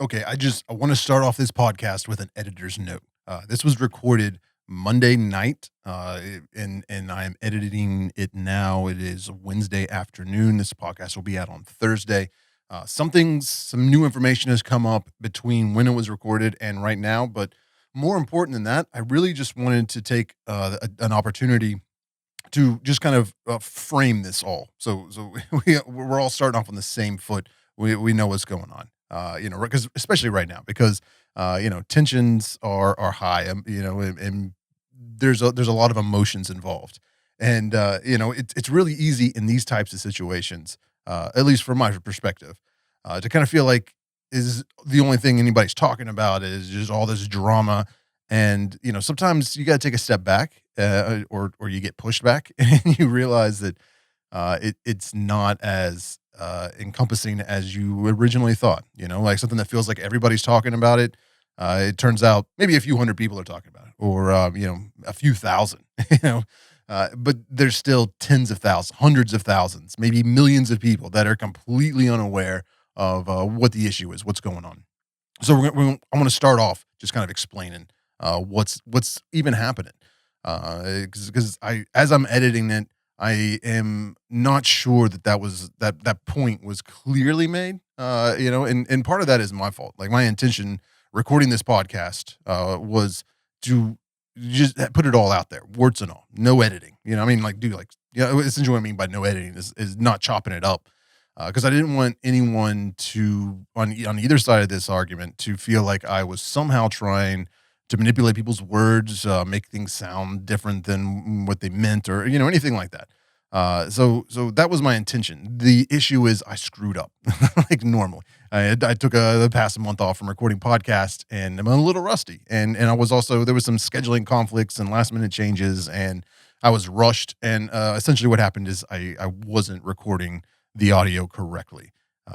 Okay, I want to start off this podcast with an editor's note. This was recorded Monday night, and I am editing it now. It is Wednesday afternoon. This podcast will be out on Thursday. Some new information has come up between when it was recorded and right now. But more important than that, I really just wanted to take an opportunity to just kind of frame this all. So we're all starting off on the same foot. We know what's going on. Because especially right now, because tensions are high, and there's a lot of emotions involved, and it's really easy in these types of situations, at least from my perspective, to kind of feel like is the only thing anybody's talking about is just all this drama, and sometimes you got to take a step back, or you get pushed back, and you realize that it's not as encompassing as you originally thought. Like something that feels like everybody's talking about it. It turns out maybe a few hundred people are talking about it, or a few thousand. But there's still tens of thousands, hundreds of thousands, maybe millions of people that are completely unaware of what the issue is, what's going on. So I want to start off just kind of explaining what's even happening, because as I'm editing it, I am not sure that point was clearly made. And part of that is my fault. Like my intention recording this podcast was to just put it all out there, warts and all, no editing. Essentially what I mean by no editing is not chopping it up. Because I didn't want anyone to on either side of this argument to feel like I was somehow trying to manipulate people's words, make things sound different than what they meant, or anything like that. So that was my intention. The issue is I screwed up, like normal. I took the past month off from recording podcasts, and I'm a little rusty. And I was also there was some scheduling conflicts and last minute changes, and I was rushed. And essentially, what happened is I wasn't recording the audio correctly.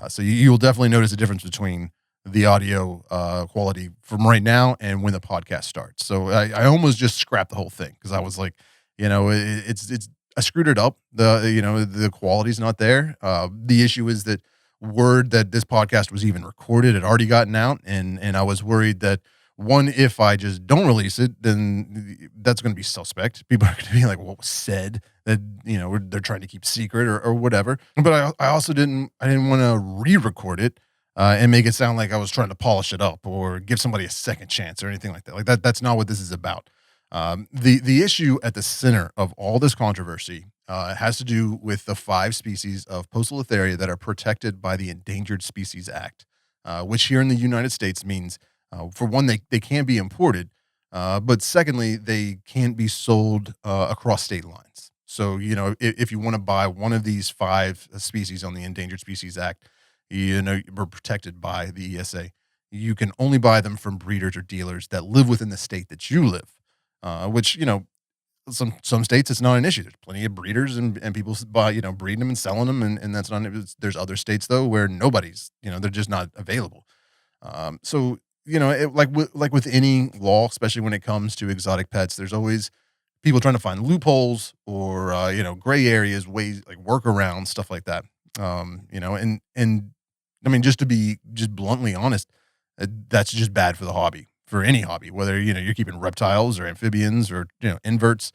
So you'll definitely notice a difference between the audio quality from right now and when the podcast starts. So I almost just scrapped the whole thing because I was like, it's I screwed it up. The quality's not there. The issue is that word that this podcast was even recorded had already gotten out, and I was worried that one, if I just don't release it, then that's going to be suspect. People are going to be like, "What was said?" That they're trying to keep secret or whatever. But I also didn't want to re-record it and make it sound like I was trying to polish it up or give somebody a second chance or anything like that. Like that's not what this is about. The issue at the center of all this controversy has to do with the 5 species of Poecilotheria that are protected by the Endangered Species Act, which here in the United States means, for one, they can be imported, but secondly, they can't be sold across state lines. So, if you want to buy one of these 5 species on the Endangered Species Act, we're protected by the ESA. You can only buy them from breeders or dealers that live within the state that you live. Which some states it's not an issue. There's plenty of breeders and people breeding them and selling them, and that's not. There's other states though where nobody's they're just not available. So like with any law, especially when it comes to exotic pets, there's always people trying to find loopholes or gray areas, ways like workarounds, stuff like that. And I mean, just to be just bluntly honest, that's just bad for the hobby. For any hobby, whether you're keeping reptiles or amphibians or inverts,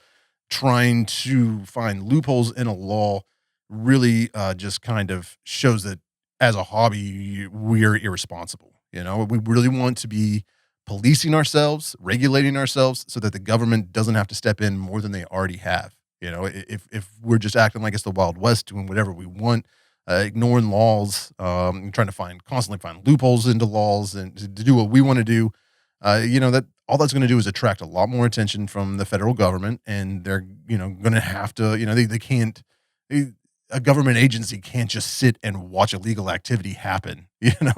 trying to find loopholes in a law really just kind of shows that as a hobby we're irresponsible. We really want to be policing ourselves, regulating ourselves, so that the government doesn't have to step in more than they already have. If we're just acting like it's the Wild West, doing whatever we want, ignoring laws, trying to constantly find loopholes into laws and to do what we want to do. That all that's going to do is attract a lot more attention from the federal government, and they're, going to have to, they can't, a government agency can't just sit and watch illegal activity happen.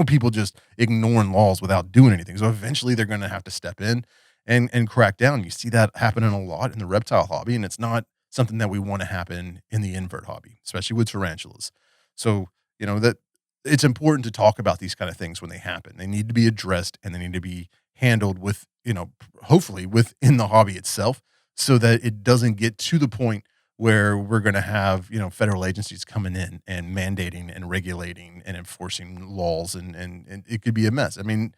People just ignoring laws without doing anything. So eventually they're going to have to step in and crack down. You see that happening a lot in the reptile hobby, and it's not something that we want to happen in the invert hobby, especially with tarantulas. So, that it's important to talk about these kind of things when they happen. They need to be addressed and they need to be handled with hopefully within the hobby itself, so that it doesn't get to the point where we're going to have, federal agencies coming in and mandating and regulating and enforcing laws, and it could be a mess. I mean,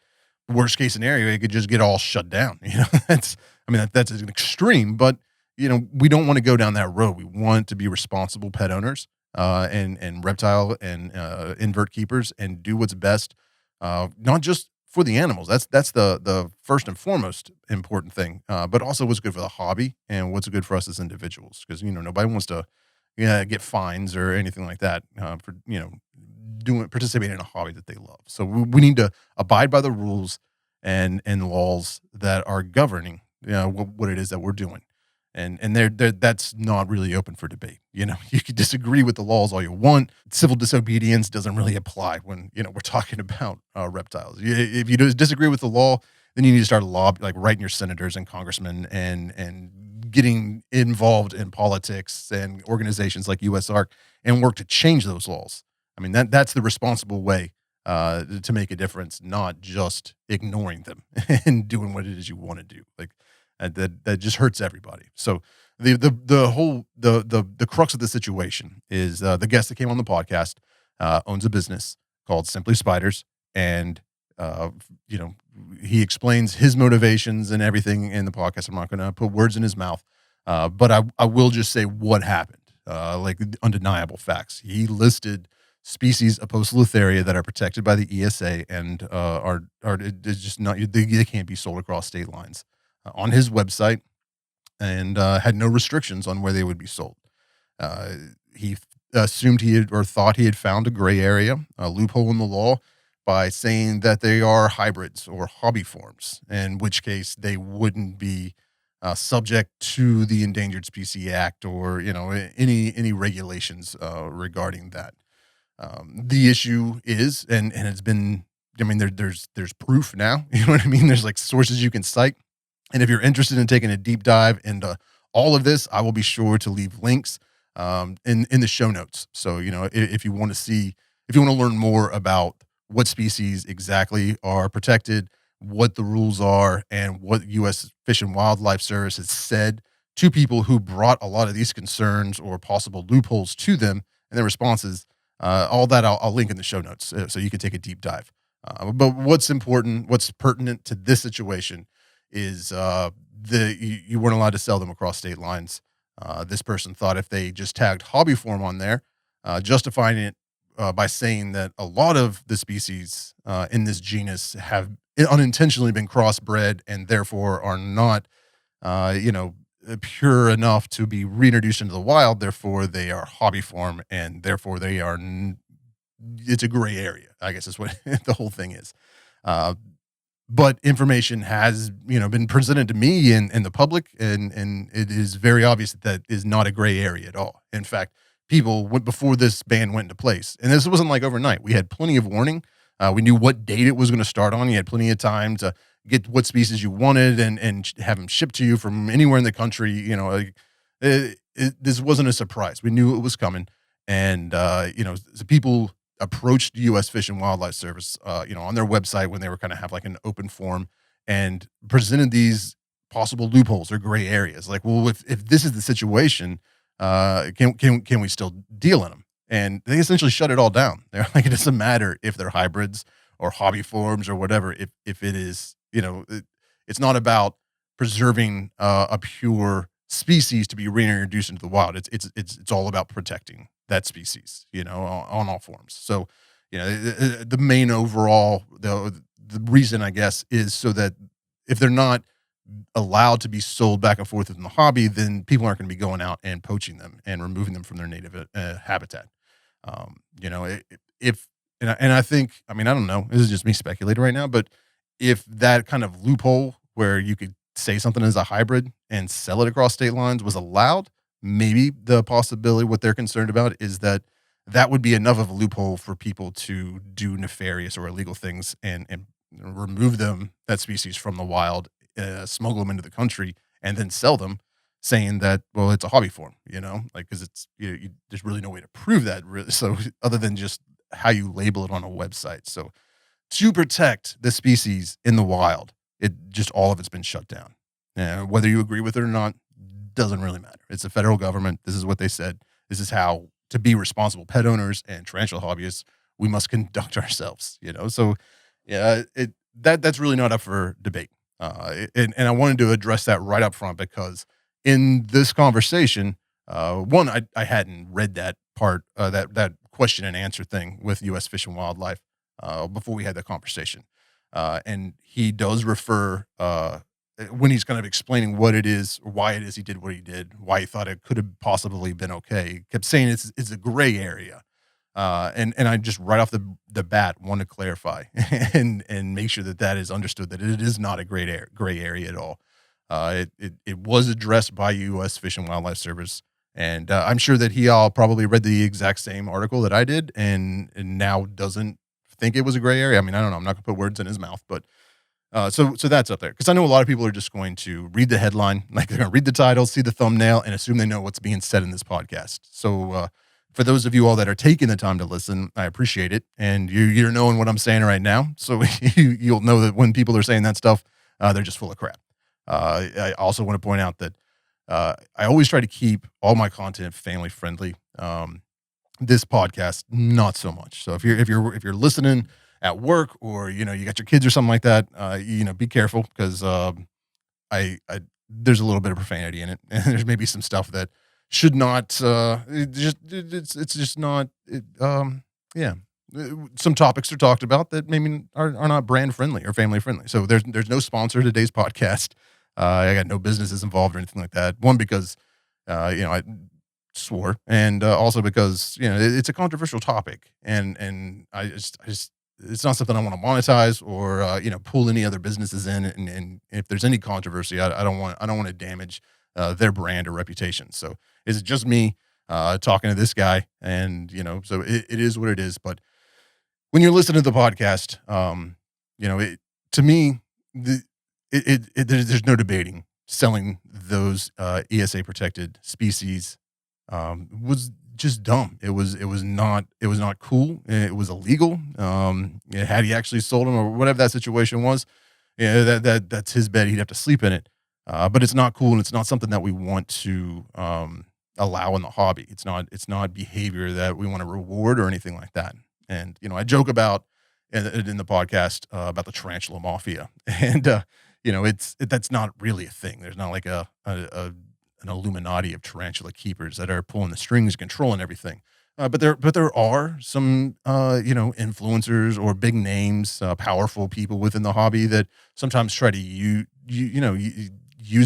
worst case scenario, it could just get all shut down. That's an extreme, but we don't want to go down that road. We want to be responsible pet owners, and reptile and invert keepers, and do what's best, not just for the animals. That's the first and foremost important thing, but also what's good for the hobby and what's good for us as individuals. Because nobody wants to, get fines or anything like that, for doing participating in a hobby that they love. So we need to abide by the rules and laws that are governing, what it is that we're doing. And they're that's not really open for debate. You could disagree with the laws all you want. Civil disobedience doesn't really apply when we're talking about reptiles. If you disagree with the law, then you need to start like writing your senators and congressmen, and getting involved in politics and organizations like USARC, and work to change those laws. I mean, that's the responsible way to make a difference, not just ignoring them and doing what it is you want to do. Like, that just hurts everybody. So the whole the crux of the situation is, the guest that came on the podcast owns a business called Simply Spiders, and uh, you know he explains his motivations and everything in the podcast. I'm not going to put words in his mouth, but I will just say what happened, like undeniable facts. He listed species of Poecilotheria that are protected by the ESA, and are it's just not, they can't be sold across state lines, on his website, and had no restrictions on where they would be sold. Uh, he assumed he had, or thought he had found a gray area, a loophole in the law, by saying that they are hybrids or hobby forms, in which case they wouldn't be subject to the Endangered Species Act, or any regulations regarding that. The issue is, and it's been, I mean, there's proof now. You know what I mean? There's like sources you can cite, and if you're interested in taking a deep dive into all of this, I will be sure to leave links in the show notes. So, if you want to see, if you want to learn more about what species exactly are protected, what the rules are, and what U.S. Fish and Wildlife Service has said to people who brought a lot of these concerns or possible loopholes to them, and their responses, all that I'll link in the show notes, so you can take a deep dive. But what's important, what's pertinent to this situation is, you weren't allowed to sell them across state lines. This person thought if they just tagged hobby form on there, justifying it by saying that a lot of the species in this genus have unintentionally been crossbred, and therefore are not, pure enough to be reintroduced into the wild. Therefore, they are hobby form, and therefore they are. It's a gray area, I guess is what the whole thing is. Uh, but information has, been presented to me and the public, and it is very obvious that that is not a gray area at all. In fact, people went before this ban went into place, and this wasn't like overnight. We had plenty of warning. We knew what date it was going to start on. You had plenty of time to get what species you wanted, and have them shipped to you from anywhere in the country. This wasn't a surprise. We knew it was coming, and the people approached U.S. Fish and Wildlife Service, on their website, when they were kind of have like an open forum, and presented these possible loopholes or gray areas. Like, well, if this is the situation, can we still deal in them? And they essentially shut it all down. They're like, it doesn't matter if they're hybrids or hobby forms or whatever. If it is, it's not about preserving a pure species to be reintroduced into the wild. It's all about protecting that species, on all forms. So, the main overall, the reason, I guess, is so that if they're not allowed to be sold back and forth in the hobby, then people aren't going to be going out and poaching them and removing them from their native habitat. If and I think, I mean, I don't know, this is just me speculating right now, but if that kind of loophole where you could say something as a hybrid and sell it across state lines was allowed, maybe the possibility, what they're concerned about, is that that would be enough of a loophole for people to do nefarious or illegal things, and remove that species from the wild, smuggle them into the country, and then sell them, saying that, well, it's a hobby form, like, because it's, there's really no way to prove that, really. So other than just how you label it on a website. So to protect the species in the wild, it just all of it's been shut down. Whether you agree with it or not doesn't really matter. It's the federal government. This is what they said. This is how to be responsible pet owners and tarantula hobbyists. We must conduct ourselves. So yeah, that's really not up for debate. And I wanted to address that right up front because in this conversation, one, I hadn't read that part, that question and answer thing with U.S. Fish and Wildlife before we had that conversation, and he does refer when he's kind of explaining what it is, or why it is he did what he did, why he thought it could have possibly been okay. He kept saying it's a gray area, and I just right off the bat want to clarify and make sure that is understood, that it is not a gray area at all. It was addressed by U.S. Fish and Wildlife Service, and I'm sure that he all probably read the exact same article that I did, and now doesn't think it was a gray area. I mean, I don't know. I'm not gonna put words in his mouth, but so that's up there because I know a lot of people are just going to read the headline, like they're going to read the title, see the thumbnail, and assume they know what's being said in this podcast. So for those of you all that are taking the time to listen, I appreciate it, and you're knowing what I'm saying right now. So you'll know that when people are saying that stuff, they're just full of crap. I also want to point out that I always try to keep all my content family friendly. This podcast, not so much. So if you're listening at work, or you got your kids or something like that, be careful because I there's a little bit of profanity in it, and there's maybe some stuff that should not. It's just not. Yeah. Some topics are talked about that maybe are not brand friendly or family friendly. So there's no sponsor to today's podcast. I got no businesses involved or anything like that. One, because I swore, and also because it's a controversial topic, and I just it's not something I want to monetize or pull any other businesses in, and if there's any controversy, I don't want to damage their brand or reputation. So it's just me talking to this guy, and so it is what it is. But when you're listening to the podcast, to me, there's no debating selling those ESA protected species was just dumb. It was not cool. It was illegal. Had he actually sold them or whatever that situation was, that's his bed. He'd have to sleep in it. But it's not cool, and it's not something that we want to allow in the hobby. It's not behavior that we want to reward or anything like that. And I joke about in the podcast about the tarantula mafia, and that's not really a thing. There's not like an Illuminati of tarantula keepers that are pulling the strings, controlling everything. But there are some influencers or big names, powerful people within the hobby that sometimes try to use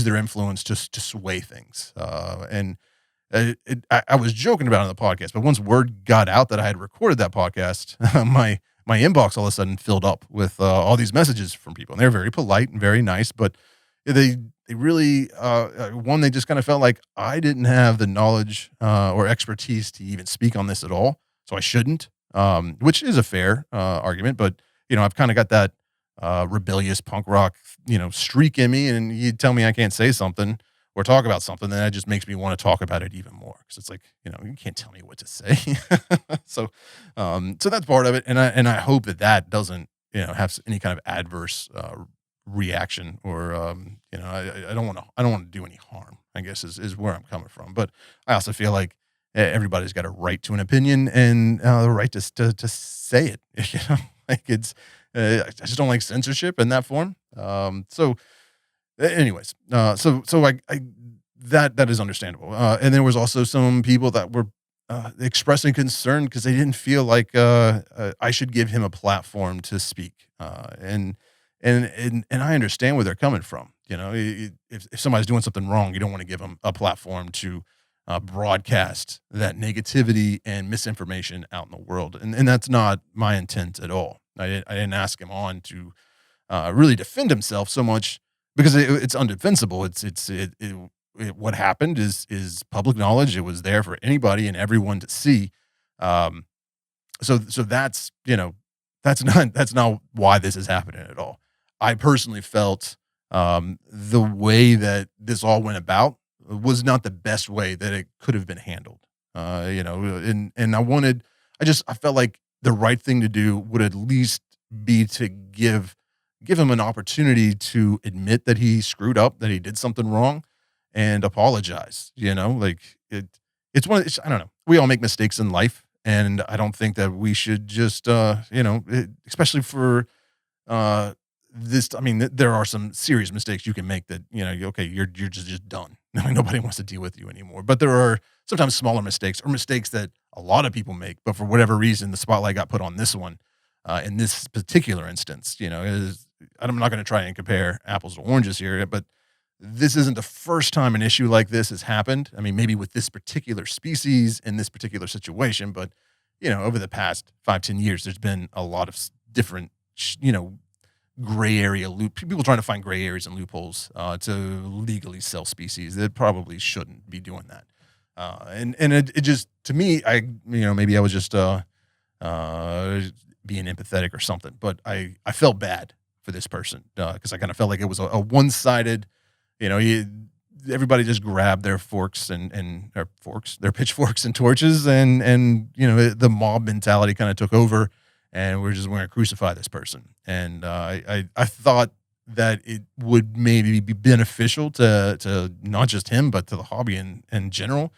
their influence to sway things. And I was joking about it on the podcast, but once word got out that I had recorded that podcast, my inbox all of a sudden filled up with all these messages from people, and they're very polite and very nice, but they really one, they just kind of felt like I didn't have the knowledge or expertise to even speak on this at all, so I shouldn't, which is a fair argument. But I've kind of got that rebellious punk rock streak in me, and you tell me I can't say something or talk about something, then that just makes me want to talk about it even more, because it's like you can't tell me what to say. So that's part of it, and I hope that doesn't have any kind of adverse reaction, or I don't want to do any harm, I guess is where I'm coming from. But I also feel like everybody's got a right to an opinion, and the right to say it. Like it's I just don't like censorship in that form. Anyways, so I that is understandable. And there was also some people that were expressing concern because they didn't feel like I should give him a platform to speak. And I understand where they're coming from. If somebody's doing something wrong, you don't want to give them a platform to broadcast that negativity and misinformation out in the world, and that's not my intent at all. I didn't ask him on to really defend himself so much, because it's undefensible. What happened is public knowledge. It was there for anybody and everyone to see. So that's not why this is happening at all. I personally felt the way that this all went about was not the best way that it could have been handled. And I felt like the right thing to do would at least be to give give him an opportunity to admit that he screwed up, that he did something wrong, and apologize. Like it's I don't know. We all make mistakes in life, and I don't think that we should just, especially for uh, this. I mean, there are some serious mistakes you can make that okay, you're just done. Nobody wants to deal with you anymore. But there are sometimes smaller mistakes or mistakes that a lot of people make, but for whatever reason, the spotlight got put on this one. In this particular instance, I'm not going to try and compare apples to oranges here, but this isn't the first time an issue like this has happened. I mean, maybe with this particular species in this particular situation, but over the past 5-10 years, there's been a lot of different, gray area people trying to find gray areas and loopholes to legally sell species that probably shouldn't be doing that. And it just, to me, maybe I was just being empathetic or something, but I felt bad for this person because I kind of felt like it was a one-sided. Everybody just grabbed their their pitchforks and torches, and the mob mentality kind of took over, and we're going to crucify this person. And I thought that it would maybe be beneficial to not just him, but to the hobby in general,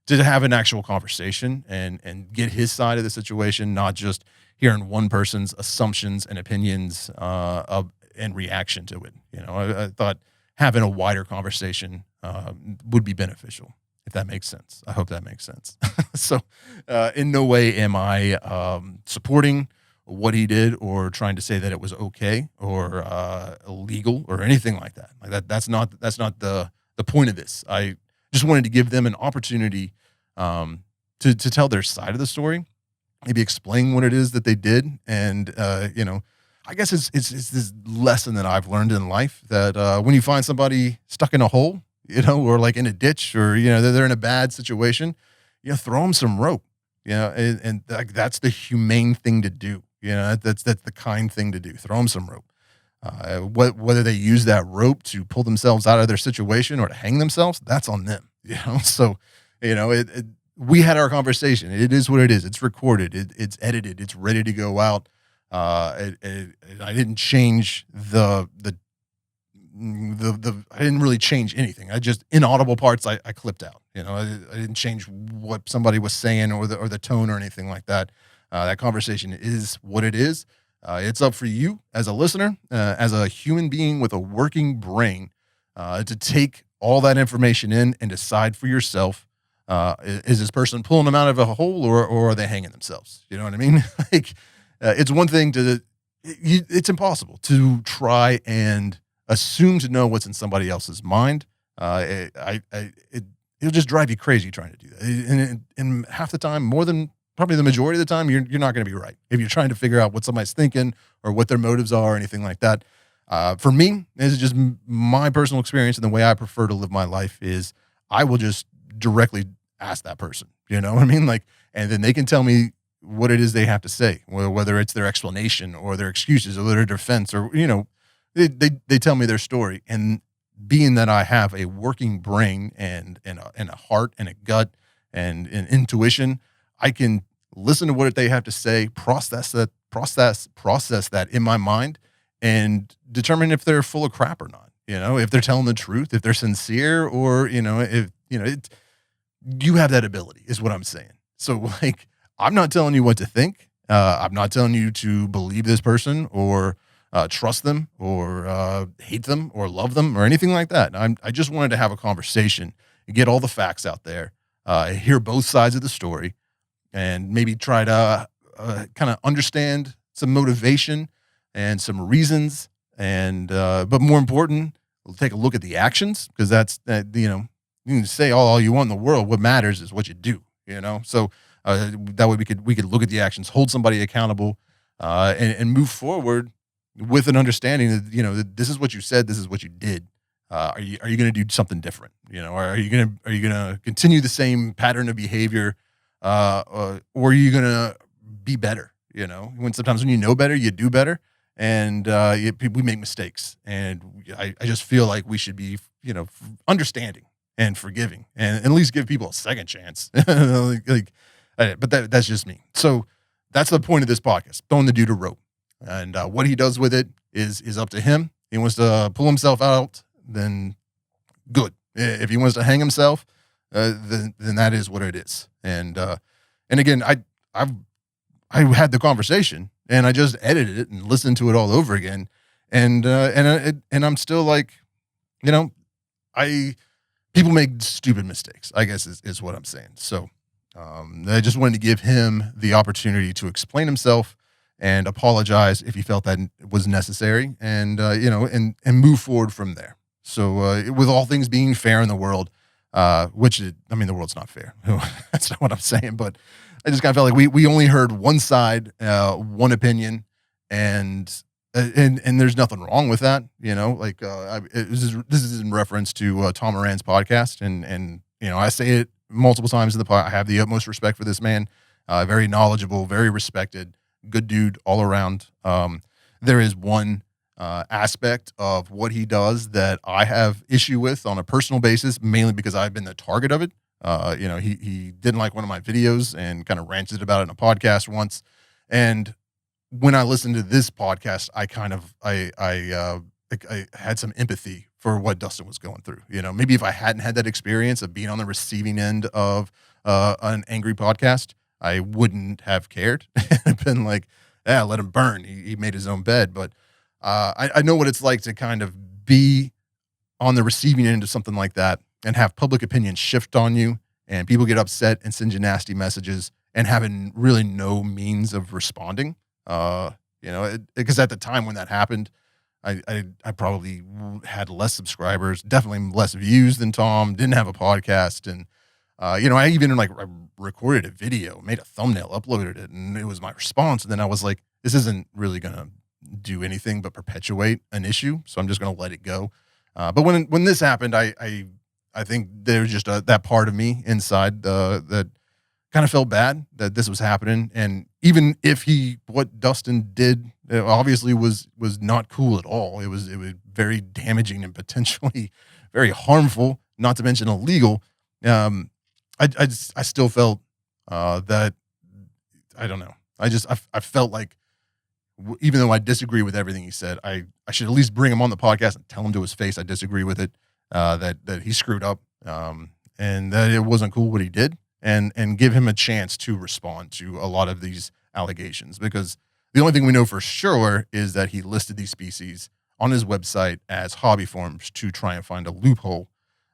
to have an actual conversation and get his side of the situation, not just hearing one person's assumptions and opinions and reaction to it. I thought having a wider conversation would be beneficial, if that makes sense. I hope that makes sense. So in no way am I supporting what he did or trying to say that it was okay or illegal or anything like that. That's not the point of this. I just wanted to give them an opportunity to tell their side of the story, maybe explain what it is that they did. And, I guess it's this lesson that I've learned in life that when you find somebody stuck in a hole, or like in a ditch or, they're in a bad situation, throw them some rope, and like, that's the humane thing to do. That's the kind thing to do. Throw them some rope. Whether they use that rope to pull themselves out of their situation or to hang themselves, that's on them. So, we had our conversation. It is what it is. It's recorded. It's edited. It's ready to go out. I didn't change I didn't really change anything. I just inaudible parts I clipped out. I didn't change what somebody was saying or the tone or anything like that. That conversation is what it is. It's up for you as a listener, as a human being with a working brain, to take all that information in and decide for yourself. Is this person pulling them out of a hole or are they hanging themselves? You know what I mean? Like, it's one thing it's impossible to try and assume to know what's in somebody else's mind. It'll just drive you crazy trying to do that. And half the time, more than probably the majority of the time, you're not going to be right if you're trying to figure out what somebody's thinking or what their motives are or anything like that. For me, this is just my personal experience, and the way I prefer to live my life is I will just directly ask that person. You know what I mean? Like, and then they can tell me what it is they have to say, whether it's their explanation or their excuses or their defense, or they tell me their story. And being that I have a working brain and a heart and a gut and an intuition, I can listen to what they have to say, process that in my mind, and determine if they're full of crap or not. If they're telling the truth, if they're sincere, or if you have that ability, is what I'm saying. So, like, I'm not telling you what to think. I'm not telling you to believe this person or trust them or hate them or love them or anything like that. I just wanted to have a conversation, get all the facts out there, hear both sides of the story, and maybe try to kind of understand some motivation and some reasons. And but more important, we'll take a look at the actions, because that's you can say all you want in the world. What matters is what you do. So. That way we could look at the actions, hold somebody accountable, and move forward with an understanding that that this is what you said, this is what you did. Are you going to do something different? Or are you going to continue the same pattern of behavior, or are you going to be better? When sometimes when you know better, you do better, and we make mistakes, and I just feel like we should be understanding and forgiving, and at least give people a second chance. But that's just me. So that's the point of this podcast, throwing the dude a rope. And what he does with it is up to him. He wants to pull himself out, then good. If he wants to hang himself, then that is what it is. And again, I've I had the conversation and I just edited it and listened to it all over again, and I'm still like, you know, I people make stupid mistakes, I guess is what I'm saying. So I just wanted to give him the opportunity to explain himself and apologize if he felt that was necessary, and and move forward from there. So with all things being fair in the world, I mean, the world's not fair. That's not what I'm saying, but I just kind of felt like we only heard one side, one opinion, and and there's nothing wrong with that, Like this is in reference to Tom Moran's podcast, and I say it multiple times in the pod. I have the utmost respect for this man, very knowledgeable, very respected, good dude all around. There is one aspect of what he does that I have issue with on a personal basis, mainly because I've been the target of it. He didn't like one of my videos and kind of ranted about it in a podcast once. And when I listened to this podcast, I had some empathy for what Dustin was going through. Maybe if I hadn't had that experience of being on the receiving end of an angry podcast, I wouldn't have cared. I've been like, yeah, let him burn. He made his own bed. But I know what it's like to kind of be on the receiving end of something like that and have public opinion shift on you, and people get upset and send you nasty messages and having really no means of responding. Because at the time when that happened, I probably had less subscribers, definitely less views than Tom, didn't have a podcast. And, I even I recorded a video, made a thumbnail, uploaded it, and it was my response. And then I was like, this isn't really going to do anything but perpetuate an issue. So I'm just going to let it go. But when this happened, I think there's just that part of me inside that kind of felt bad that this was happening. And even if what Dustin did obviously was not cool at all. It was very damaging and potentially very harmful, not to mention illegal. I still felt that, I don't know. I felt like, even though I disagree with everything he said, I should at least bring him on the podcast and tell him to his face I disagree with it, that he screwed up, and that it wasn't cool what he did, and give him a chance to respond to a lot of these allegations, because the only thing we know for sure is that he listed these species on his website as hobby forms to try and find a loophole.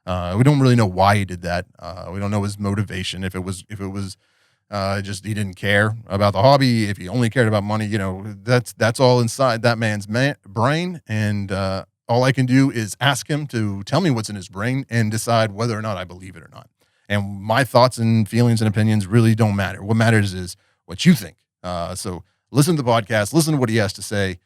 We don't really know why he did that. We don't know his motivation. If it was just he didn't care about the hobby, if he only cared about money, that's all inside that man's brain. And all I can do is ask him to tell me what's in his brain and decide whether or not I believe it or not. And my thoughts and feelings and opinions really don't matter. What matters is what you think. So listen to the podcast, listen to what he has to say,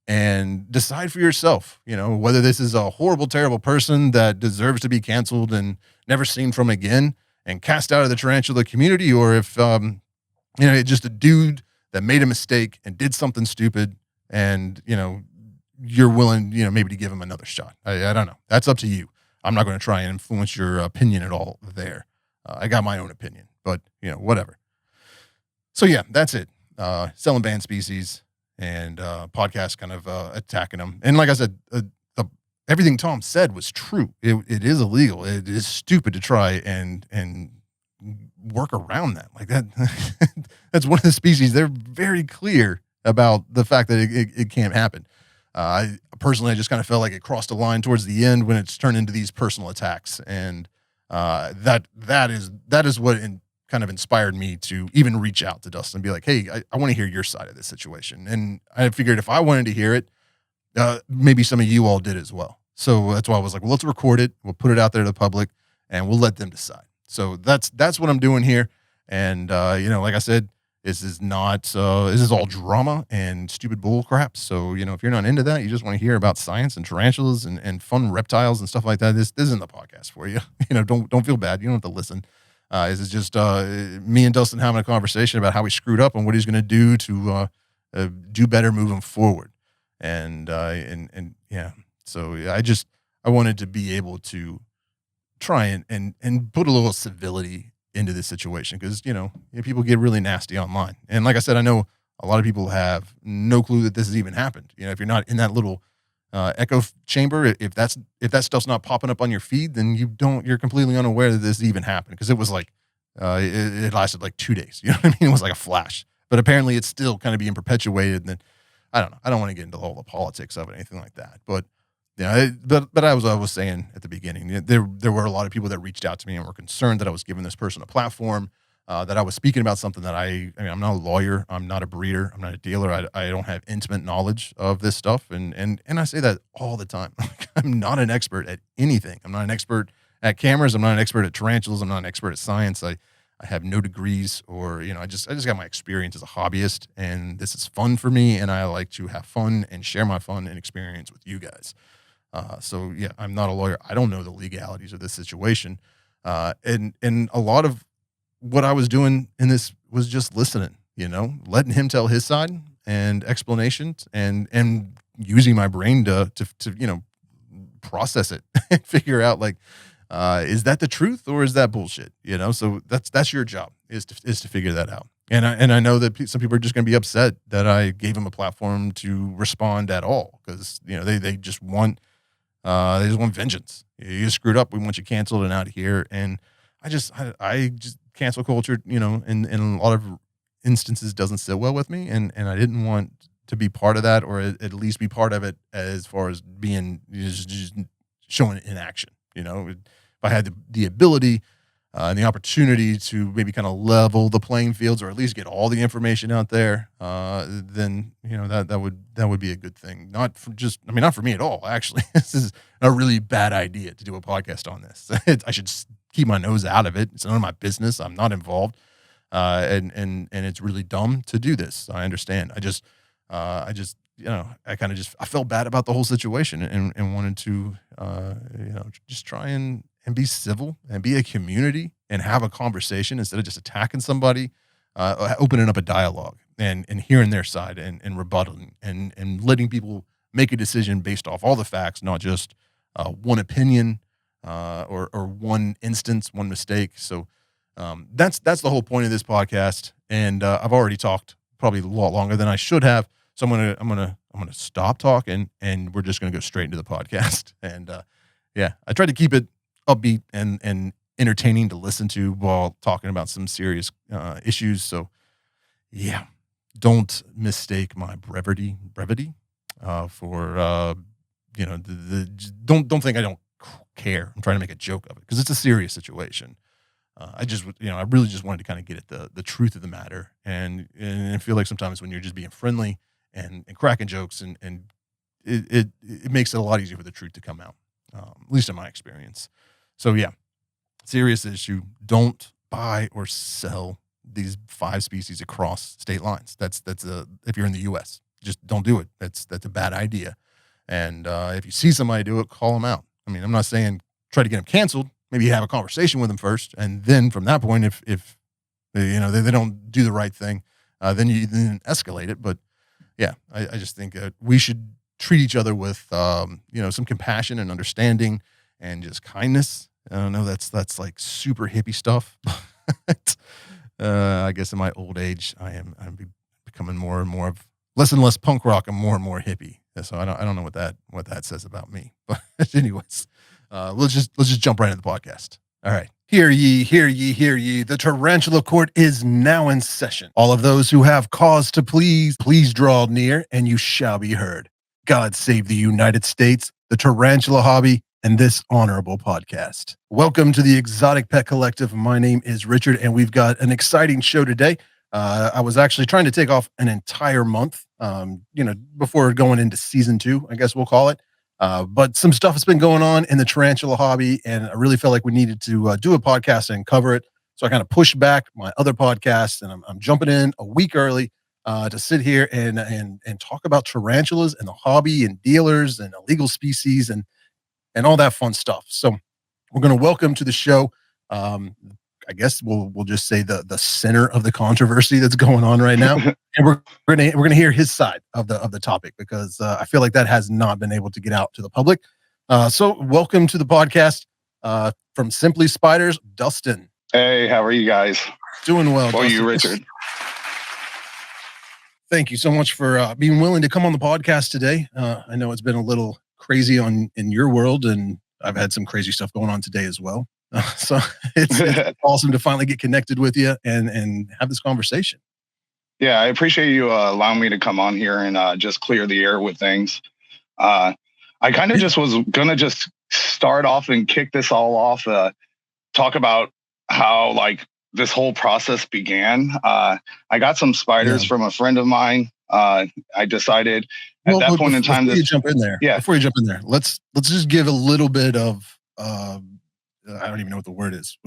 and decide for yourself, whether this is a horrible, terrible person that deserves to be canceled and never seen from again and cast out of the tarantula community, or if, it's just a dude that made a mistake and did something stupid, and, you're willing, maybe to give him another shot. I don't know. That's up to you. I'm not going to try and influence your opinion at all there. I got my own opinion, but, whatever. So, yeah, that's it. Selling banned species and podcast kind of attacking them. And like I said, everything Tom said was true. It is illegal. It is stupid to try and work around that. Like that. That's one of the species. They're very clear about the fact that it can't happen. I personally, just kind of felt like it crossed a line towards the end when it's turned into these personal attacks, and that is what kind of inspired me to even reach out to Dustin and be like, hey, I want to hear your side of this situation. And I figured if I wanted to hear it, maybe some of you all did as well. So that's why I was like, well, let's record it. We'll put it out there to the public and we'll let them decide. So that's what I'm doing here. And, like I said, this is all drama and stupid bull crap. So, if you're not into that, you just want to hear about science and tarantulas and fun reptiles and stuff like that, this isn't the podcast for you. Don't feel bad. You don't have to listen. This is just me and Dustin having a conversation about how he screwed up and what he's going to do to do better moving forward. And yeah, so I wanted to be able to try and put a little civility into this situation, because people get really nasty online. And like I said, I know A lot of people have no clue that this has even happened. If you're not in that little echo chamber, if that stuff's not popping up on your feed, then you're completely unaware that this even happened, because it was like it lasted like 2 days. You know what I mean? It was like a flash, but apparently it's still kind of being perpetuated. And then I don't know. I don't want to get into all the politics of it, anything like that. But but I was saying at the beginning, there were a lot of people that reached out to me and were concerned that I was giving this person a platform, that I was speaking about something that I mean, I'm not a lawyer, I'm not a breeder, I'm not a dealer, I don't have intimate knowledge of this stuff, and I say that all the time. I'm not an expert at anything. I'm not an expert at cameras. I'm not an expert at tarantulas. I'm not an expert at science. I have no degrees, or I just got my experience as a hobbyist, and this is fun for me, and I like to have fun and share my fun and experience with you guys. So yeah, I'm not a lawyer. I don't know the legalities of this situation. And a lot of what I was doing in this was just listening, letting him tell his side and explanations, and using my brain to process it and figure out, like, is that the truth or is that bullshit? So that's your job, is to figure that out. And I know that some people are just going to be upset that I gave him a platform to respond at all, because they just want vengeance. You screwed up. We want you canceled and out of here. And I just cancel culture, in a lot of instances doesn't sit well with me. And I didn't want to be part of that, or at least be part of it as far as being just showing it in action. If I had the ability and the opportunity to maybe kind of level the playing fields, or at least get all the information out there, then that would be a good thing. Not for me at all. Actually, this is a really bad idea to do a podcast on this. I should keep my nose out of it. It's none of my business. I'm not involved, and it's really dumb to do this. I understand. I felt bad about the whole situation, and wanted to just try and be civil and be a community and have a conversation instead of just attacking somebody, opening up a dialogue and hearing their side, and rebutting, and letting people make a decision based off all the facts, not just one opinion, or one instance, one mistake. So that's the whole point of this podcast. And I've already talked probably a lot longer than I should have. So I'm gonna stop talking, and we're just gonna go straight into the podcast. And I tried to keep it upbeat and entertaining to listen to while talking about some serious issues. So yeah, don't mistake my brevity for don't think I don't care. I'm trying to make a joke of it, because it's a serious situation. I really just wanted to kind of get at the truth of the matter, and I feel like sometimes when you're just being friendly and cracking jokes, and it makes it a lot easier for the truth to come out, at least in my experience. So yeah, serious issue. Don't buy or sell these 5 species across state lines. If you're in the U.S., just don't do it. That's a bad idea. And if you see somebody do it, call them out. I mean, I'm not saying try to get them canceled. Maybe you have a conversation with them first, and then from that point, if they don't do the right thing, then you then escalate it. But yeah, I just think we should treat each other with some compassion and understanding, and just kindness. I don't know, that's like super hippie stuff. But I guess in my old age, I'm becoming more and more of less and less punk rock and more hippie. So I don't know what that says about me. But anyways, let's just jump right into the podcast. All right. Hear ye, hear ye, hear ye. The Tarantula Court is now in session. All of those who have cause to please draw near, and you shall be heard. God save the United States, the tarantula hobby, and this honorable podcast. Welcome to the Exotic Pet Collective. My name is Richard, and we've got an exciting show today. I was actually trying to take off an entire month, before going into season 2, I guess we'll call it. But some stuff has been going on in the tarantula hobby, and I really felt like we needed to do a podcast and cover it. So I kind of pushed back my other podcast, and I'm jumping in a week early to sit here and talk about tarantulas and the hobby and dealers and illegal species and all that fun stuff. So we're going to welcome to the show. I guess we'll just say the center of the controversy that's going on right now, and we're gonna hear his side of the topic, because I feel like that has not been able to get out to the public. So welcome to the podcast from Simply Spiders, Dustin. Hey, how are you guys? Doing well. How are you, Richard? Thank you so much for being willing to come on the podcast today. I know it's been a little crazy in your world, and I've had some crazy stuff going on today as well. So it's awesome to finally get connected with you and have this conversation. Yeah, I appreciate you allowing me to come on here and just clear the air with things. Uh, I kind of Yeah, just was gonna just start off and kick this all off. Talk about how like this whole process began. I got some yeah. spiders from a friend of mine. I decided at Well, that but point in time, before you jump in there, yeah, let's just give a little bit of I don't even know what the word is.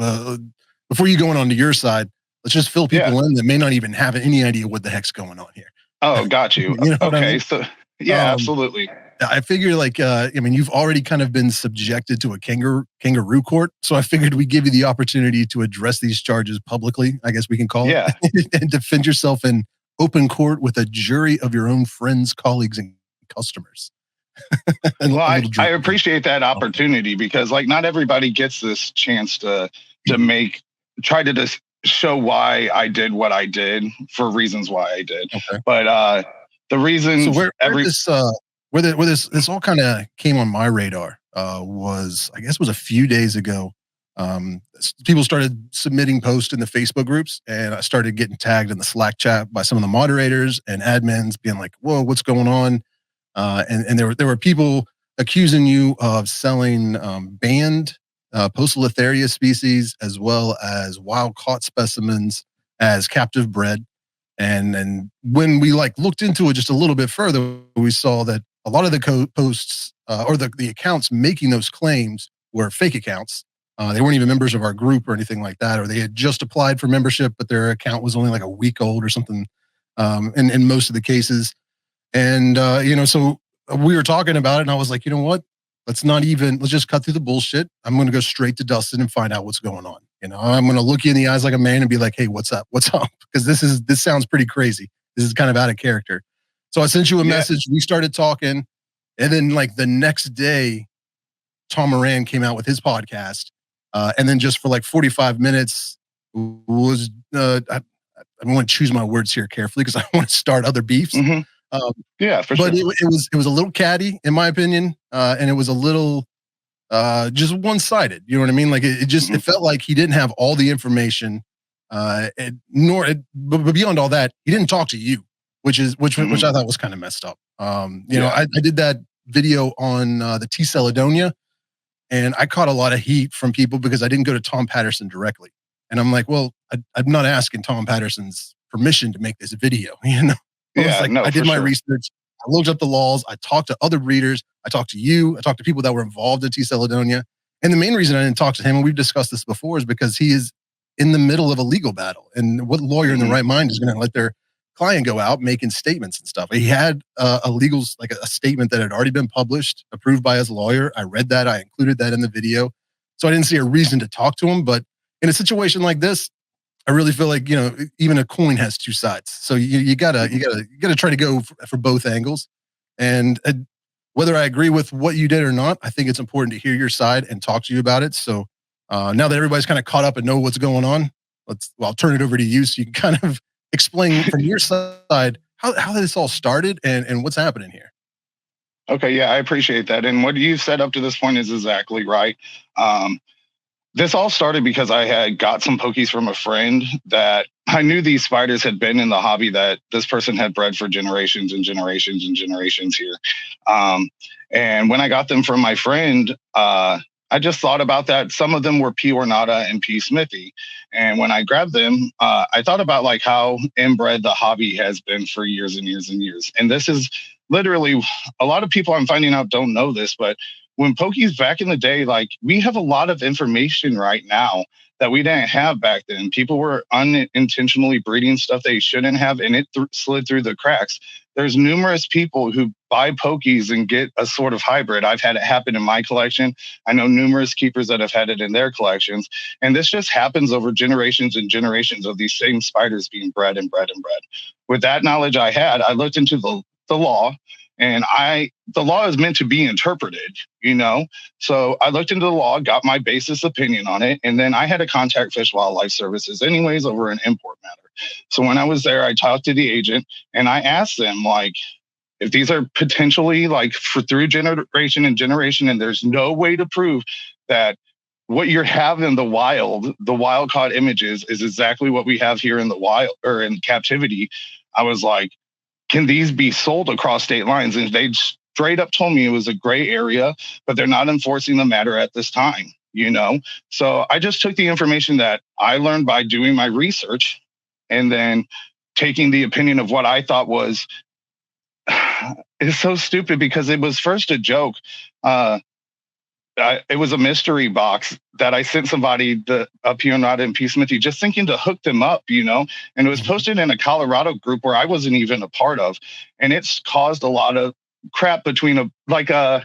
Before you going on to your side, let's just fill yeah. people in that may not even have any idea what the heck's going on here. Oh, got you. You know what I Okay, mean? so yeah, Um, absolutely. I figure like I mean you've already kind of been subjected to a kangaroo court, so I figured we give you the opportunity to address these charges publicly, I guess we can call Yeah. it, and defend yourself in open court with a jury of your own friends, colleagues, and customers. And Well, a I, little I drink. appreciate that opportunity because like not everybody gets this chance to make try to just show why I did what I did for reasons why I did. Okay. But the So reasons where every this where this all kind of came on my radar was I guess was a few days ago. People started submitting posts in the Facebook groups, and I started getting tagged in the Slack chat by some of the moderators and admins, being like, "Whoa, what's going on?" And there were people accusing you of selling banned Poecilotheria species as well as wild caught specimens as captive bred. And when we like looked into it just a little bit further, we saw that a lot of the posts or the accounts making those claims were fake accounts. They weren't even members of our group or anything like that, or they had just applied for membership, but their account was only like a week old or something. In most of the cases, and so we were talking about it, and I was like, you know what? Let's just cut through the bullshit. I'm going to go straight to Dustin and find out what's going on. I'm going to look you in the eyes like a man and be like, hey, what's up? What's up? Because this sounds pretty crazy. This is kind of out of character. So I sent you a yeah. message. We started talking, and then like the next day, Tom Moran came out with his podcast, and then just for like 45 minutes was I want to choose my words here carefully because I want to start other beefs. hmm Um, Yeah, for but sure. it was a little catty in my opinion, and it was a little just one sided. You know what I mean? Like it hmm felt like he didn't have all the information, but beyond all that, he didn't talk to you, which hmm I thought was kind of messed up. Yeah. I did that video on the T-Celedonia, and I caught a lot of heat from people because I didn't go to Tom Patterson directly, and I'm like, well, I'm not asking Tom Patterson's permission to make this video. I was Yeah. like, No, I for did my sure. research. I looked up the laws. I talked to other breeders. I talked to you. I talked to people that were involved in T. Celedonia. And the main reason I didn't talk to him, and we've discussed this before, is because he is in the middle of a legal battle. And what lawyer in the hmm right mind is going to let their client go out making statements and stuff? He had a legal, like a statement that had already been published, approved by his lawyer. I read that. I included that in the video. So I didn't see a reason to talk to him. But in a situation like this, I really feel like even a coin has two sides. So you gotta hmm try to go for both angles. And whether I agree with what you did or not, I think it's important to hear your side and talk to you about it. So now that everybody's kind of caught up and know what's going on, I'll turn it over to you so you can kind of explain from your side how this all started and what's happening here. Okay. Yeah, I appreciate that. And what you said up to this point is exactly right. Um, This all started because I had got some pokies from a friend that I knew these spiders had been in the hobby that this person had bred for generations and generations and generations here. Um, and when I got them from my friend, I just thought about that. Some of them were P. ornata and P. smithy. And when I grabbed them, I thought about like how inbred the hobby has been for years and years and years. And this is literally a lot of people I'm finding out don't know this, but when pokies back in the day, like we have a lot of information right now that we didn't have back then. People were unintentionally breeding stuff they shouldn't have, and it slid through the cracks. There's numerous people who buy pokies and get a sort of hybrid. I've had it happen in my collection. I know numerous keepers that have had it in their collections. And this just happens over generations and generations of these same spiders being bred and bred and bred. With that knowledge I had, I looked into the law, and the law is meant to be interpreted, you know? So I looked into the law, got my basis opinion on it, and then I had to contact Fish Wildlife Services anyways over an import matter. So when I was there, I talked to the agent and I asked them, like, if these are potentially like for through generation and generation, and there's no way to prove that what you're having in the wild caught images is exactly what we have here in the wild or in captivity. I was like, can these be sold across state lines? And they straight up told me it was a gray area, but they're not enforcing the matter at this time, you know? So I just took the information that I learned by doing my research and then taking the opinion of what I thought was, it's so stupid because it was first a joke. Uh, it was a mystery box that I sent somebody up here not in Peace Smithy, just thinking to hook them up, you know. And it was Mhm. posted in a Colorado group where I wasn't even a part of, and it's caused a lot of crap between a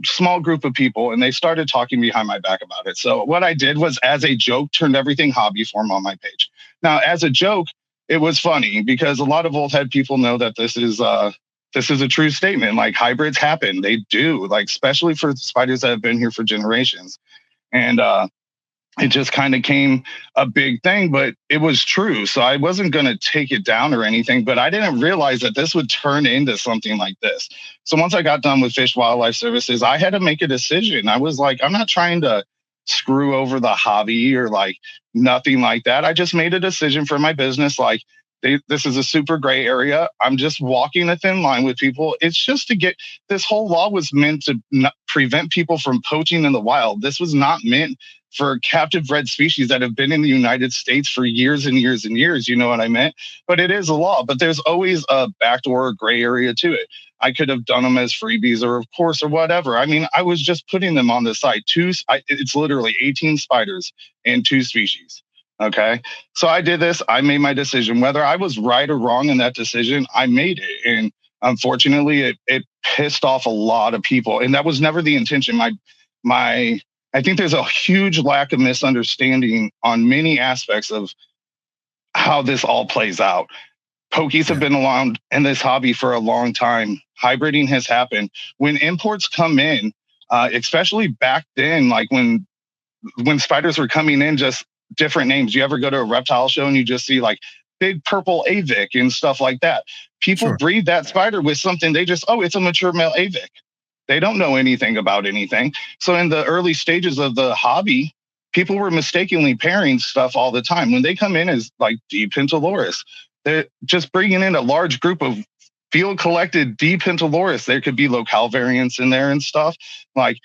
small group of people, and they started talking behind my back about it. So what I did was, as a joke, turned everything hobby form on my page. Now, as a joke, it was funny because a lot of old head people know that this is a true statement. Like hybrids happen. They do, like, especially for spiders that have been here for generations. And it just kind of came a big thing, but it was true. So I wasn't going to take it down or anything, but I didn't realize that this would turn into something like this. So once I got done with Fish Wildlife Services, I had to make a decision. I was like, I'm not trying to screw over the hobby or like nothing like that. I just made a decision for my business. Like, this is a super gray area. I'm just walking a thin line with people. It's just to get, this whole law was meant to prevent people from poaching in the wild. This was not meant for captive bred species that have been in the United States for years and years and years. You know what I meant? But it is a law, but there's always a backdoor or gray area to it. I could have done them as freebies or of course or whatever. I mean, I was just putting them on the site. It's literally 18 spiders and 2 species. Okay. So I did this. I made my decision. Whether I was right or wrong in that decision, I made it. And unfortunately, it pissed off a lot of people. And that was never the intention. My I think there's a huge lack of misunderstanding on many aspects of how this all plays out. Pokies have Yeah. been around in this hobby for a long time. Hybriding has happened. When imports come in, especially back then, like when spiders were coming in, just different names. You ever go to a reptile show and you just see like big purple avic and stuff like that? People Sure. breed that spider with something. They just, oh, it's a mature male avic. They don't know anything about anything. So in the early stages of the hobby, people were mistakenly pairing stuff all the time. When they come in as like D. Pentiloris, they're just bringing in a large group of field collected D. Pentiloris. There could be locale variants in there and stuff. Like,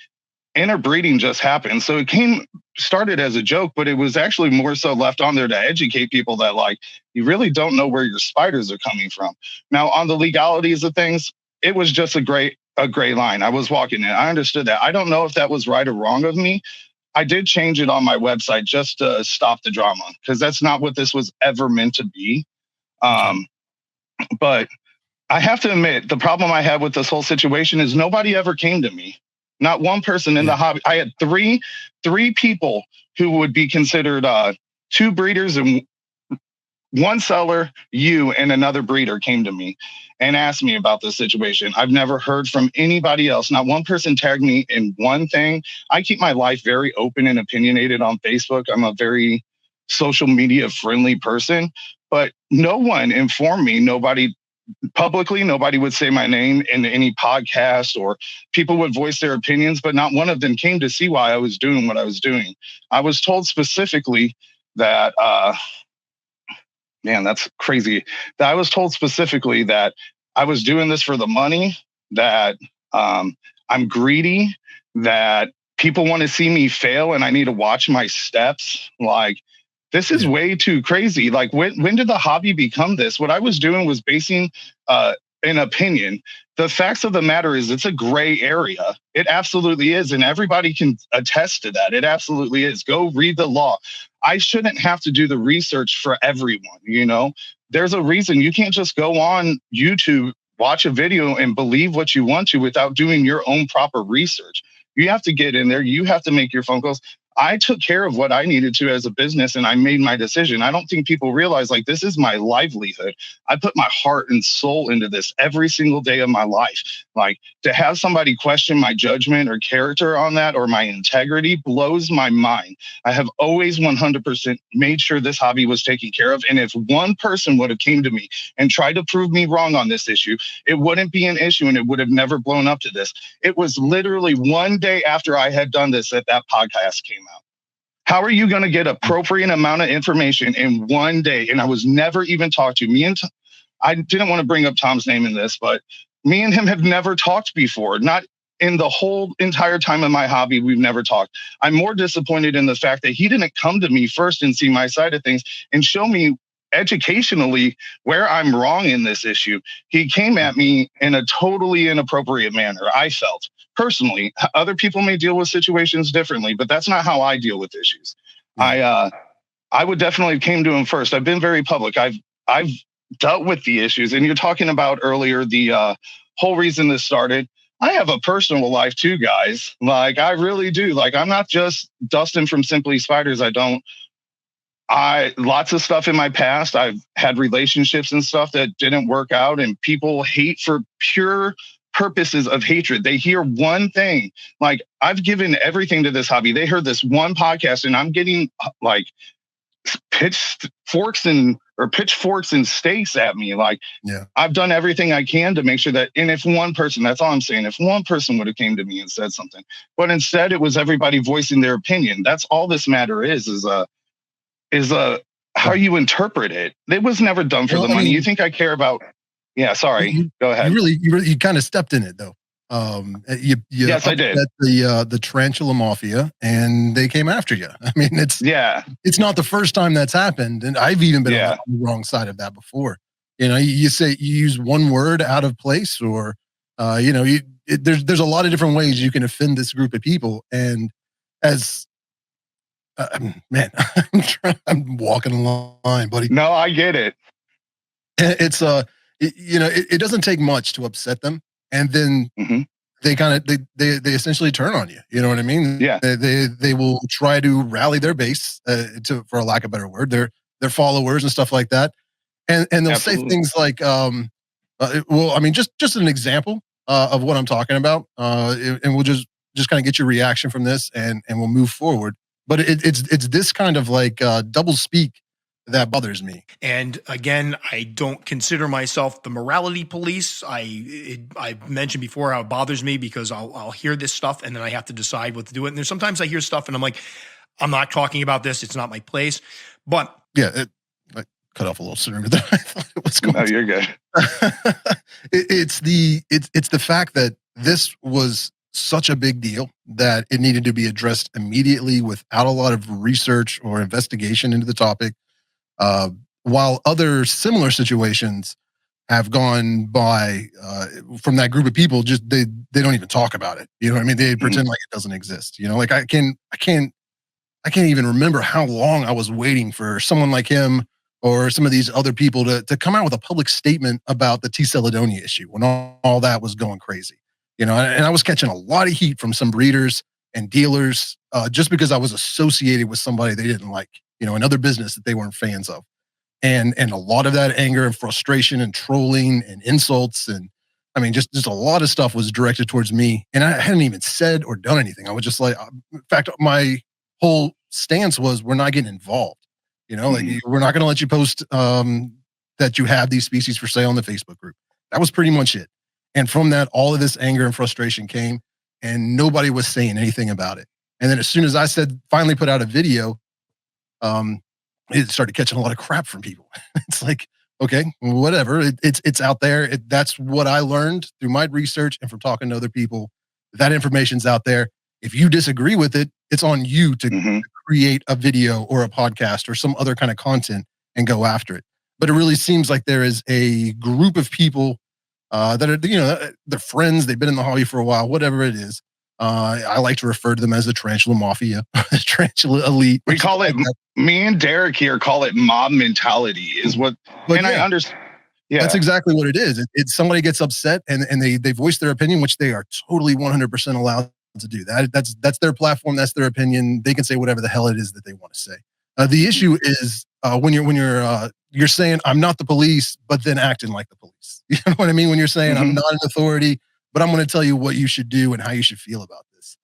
interbreeding just happened. So it started as a joke, but it was actually more so left on there to educate people that, like, you really don't know where your spiders are coming from. Now, on the legalities of things, it was just a gray line. I was walking in. I understood that. I don't know if that was right or wrong of me. I did change it on my website just to stop the drama because that's not what this was ever meant to be. Okay. Um, but I have to admit, the problem I had with this whole situation is nobody ever came to me. Not one person in Yeah. the hobby. I had three people who would be considered 2 breeders and 1 seller, you and another breeder came to me and asked me about this situation. I've never heard from anybody else. Not one person tagged me in one thing. I keep my life very open and opinionated on Facebook. I'm a very social media friendly person, but no one informed me. Nobody publicly, nobody would say my name in any podcast, or people would voice their opinions, but not one of them came to see why I was doing what I was doing. I was told specifically that, man, that's crazy. That I was told specifically that I was doing this for the money, that I'm greedy, that people want to see me fail and I need to watch my steps. Like, this is Yeah. way too crazy. Like, when did the hobby become this? What I was doing was basing an opinion. The facts of the matter is it's a gray area. It absolutely is. And everybody can attest to that. It absolutely is. Go read the law. I shouldn't have to do the research for everyone. You know, there's a reason you can't just go on YouTube, watch a video and believe what you want to without doing your own proper research. You have to get in there. You have to make your phone calls. I took care of what I needed to as a business and I made my decision. I don't think people realize like this is my livelihood. I put my heart and soul into this every single day of my life. Like to have somebody question my judgment or character on that or my integrity blows my mind. I have always 100% made sure this hobby was taken care of. And if one person would have came to me and tried to prove me wrong on this issue, it wouldn't be an issue and it would have never blown up to this. It was literally one day after I had done this that podcast came out. How are you going to get appropriate amount of information in one day? And I was never even talked to. I didn't want to bring up Tom's name in this, but me and him have never talked before. Not in the whole entire time of my hobby, we've never talked. I'm more disappointed in the fact that he didn't come to me first and see my side of things and show me educationally where I'm wrong in this issue. He came at me in a totally inappropriate manner, I felt. Personally, other people may deal with situations differently, but that's not how I deal with issues. I would definitely have came to him first. I've been very public. I've dealt with the issues, and you're talking about earlier the whole reason this started. I have a personal life too, guys. Like I really do. Like I'm not just Dustin from Simply Spiders. Lots of stuff in my past. I've had relationships and stuff that didn't work out, and people hate for pure purposes of hatred. They hear one thing. Like I've given everything to this hobby. They heard this one podcast and I'm getting like pitchforks and stakes at me. Like I've done everything I can to make sure that, and if one person, that's all I'm saying, if one person would have came to me and said something, but instead it was everybody voicing their opinion. That's all this matter is how you interpret it. It was never done for the money. You think I care about? Yeah, sorry. Go ahead. You kind of stepped in it though. Yes, I did. The Tarantula Mafia, and they came after you. I mean, it's not the first time that's happened, and I've even been on the wrong side of that before. You know, you use one word out of place, or there's a lot of different ways you can offend this group of people, and as man, I'm walking a line, buddy. No, I get it. It's it doesn't take much to upset them, and then they they essentially turn on you. You know what I mean? Yeah. They will try to rally their base, for a lack of a better word, their followers and stuff like that, and they'll say things like, just an example of what I'm talking about, and we'll just kind of get your reaction from this, and we'll move forward. But it's this kind of like double speak that bothers me. And again, I don't consider myself the morality police. I've mentioned before how it bothers me because I'll hear this stuff and then I have to decide what to do it. And there's sometimes I hear stuff and I'm like, I'm not talking about this. It's not my place. But yeah, I cut off a little sooner than I thought it was going. No, you're good. It's the fact that this was such a big deal that it needed to be addressed immediately without a lot of research or investigation into the topic. While other similar situations have gone by from that group of people, just they don't even talk about it. You know what I mean? They pretend like it doesn't exist. You know, like I can't even remember how long I was waiting for someone like him or some of these other people to come out with a public statement about the T-Celedonia issue when all that was going crazy. You know, and I was catching a lot of heat from some breeders and dealers just because I was associated with somebody they didn't like, you know, another business that they weren't fans of. And a lot of that anger and frustration and trolling and insults. And I mean, just a lot of stuff was directed towards me. And I hadn't even said or done anything. I was just like, in fact, my whole stance was we're not getting involved. You know, like we're not going to let you post that you have these species for sale in the Facebook group. That was pretty much it. And from that, all of this anger and frustration came, and nobody was saying anything about it. And then as soon as I finally put out a video, it started catching a lot of crap from people. It's like, okay, whatever. It's out there. That's what I learned through my research and from talking to other people. That information's out there. If you disagree with it, it's on you to create a video or a podcast or some other kind of content and go after it. But it really seems like there is a group of people that are, they're friends. They've been in the hobby for a while, whatever it is. I like to refer to them as the Tarantula Mafia, the Tarantula Elite. We call it, me and Derek here call it mob mentality is what, I understand. Yeah, that's exactly what it is. It's somebody gets upset and they voice their opinion, which they are totally 100% allowed to do that. That's their platform. That's their opinion. They can say whatever the hell it is that they want to say. The issue is when you're saying I'm not the police, but then acting like the police. You know what I mean? When you're saying I'm not an authority, but I'm going to tell you what you should do and how you should feel about this.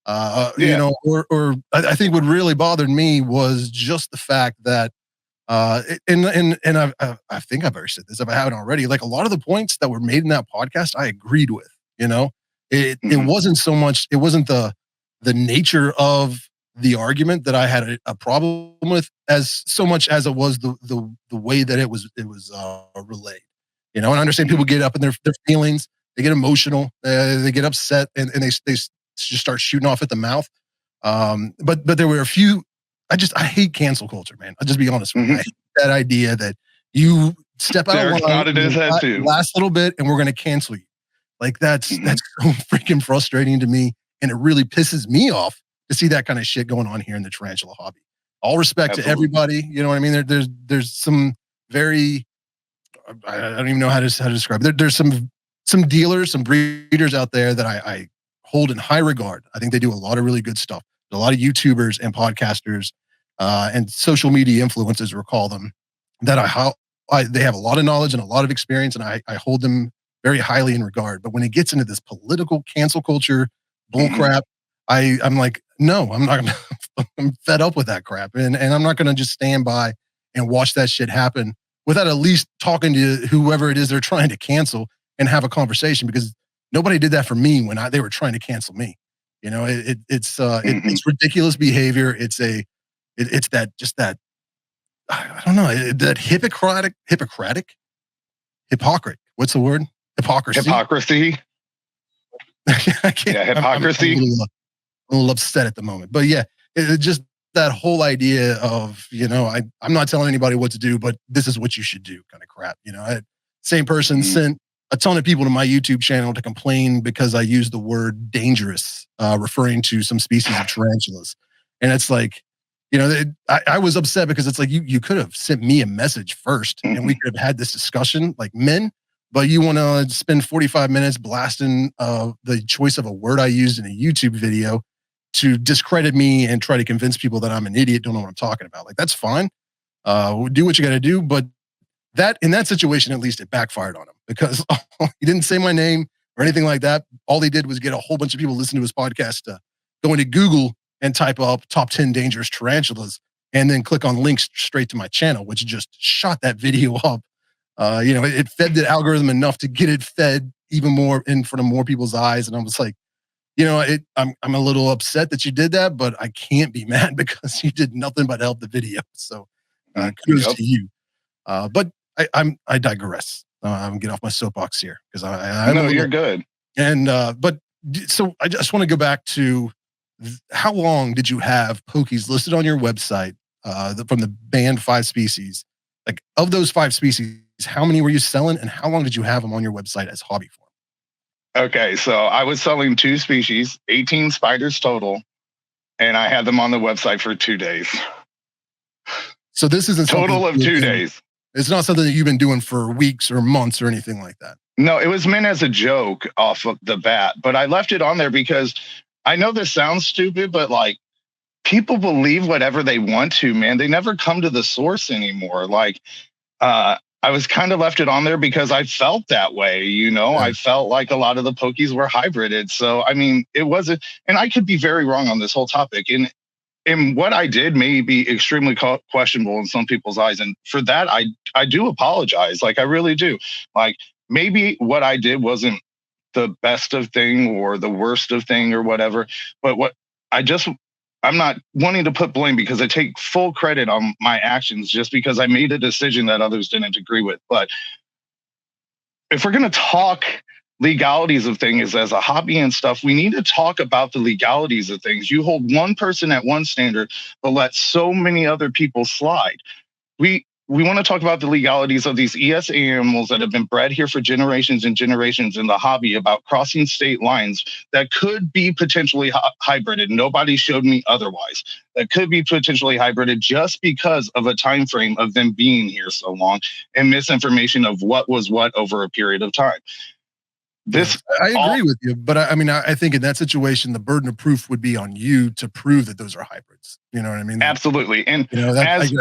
Or I think what really bothered me was just the fact that, and I think I've already said this if I haven't already. Like a lot of the points that were made in that podcast, I agreed with. It wasn't so much. It wasn't the nature of the argument that I had a problem with, as so much as it was the way that it was relayed. And I understand people get up in their feelings, they get emotional, they get upset, and they just start shooting off at the mouth. But there were a few. I hate cancel culture, man. I'll just be honest with you. I hate that idea that you step out of line, nodded his head too. Last little bit, and we're going to cancel you. Like that's so freaking frustrating to me, and it really pisses me off to see that kind of shit going on here in the tarantula hobby. All respect to everybody, you know what I mean? There's some very, I don't even know how to describe it. There's some dealers, some breeders out there that I hold in high regard. I think they do a lot of really good stuff. There's a lot of YouTubers and podcasters and social media influencers, we'll call them, that they have a lot of knowledge and a lot of experience, and I hold them very highly in regard. But when it gets into this political cancel culture bullcrap, I'm like, no, I'm not gonna, I'm fed up with that crap. And I'm not going to just stand by and watch that shit happen without at least talking to whoever it is they're trying to cancel and have a conversation, because nobody did that for me when they were trying to cancel me. It's ridiculous behavior. It's that, I don't know, that hypocrite. What's the word? Hypocrisy. I can't, yeah, hypocrisy. I'm a little upset at the moment, but yeah, it just that whole idea of, I'm not telling anybody what to do, but this is what you should do kind of crap. Same person sent a ton of people to my YouTube channel to complain because I used the word dangerous, referring to some species of tarantulas. And it's like, I was upset because it's like, you could have sent me a message first and we could have had this discussion like men, but you want to spend 45 minutes blasting the choice of a word I used in a YouTube video to discredit me and try to convince people that I'm an idiot, don't know what I'm talking about. Like, that's fine. Do what you got to do. But in that situation, at least it backfired on him, because he didn't say my name or anything like that. All he did was get a whole bunch of people listening to his podcast, go into Google and type up top 10 dangerous tarantulas and then click on links straight to my channel, which just shot that video up. It fed the algorithm enough to get it fed even more in front of more people's eyes. And I was like, I'm a little upset that you did that, but I can't be mad because you did nothing but help the video. So kudos to you. But I digress. I'm gonna get off my soapbox here because I know you're good. And so I just want to go back to how long did you have pokies listed on your website from the banned 5 species? Like, of those 5 species, how many were you selling, and how long did you have them on your website as hobby form? Okay, so I was selling 2 species, 18 spiders total, and I had them on the website for 2 days. So this isn't total of 2 days. It's not something that you've been doing for weeks or months or anything like that. No, it was meant as a joke off of the bat, but I left it on there because I know this sounds stupid, but like, people believe whatever they want to, man. They never come to the source anymore. Like, I was kind of left it on there because I felt that way, Yeah. I felt like a lot of the pokies were hybrided. So, I mean, it wasn't, and I could be very wrong on this whole topic. And what I did may be extremely questionable in some people's eyes. And for that, I do apologize. Like, I really do. Like, maybe what I did wasn't the best of thing or the worst of thing or whatever. But I'm not wanting to put blame, because I take full credit on my actions just because I made a decision that others didn't agree with. But if we're going to talk legalities of things as a hobby and stuff, we need to talk about the legalities of things. You hold one person at one standard, but let so many other people slide. We want to talk about the legalities of these ES animals that have been bred here for generations and generations in the hobby, about crossing state lines that could be potentially hybrided. Nobody showed me otherwise. That could be potentially hybrided just because of a time frame of them being here so long and misinformation of what was what over a period of time. This I all agree with you, but I mean, I think in that situation, the burden of proof would be on you to prove that those are hybrids. You know what I mean? Like, absolutely. And that as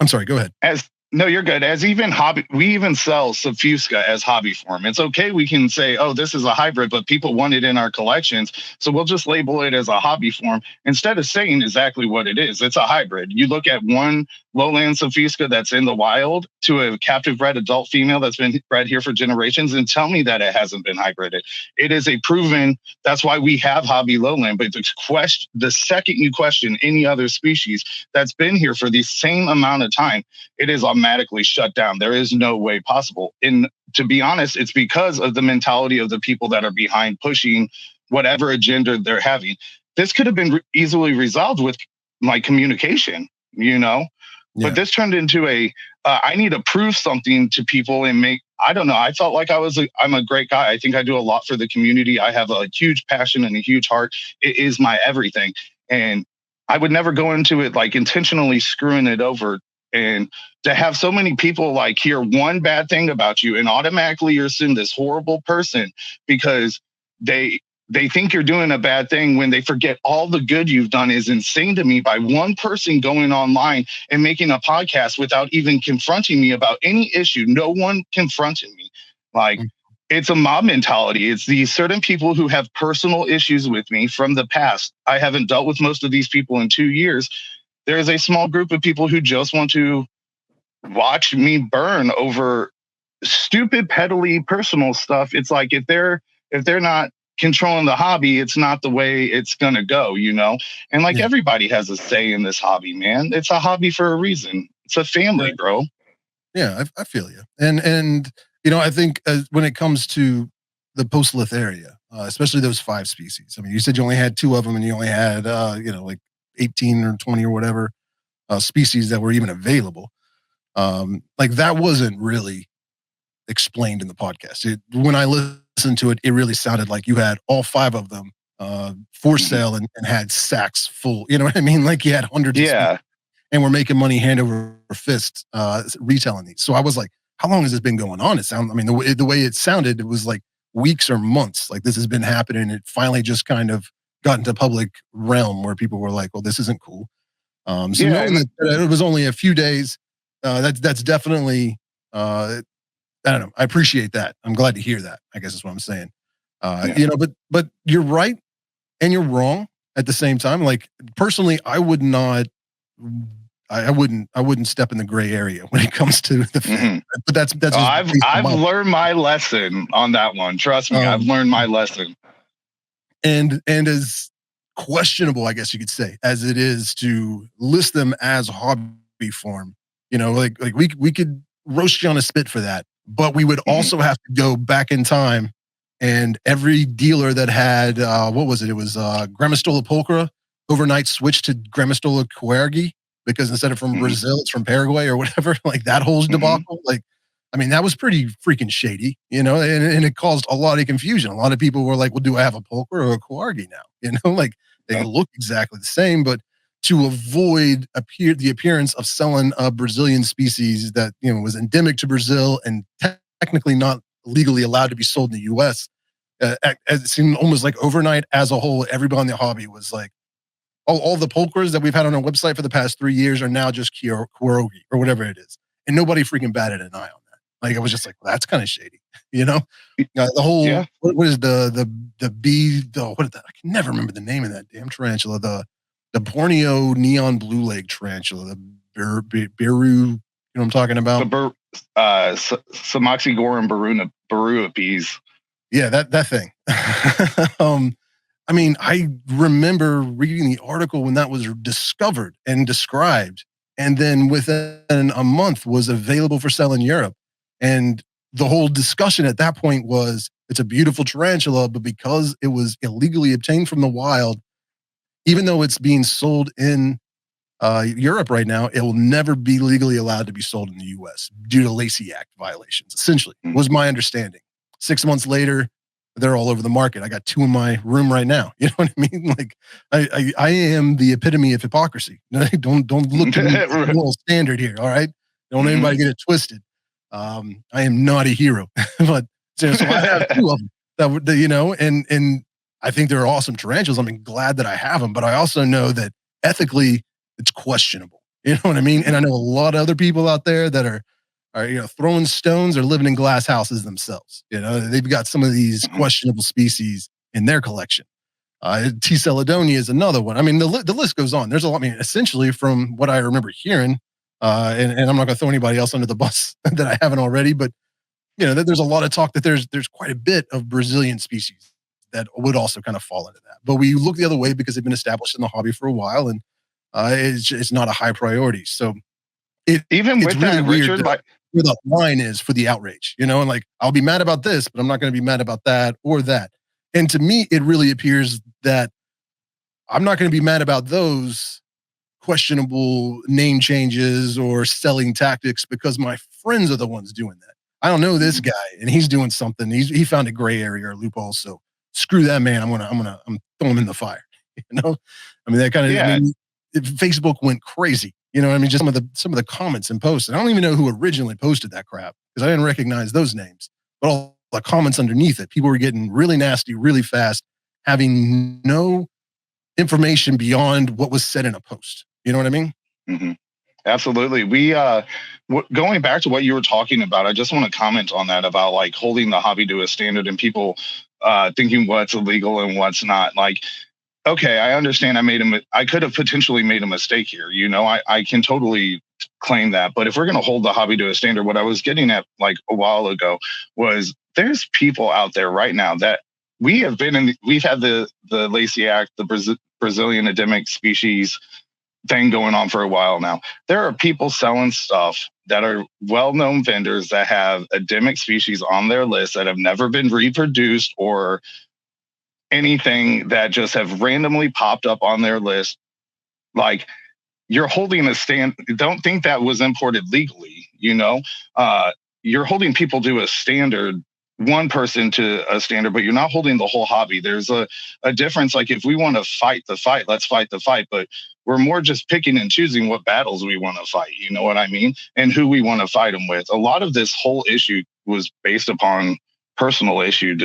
I'm sorry, go ahead. as no, you're good. As even hobby, we even sell Subfusca as hobby form. It's okay. We can say, oh, this is a hybrid, but people want it in our collections. So we'll just label it as a hobby form instead of saying exactly what it is. It's a hybrid. You look at one lowland Subfusca that's in the wild to a captive bred adult female that's been bred here for generations and tell me that it hasn't been hybrided. It is a proven, that's why we have hobby lowland. But the second you question any other species that's been here for the same amount of time, it is automatically shut down. There is no way possible. And to be honest, it's because of the mentality of the people that are behind pushing whatever agenda they're having. This could have been easily resolved with like communication, you know? Yeah. But this turned into I need to prove something to people and I don't know. I felt like I'm a great guy. I think I do a lot for the community. I have a huge passion and a huge heart. It is my everything. And I would never go into it like intentionally screwing it over. And to have so many people like hear one bad thing about you and automatically you're assumed this horrible person because they think you're doing a bad thing when they forget all the good you've done is insane to me. By one person going online and making a podcast without even confronting me about any issue. No one confronted me. Like, it's a mob mentality. It's these certain people who have personal issues with me from the past. I haven't dealt with most of these people in 2 years. There is a small group of people who just want to watch me burn over stupid, peddly, personal stuff. It's like if they're not controlling the hobby, it's not the way it's gonna go, you know? And like everybody has a say in this hobby, man. It's a hobby for a reason. It's a family, bro. Yeah, I feel you. And you know, I think when it comes to the Poecilotheria, especially those 5 species. I mean, you said you only had 2 of them, and you only had like 18 or 20 or whatever species that were even available. Like that wasn't really explained in the podcast. When I listened to it, it really sounded like you had all 5 of them for sale and had sacks full. You know what I mean? Like you had hundreds of species, and we're making money hand over fist retailing these. So I was like, how long has this been going on? I mean, the way it sounded, it was like weeks or months. Like this has been happening. It finally just kind of got into public realm where people were like, well, this isn't cool. So knowing that it was only a few days, that's definitely, I don't know. I appreciate that. I'm glad to hear that, I guess is what I'm saying. You know, but you're right and you're wrong at the same time. Like personally, I wouldn't step in the gray area when it comes to the fan. But that's I've learned my lesson on that one. Trust me, I've learned my lesson. And as questionable, I guess you could say, as it is to list them as hobby form, you know, like we could roast you on a spit for that, but we would also have to go back in time and every dealer that had what was it? It was Grammostola pulchra overnight switched to Grammostola coergi because instead of from Brazil, it's from Paraguay or whatever. Like that whole debacle. Like, I mean, that was pretty freaking shady, you know, and it caused a lot of confusion. A lot of people were like, well, do I have a pulchra or a coergi now? You know, like they look exactly the same, but to avoid the appearance of selling a Brazilian species that, you know, was endemic to Brazil and technically not legally allowed to be sold in the U.S., it seemed almost like overnight as a whole, everybody in the hobby was like, oh, all the pulchras that we've had on our website for the past 3 years are now just coergi or whatever it is. And nobody freaking batted an eye on that. Like, I was just like, well, that's kind of shady, you know? The whole, what is the bee, I can never remember the name of that damn tarantula, the Borneo neon blue leg tarantula, the Beru, you know what I'm talking about? The Samoxygorum beruipes. Yeah, that thing. I mean, I remember reading the article when that was discovered and described, and then within a month was available for sale in Europe. And the whole discussion at that point was, it's a beautiful tarantula, but because it was illegally obtained from the wild, even though it's being sold in Europe right now, it will never be legally allowed to be sold in the U.S. due to Lacey Act violations, essentially, was my understanding. 6 months later, they're all over the market. I got 2 in my room right now. You know what I mean? Like, I am the epitome of hypocrisy. Don't look at me as a moral standard here, all right? Don't anybody get it twisted. I am not a hero. But so I have 2 of them. that would, and I think they're awesome tarantulas. I'm glad that I have them, but I also know that ethically it's questionable. You know what I mean? And I know a lot of other people out there that are throwing stones or living in glass houses themselves. They've got some of these Mhm. questionable species in their collection. T. is another one. I mean, the list goes on. There's a lot. I mean, essentially, from what I remember hearing, and I'm not going to throw anybody else under the bus that I haven't already, but there's a lot of talk that there's quite a bit of Brazilian species that would also kind of fall into that. But we look the other way because they've been established in the hobby for a while, and it's not a high priority. So Even it's with really that, weird Richard, like where the line is for the outrage, and like I'll be mad about this, but I'm not going to be mad about that or that. And to me, it really appears that I'm not going to be mad about those questionable name changes or selling tactics because my friends are the ones doing that. I don't know this Mhm. guy and he's doing something. He found a gray area or loophole. So screw that man. I'm throw him in the fire. You know, I mean that kind of. I Yeah, mean, Facebook went crazy. I mean, just some of the comments and posts. And I don't even know who originally posted that crap because I didn't recognize those names. But all the comments underneath it, people were getting really nasty, really fast, having no information beyond what was said in a post. You know what I mean? hmm absolutely. Going back to what you were talking about, I just want to comment on that about like holding the hobby to a standard and people thinking what's illegal and what's not. Like, okay, I understand. I could have potentially made a mistake here. I can totally claim that. But if we're going to hold the hobby to a standard, what I was getting at like a while ago was there's people out there right now that we've had the Lacey Act, the Brazilian endemic species thing going on for a while now. There are people selling stuff that are well-known vendors that have endemic species on their list that have never been reproduced or anything, that just have randomly popped up on their list. Like, you're holding a stand. Don't think that was imported legally. You're holding people to a standard, one person to a standard, but you're not holding the whole hobby. There's a difference. Like, if we want to fight the fight, let's fight the fight. But we're more just picking and choosing what battles we want to fight. You know what I mean? And who we want to fight them with. A lot of this whole issue was based upon personal issue,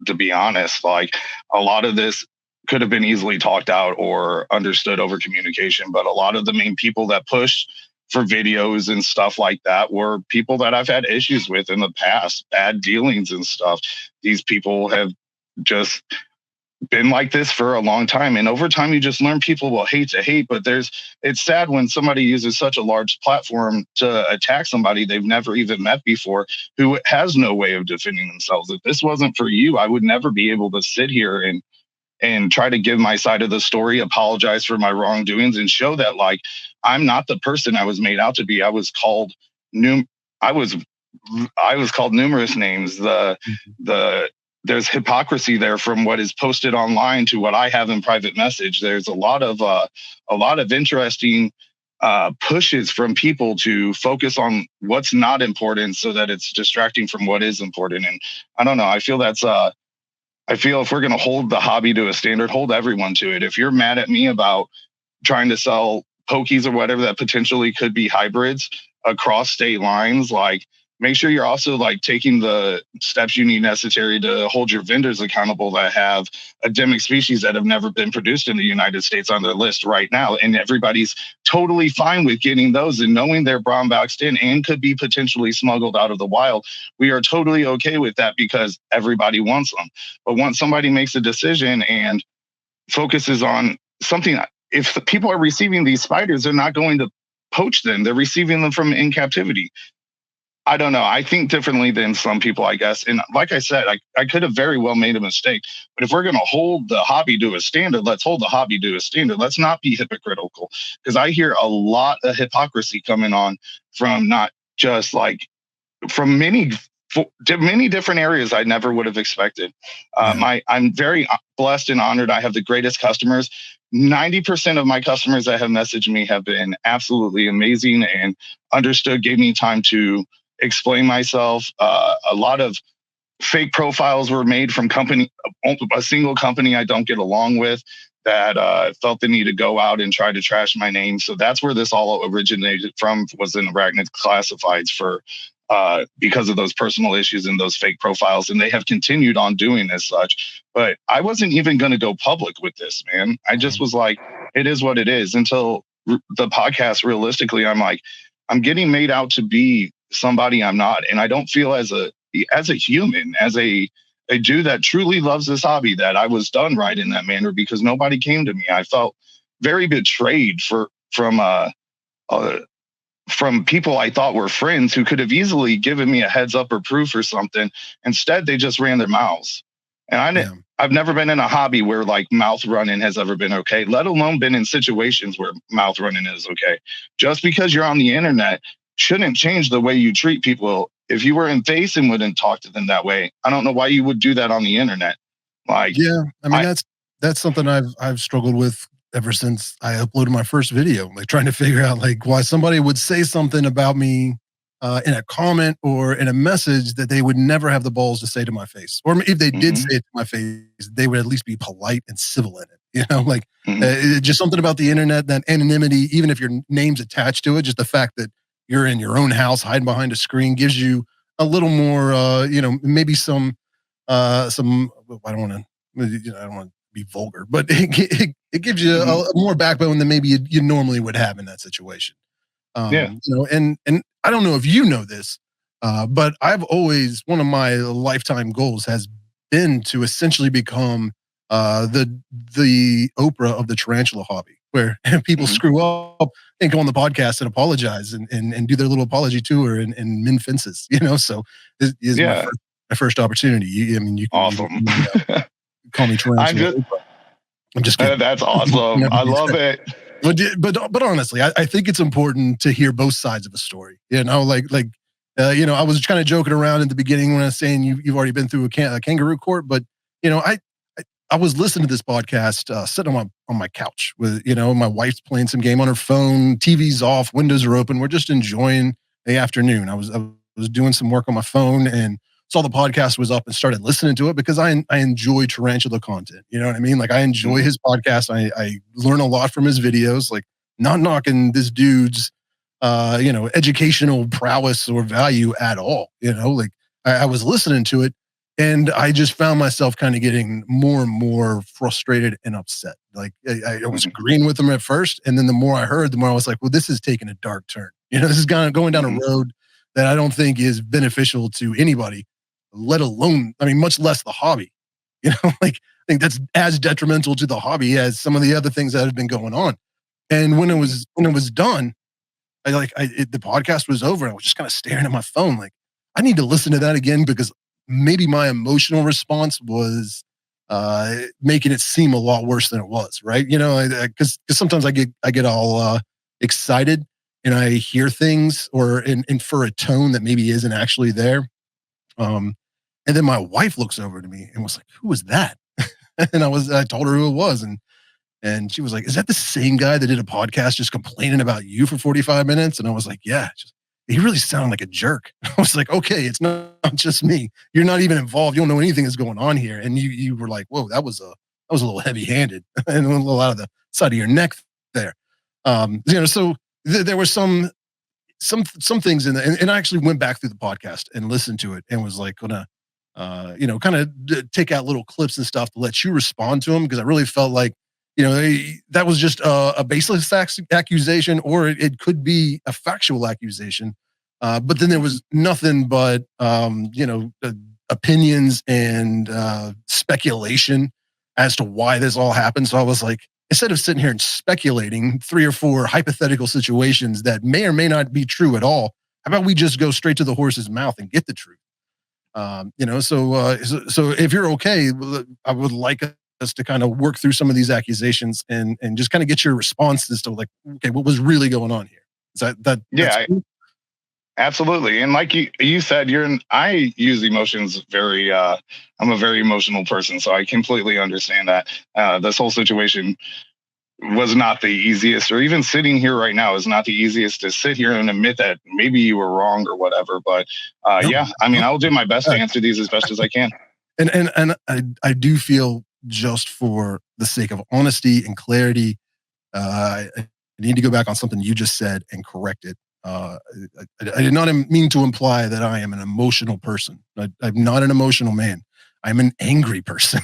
to be honest. Like, a lot of this could have been easily talked out or understood over communication. But a lot of the main people that pushed for videos and stuff like that were people that I've had issues with in the past, bad dealings and stuff. These people have just been like this for a long time. And over time, you just learn people will hate to hate. But it's sad when somebody uses such a large platform to attack somebody they've never even met before, who has no way of defending themselves. If this wasn't for you, I would never be able to sit here and try to give my side of the story, apologize for my wrongdoings, and show that like I'm not the person I was made out to be. I was I was called numerous names. There's hypocrisy there from what is posted online to what I have in private message. There's a lot of interesting pushes from people to focus on what's not important so that it's distracting from what is important. And I don't know. I feel if we're going to hold the hobby to a standard, hold everyone to it. If you're mad at me about trying to sell pokies or whatever that potentially could be hybrids across state lines, like, make sure you're also like taking the steps you need necessary to hold your vendors accountable that have endemic species that have never been produced in the United States on their list right now. And everybody's totally fine with getting those and knowing they're brown boxed in and could be potentially smuggled out of the wild. We are totally okay with that because everybody wants them. But once somebody makes a decision and focuses on something, if the people are receiving these spiders, they're not going to poach them. They're receiving them from in captivity. I don't know. I think differently than some people, I guess. And like I said, I could have very well made a mistake. But if we're going to hold the hobby to a standard, let's hold the hobby to a standard. Let's not be hypocritical, because I hear a lot of hypocrisy coming on from not just like from many different areas I never would have expected. Yeah. I'm very blessed and honored. I have the greatest customers. 90% of my customers that have messaged me have been absolutely amazing and understood, gave me time to explain myself. A lot of fake profiles were made from a single company I don't get along with that felt the need to go out and try to trash my name. So that's where this all originated from, was in Arachnid Classifieds for because of those personal issues and those fake profiles. And they have continued on doing as such. But I wasn't even going to go public with this, man. I just was like, it is what it is until the podcast. Realistically, I'm like, I'm getting made out to be somebody I'm not. And I don't feel as a human, as a dude that truly loves this hobby, that I was done right in that manner because nobody came to me. I felt very betrayed from people I thought were friends who could have easily given me a heads up or proof or something. Instead, they just ran their mouths. And I've never been in a hobby where like mouth running has ever been okay, let alone been in situations where mouth running is okay. Just because you're on the internet shouldn't change the way you treat people. If you were in face and wouldn't talk to them that way, I don't know why you would do that on the internet. Like, yeah, I mean, that's something I've struggled with ever since I uploaded my first video, like trying to figure out like why somebody would say something about me in a comment or in a message that they would never have the balls to say to my face. Or if they did say it to my face, they would at least be polite and civil in it. You know, like just something about the internet, that anonymity, even if your name's attached to it, just the fact that you're in your own house hiding behind a screen gives you a little more, maybe some, I don't want to, I don't want to be vulgar, but it gives you a more backbone than maybe you normally would have in that situation. And I don't know if you know this, but I've always, one of my lifetime goals has been to essentially become the Oprah of the tarantula hobby, where people screw up and go on the podcast and apologize and do their little apology tour and mend fences, so this is my first opportunity. You can awesome. Call me tarantula. I'm just kidding. That's awesome. I love it. But honestly, I think it's important to hear both sides of a story. I was kind of joking around in the beginning when I was saying you've already been through a kangaroo court, but I was listening to this podcast sitting on my couch with my wife's playing some game on her phone, TV's off, windows are open. We're just enjoying the afternoon. I was doing some work on my phone and saw the podcast was up and started listening to it because I enjoy tarantula content. You know what I mean? Like I enjoy his podcast. I learn a lot from his videos, like not knocking this dude's, educational prowess or value at all. Like I was listening to it and I just found myself kind of getting more and more frustrated and upset. Like I was agreeing with him at first. And then the more I heard, the more I was like, well, this is taking a dark turn. This is going down a road that I don't think is beneficial to anybody, let alone, much less the hobby. Like I think that's as detrimental to the hobby as some of the other things that have been going on. And when it was done, the podcast was over. I was just kind of staring at my phone, like I need to listen to that again because maybe my emotional response was making it seem a lot worse than it was, right? Because sometimes I get all excited and I hear things or infer a tone that maybe isn't actually there. And then my wife looks over to me and was like, "Who was that?" And I told her who it was, and she was like, "Is that the same guy that did a podcast just complaining about you for 45 minutes?" And I was like, "Yeah." He really sounded like a jerk. I was like, "Okay, it's not just me. You're not even involved. You don't know anything that's going on here." And you were like, "Whoa, that was a little heavy-handed and a little out of the side of your neck there." So there were some things in there, and I actually went back through the podcast and listened to it and was like gonna, kind of take out little clips and stuff to let you respond to them because I really felt like, that was just a baseless accusation, or it could be a factual accusation. But then there was nothing but, opinions and speculation as to why this all happened. So I was like, instead of sitting here and speculating 3 or 4 hypothetical situations that may or may not be true at all, how about we just go straight to the horse's mouth and get the truth? So if you're okay, I would like us to kind of work through some of these accusations and just kind of get your responses to like, okay, what was really going on here? Is that yeah, cool? Absolutely. And like you said, I use emotions very, I'm a very emotional person. So I completely understand that. This whole situation was not the easiest, or even sitting here right now is not the easiest to sit here and admit that maybe you were wrong or whatever. But I'll do my best to answer these as best as I can. And I do feel, just for the sake of honesty and clarity, I need to go back on something you just said and correct it. I did not mean to imply that I am an emotional person. I'm not an emotional man. I'm an angry person.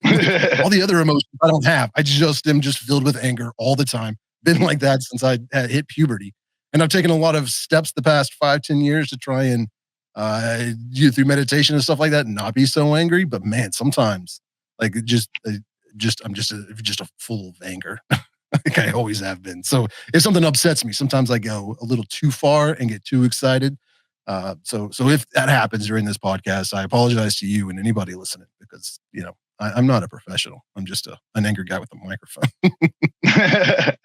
Like, all the other emotions I don't have. I just am just filled with anger all the time. Been like that since I had hit puberty. And I've taken a lot of steps the past 5, 10 years to try and through meditation and stuff like that, not be so angry. But man, sometimes like I'm just a full of anger. Like I always have been. So if something upsets me, sometimes I go a little too far and get too excited. So if that happens during this podcast, I apologize to you and anybody listening because I'm not a professional. I'm just an angry guy with a microphone.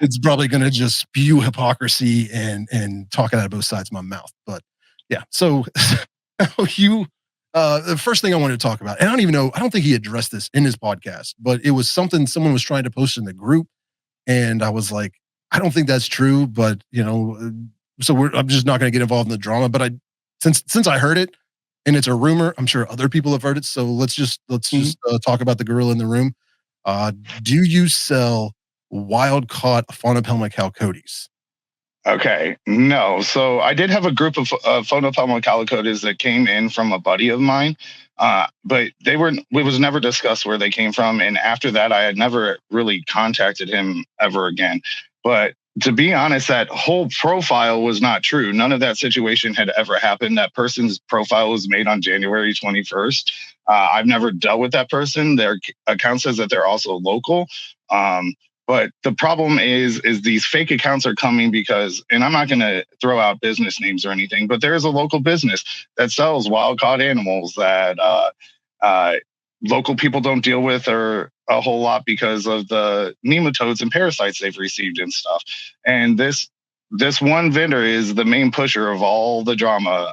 It's probably going to just spew hypocrisy and talking out of both sides of my mouth. But yeah, so you. The first thing I wanted to talk about, and I don't even know, I don't think he addressed this in his podcast, but it was something someone was trying to post in the group. And I was like, I don't think that's true, but so I'm just not going to get involved in the drama. But since I heard it and it's a rumor, I'm sure other people have heard it. So let's just talk about the gorilla in the room. Do you sell wild caught Phonopelma calicotes? Okay, no. So I did have a group of Phonopelma calicotes that came in from a buddy of mine, but it was never discussed where they came from. And after that, I had never really contacted him ever again. But to be honest, that whole profile was not true. None of that situation had ever happened. That person's profile was made on January 21st. I've never dealt with that person. Their account says that they're also local. But the problem is these fake accounts are coming because, and I'm not going to throw out business names or anything, but there is a local business that sells wild caught animals that local people don't deal with or a whole lot because of the nematodes and parasites they've received and stuff. And this one vendor is the main pusher of all the drama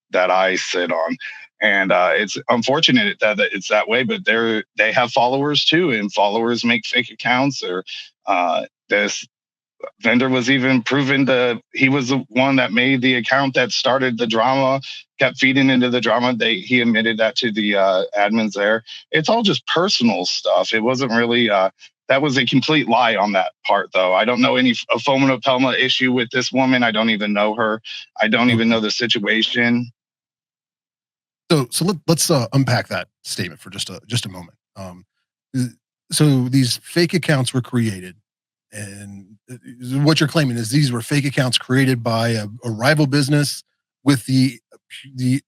that I sit on. And it's unfortunate that it's that way, but they have followers too, and followers make fake accounts. Or this vendor was even proven he was the one that made the account that started the drama, kept feeding into the drama. He admitted that to the admins there. It's all just personal stuff. It wasn't really. That was a complete lie on that part, though. I don't know a Phonopelma issue with this woman. I don't even know her. I don't even know the situation. So let's unpack that statement for just a moment. So these fake accounts were created, and what you're claiming is these were fake accounts created by a rival business with the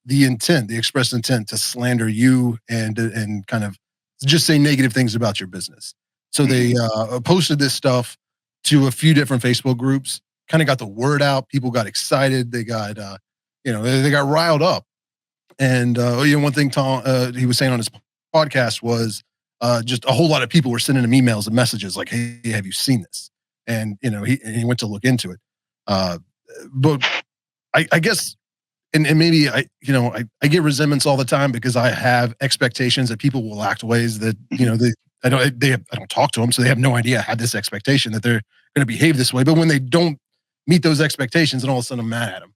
intent, the express intent to slander you and kind of just say negative things about your business. So they posted this stuff to a few different Facebook groups, kind of got the word out. People got excited. They got they got riled up. And one thing Tom he was saying on his podcast was just a whole lot of people were sending him emails and messages like, "Hey, have you seen this?" And he went to look into it. But I guess, and maybe I get resentments all the time because I have expectations that people will act ways that I don't talk to them, so they have no idea I had this expectation that they're going to behave this way. But when they don't meet those expectations, and all of a sudden I'm mad at them.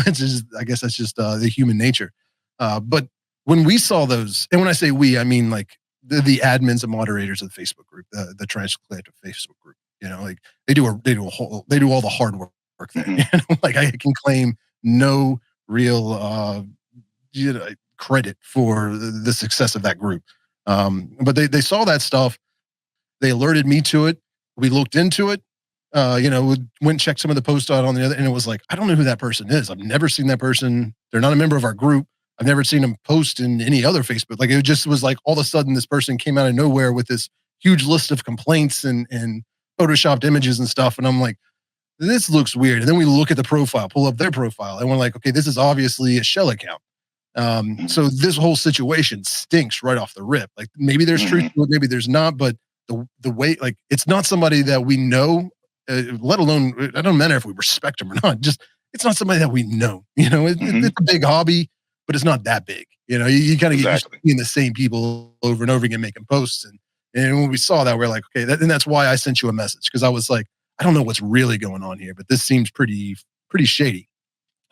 It's just, I guess that's just the human nature. But when we saw those, and when I say we, I mean like the admins and moderators of the Facebook group, the Transcollective Facebook group. Like they do all the hard work there. Like I can claim no real credit for the success of that group. But they saw that stuff. They alerted me to it. We looked into it. Went and checked some of the posts out on the other, and it was like, I don't know who that person is. I've never seen that person. They're not a member of our group. I've never seen them post in any other Facebook. Like it just was like all of a sudden this person came out of nowhere with this huge list of complaints and photoshopped images and stuff. And I'm like, this looks weird. And then we look at the profile, pull up their profile, and we're like, okay, this is obviously a shell account. So this whole situation stinks right off the rip. Like maybe there's truth to it, maybe there's not, but the way, like, it's not somebody that we know. Let alone, it don't matter if we respect them or not. Just it's not somebody that we know. It's a big hobby, but it's not that big. You kind of get used to seeing the same people over and over again making posts. And when we saw that, we're like, okay, and that's why I sent you a message, because I was like, I don't know what's really going on here, but this seems pretty shady.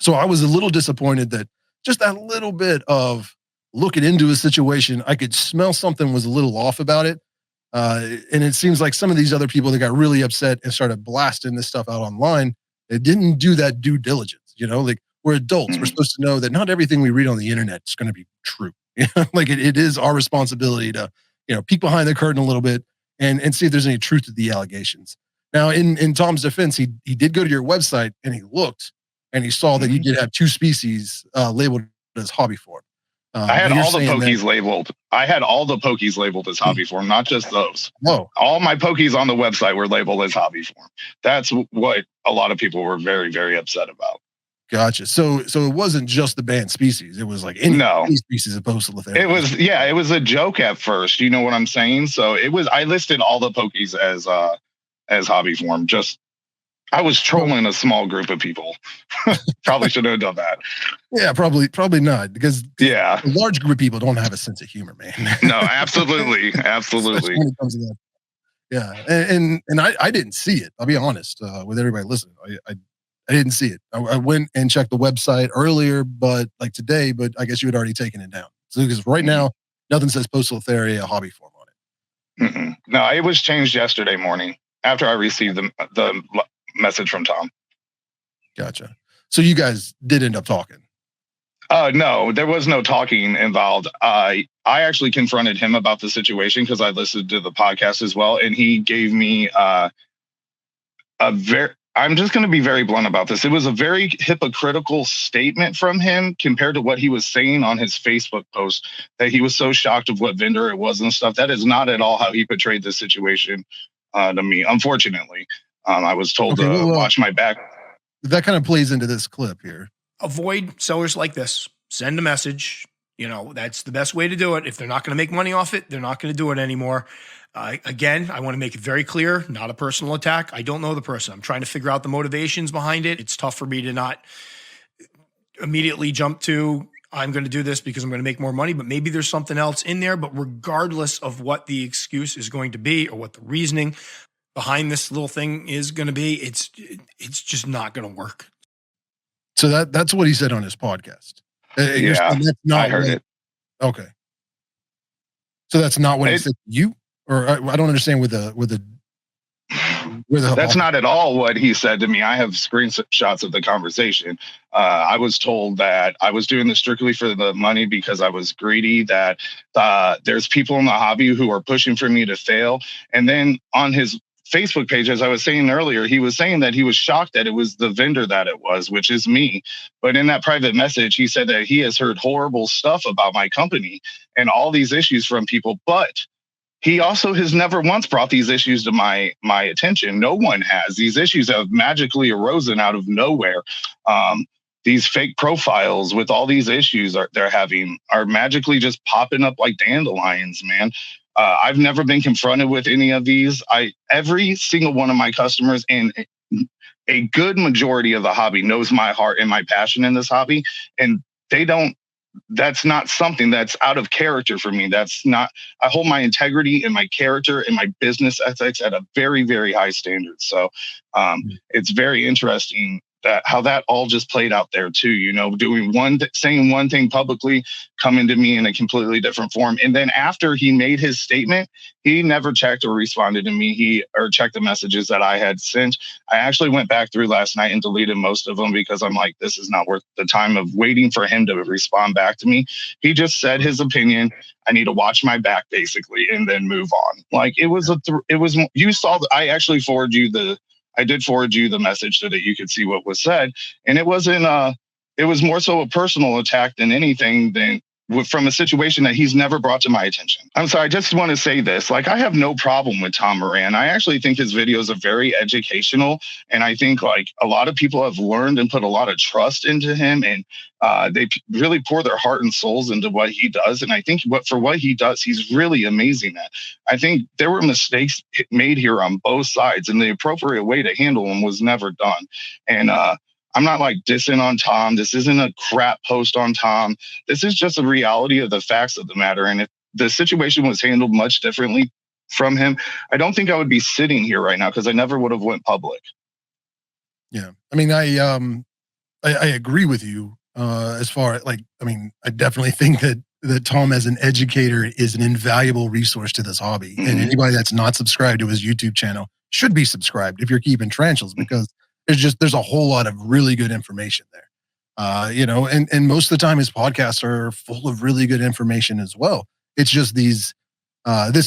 So I was a little disappointed that just that little bit of looking into a situation, I could smell something was a little off about it. And it seems like some of these other people that got really upset and started blasting this stuff out online It didn't do that due diligence. Like we're adults. We're Mhm. supposed to know that not everything we read on the internet is going to be true. Like it is our responsibility to, peek behind the curtain a little bit and see if there's any truth to the allegations. Now, in Tom's defense, he did go to your website and he looked and he saw that you Mhm. did have two species labeled as hobby form. I had But you're all the saying that, pokies labeled. I had all the pokies labeled as hobby form, not just those. no, All my pokies on the website were labeled as hobby form. That's what a lot of people were very, very upset about. gotcha. So it wasn't just the banned species. It was like No, any species of Poecilotheria. it was a joke at first. You know what I'm saying? So I listed all the pokies as hobby form. Just I was trolling a small group of people. Probably should have done that. Yeah, probably not because Yeah. a large group of people don't have a sense of humor, man. No, absolutely. Especially Absolutely. when it comes to that. Yeah, and I didn't see it. I'll be honest with everybody listening. I didn't see it. I went and checked the website earlier, but like today, but I guess you had already taken it down. So because right Mhm. now, nothing says Poecilotheria hobby form on it. Mm-mm. No, it was changed yesterday morning after I received the message from Tom. Gotcha. So you guys did end up talking. No, there was no talking involved. I actually confronted him about the situation because I listened to the podcast as well, and he gave me a very. I'm just going to be very blunt about this. It was a very hypocritical statement from him compared to what he was saying on his Facebook post, that he was so shocked of what vendor it was and stuff. That is not at all how he portrayed the situation to me. Unfortunately, I was told Okay, to well, watch my back. that kind of plays into this clip here. Avoid sellers like this. Send a message. That's the best way to do it. If they're not going to make money off it, they're not going to do it anymore. Again, I want to make it very clear, not a personal attack. I don't know the person. I'm trying to figure out the motivations behind it. It's tough for me to not immediately jump to, I'm going to do this because I'm going to make more money, but maybe there's something else in there. But regardless of what the excuse is going to be or what the reasoning behind this little thing is going to be, it's just not going to work. So that's what he said on his podcast. Yeah, that's not I heard it. Okay. So that's not what he said to you? Or I don't understand with the That's not at all what he said to me. I have screenshots of the conversation. I was told that I was doing this strictly for the money because I was greedy, that there's people in the hobby who are pushing for me to fail. And then on his Facebook page, as I was saying earlier, he was saying that he was shocked that it was the vendor that it was, which is me. But in that private message, he said that he has heard horrible stuff about my company and all these issues from people. But he also has never once brought these issues to my attention. No one has. These issues have magically arisen out of nowhere. These fake profiles with all these issues they're having are magically just popping up like dandelions, man. I've never been confronted with any of these. Every single one of my customers and a good majority of the hobby knows my heart and my passion in this hobby, and they don't. That's not something that's out of character for me. That's not. I hold my integrity and my character and my business ethics at a very, very high standard. So it's very interesting that how that all just played out there too. Doing saying one thing publicly, coming to me in a completely different form, and then after he made his statement, he never checked or responded to me. Or checked the messages that I had sent. I actually went back through last night and deleted most of them because I'm like, this is not worth the time of waiting for him to respond back to me. He just said his opinion. I need to watch my back basically and then move on. Like it was you saw I actually I did forward you the message so that you could see what was said. And it wasn't it was more so a personal attack than anything from a situation that he's never brought to my attention. I'm sorry, I just want to say this. Like, I have no problem with Tom Moran. I actually think his videos are very educational. And I think like a lot of people have learned and put a lot of trust into him. And they really pour their heart and souls into what he does. And I think for what he does, he's really amazing at. I think there were mistakes made here on both sides, and the appropriate way to handle them was never done. And I'm not like dissing on Tom. This isn't a crap post on Tom. This is just a reality of the facts of the matter. And if the situation was handled much differently from him, I don't think I would be sitting here right now because I never would have went public. Yeah. I mean, I agree with you as far as I definitely think that Tom as an educator is an invaluable resource to this hobby. Mm-hmm. And anybody that's not subscribed to his YouTube channel should be subscribed if you're keeping tarantulas, because there's a whole lot of really good information there. And most of the time his podcasts are full of really good information as well. It's just this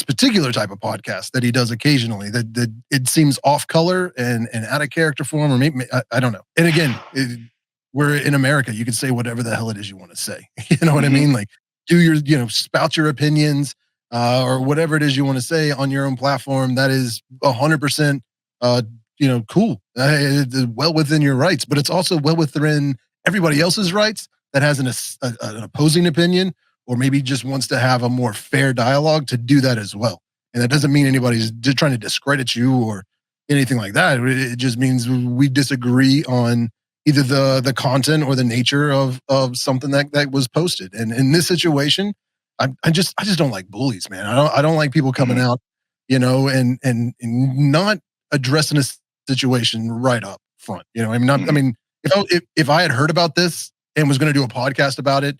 particular type of podcast that he does occasionally that it seems off color and out of character for him, or maybe I don't know. And again, we're in America. You can say whatever the hell it is you want to say. You know what I mean? Like, do spout your opinions, or whatever it is you want to say on your own platform. That is 100%, cool. Well within your rights, but it's also well within everybody else's rights that has an opposing opinion, or maybe just wants to have a more fair dialogue, to do that as well. And that doesn't mean anybody's just trying to discredit you or anything like that. It just means we disagree on either the content or the nature of something that was posted. And in this situation, I just don't like bullies, man. I don't like people coming out, and not addressing a situation right up front. If I had heard about this and was going to do a podcast about it,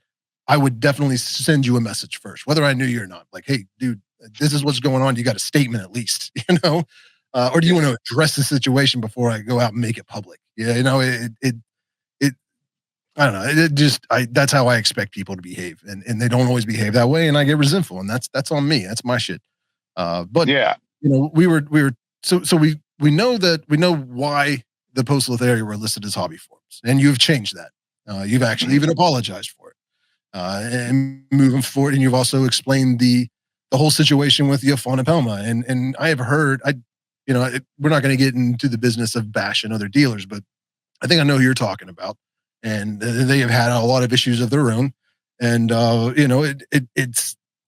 I would definitely send you a message first, whether I knew you or not. Like, hey, dude, this is what's going on. You got a statement at least, or do you want to address the situation before I go out and make it public? Yeah, I don't know. That's how I expect people to behave, and they don't always behave that way, and I get resentful, and that's on me. That's my shit. But yeah, we were so we know why the Poecilotheria were listed as hobby forms, and you've changed that. You've actually even apologized for it, and moving forward, and you've also explained the whole situation with the Fauna Pelma, and I have heard we're not going to get into the business of bashing other dealers, but I think I know who you're talking about. And they have had a lot of issues of their own. And,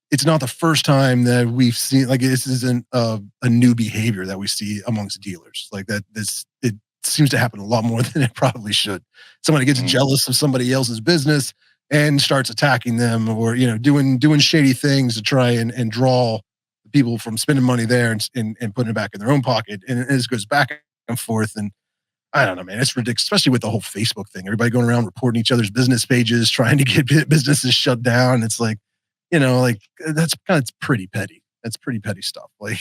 it's not the first time that we've seen, like, this isn't a new behavior that we see amongst dealers. Like that, it seems to happen a lot more than it probably should. Somebody gets jealous of somebody else's business and starts attacking them, or, doing shady things to try and draw people from spending money there and putting it back in their own pocket. And it just goes back and forth. And I don't know, man. It's ridiculous, especially with the whole Facebook thing. Everybody going around reporting each other's business pages, trying to get businesses shut down. It's like, that's pretty petty. That's pretty petty stuff. Like,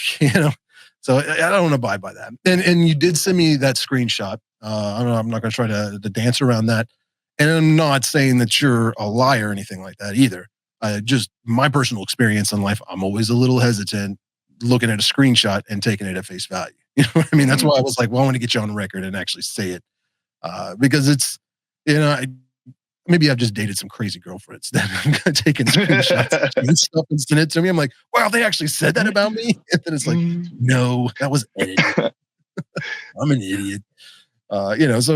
so I don't want to abide by that. And you did send me that screenshot. I'm not going to try to dance around that. And I'm not saying that you're a liar or anything like that either. Just my personal experience in life, I'm always a little hesitant looking at a screenshot and taking it at face value. You know what I mean? That's why I was like, well, I want to get you on record and actually say it. Because it's, maybe I've just dated some crazy girlfriends that have taken screenshots and stuff and sent it to me. I'm like, wow, they actually said that about me? And then it's like, no, that was edited. I'm an idiot. And it's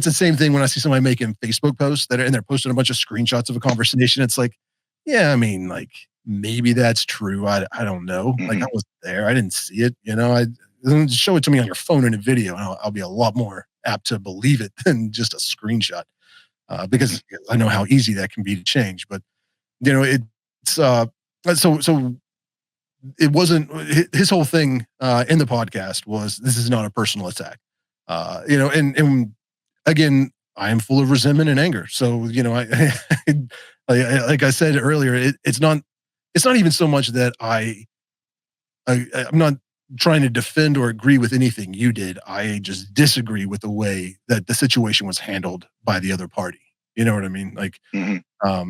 the same thing when I see somebody making Facebook posts and they're posting a bunch of screenshots of a conversation. It's like, yeah, I mean, like, maybe that's true. I don't know. Like, I wasn't there. I didn't see it. Show it to me on your phone in a video, and I'll be a lot more apt to believe it than just a screenshot, because I know how easy that can be to change. But it's so it wasn't his whole thing in the podcast was, this is not a personal attack. And again, I am full of resentment and anger. So I like I said earlier, it's not even so much that I'm not trying to defend or agree with anything you did. I just disagree with the way that the situation was handled by the other party. You know what I mean? Like, I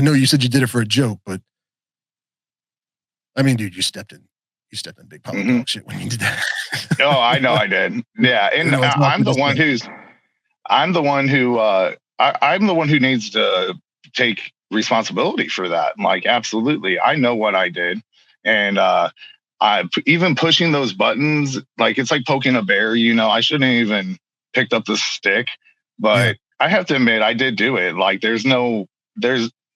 know you said you did it for a joke, but I mean, dude, you stepped in big pile of dog shit when you did that. Oh, I know I did. Yeah. And I'm the one who needs to take responsibility for that. Like, absolutely. I know what I did. And I even pushing those buttons, like, it's like poking a bear, I shouldn't even picked up the stick, but I have to admit, I did do it. Like,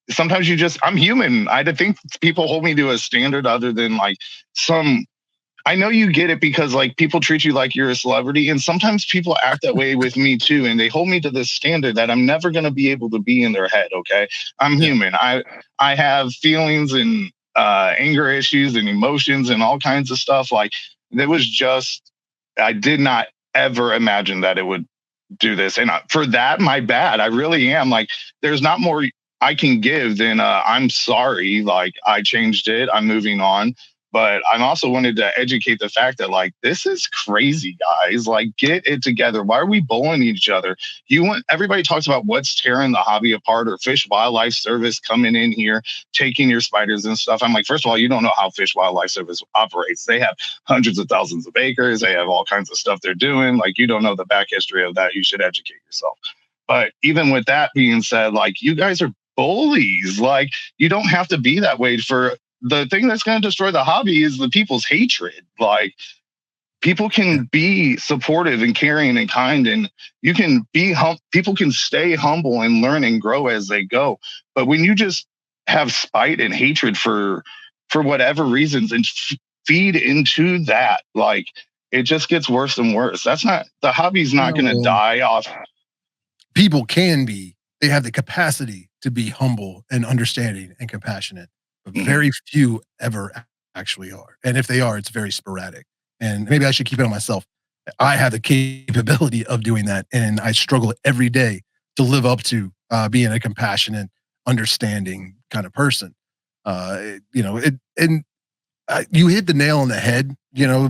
sometimes I'm human. I think people hold me to a standard other than like I know you get it because like people treat you like you're a celebrity, and sometimes people act that way with me too, and they hold me to this standard that I'm never going to be able to be in their head. Okay, I'm human. I have feelings and anger issues and emotions and all kinds of stuff. Like, it was just, I did not ever imagine that it would do this, and for that, my bad. I really am. Like, there's not more I can give than I'm sorry. Like, I changed it. I'm moving on. But I'm also wanted to educate the fact that like this is crazy, guys. Like get it together. Why are we bullying each other? Everybody talks about what's tearing the hobby apart, or Fish Wildlife Service coming in here taking your spiders and stuff. I'm like, first of all, you don't know how Fish Wildlife Service operates. They have hundreds of thousands of acres. They have all kinds of stuff they're doing. Like you don't know the back history of that. You should educate yourself. But even with that being said, like you guys are bullies. Like you don't have to be that way. For the thing that's going to destroy the hobby is the people's hatred. Like people can be supportive and caring and kind, and you can be people can stay humble and learn and grow as they go. But when you just have spite and hatred for whatever reasons and feed into that, like it just gets worse and worse. The hobby's not going to die off. People can be, they have the capacity to be humble and understanding and compassionate, but very few ever actually are. And if they are, it's very sporadic. And maybe I should keep it on myself. I have the capability of doing that, and I struggle every day to live up to being a compassionate, understanding kind of person. You hit the nail on the head,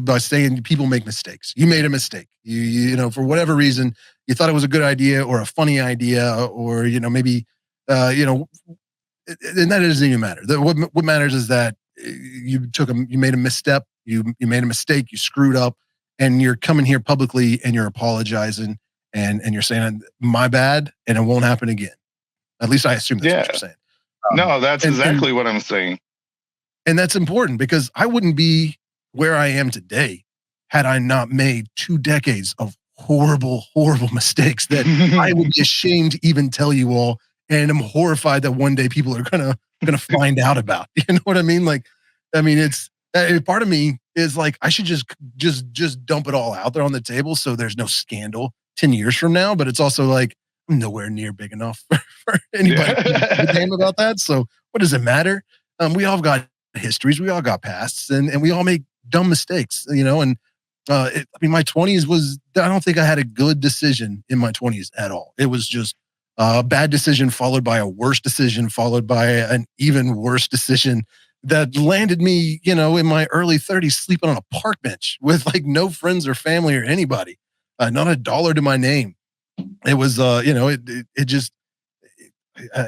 by saying people make mistakes. You made a mistake. For whatever reason, you thought it was a good idea or a funny idea, or maybe, and that doesn't even matter. What matters is that you made a misstep. You made a mistake. You screwed up, and you're coming here publicly and you're apologizing and you're saying my bad and it won't happen again. At least I assume that's what you're saying. No, that's exactly what I'm saying. And that's important, because I wouldn't be where I am today had I not made 2 decades of horrible, horrible mistakes that I would be ashamed to even tell you all. And I'm horrified that one day people are gonna find out about. You know what I mean? It's part of me is like, I should just dump it all out there on the table so there's no scandal 10 years from now. But it's also like, I'm nowhere near big enough for anybody to give a damn about that. So what does it matter? We all got histories, we all got pasts, and we all make dumb mistakes, and my 20s I don't think I had a good decision in my 20s at all. It was just a bad decision followed by a worse decision followed by an even worse decision that landed me, in my early 30s sleeping on a park bench with like no friends or family or anybody, not a dollar to my name. It was,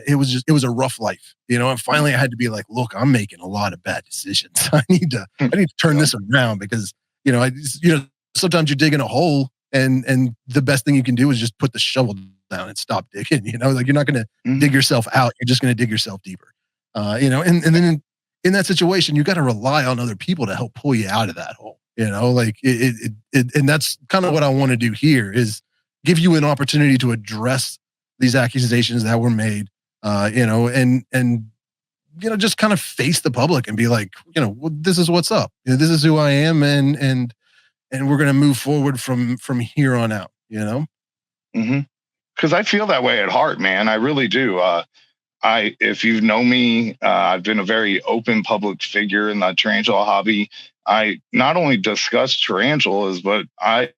it was a rough life, and finally I had to be like, look, I'm making a lot of bad decisions. I need to turn this around, because, sometimes you're digging a hole and the best thing you can do is just put the shovel down and stop digging, like you're not going to dig yourself out. You're just going to dig yourself deeper, and then in that situation, you got to rely on other people to help pull you out of that hole, and that's kind of what I want to do here, is give you an opportunity to address these accusations that were made, and just kind of face the public and be like, this is what's up. This is who I am, and we're going to move forward from here on out. Because I feel that way at heart, man. I really do. If you know me, I've been a very open public figure in the tarantula hobby. I not only discuss tarantulas, but I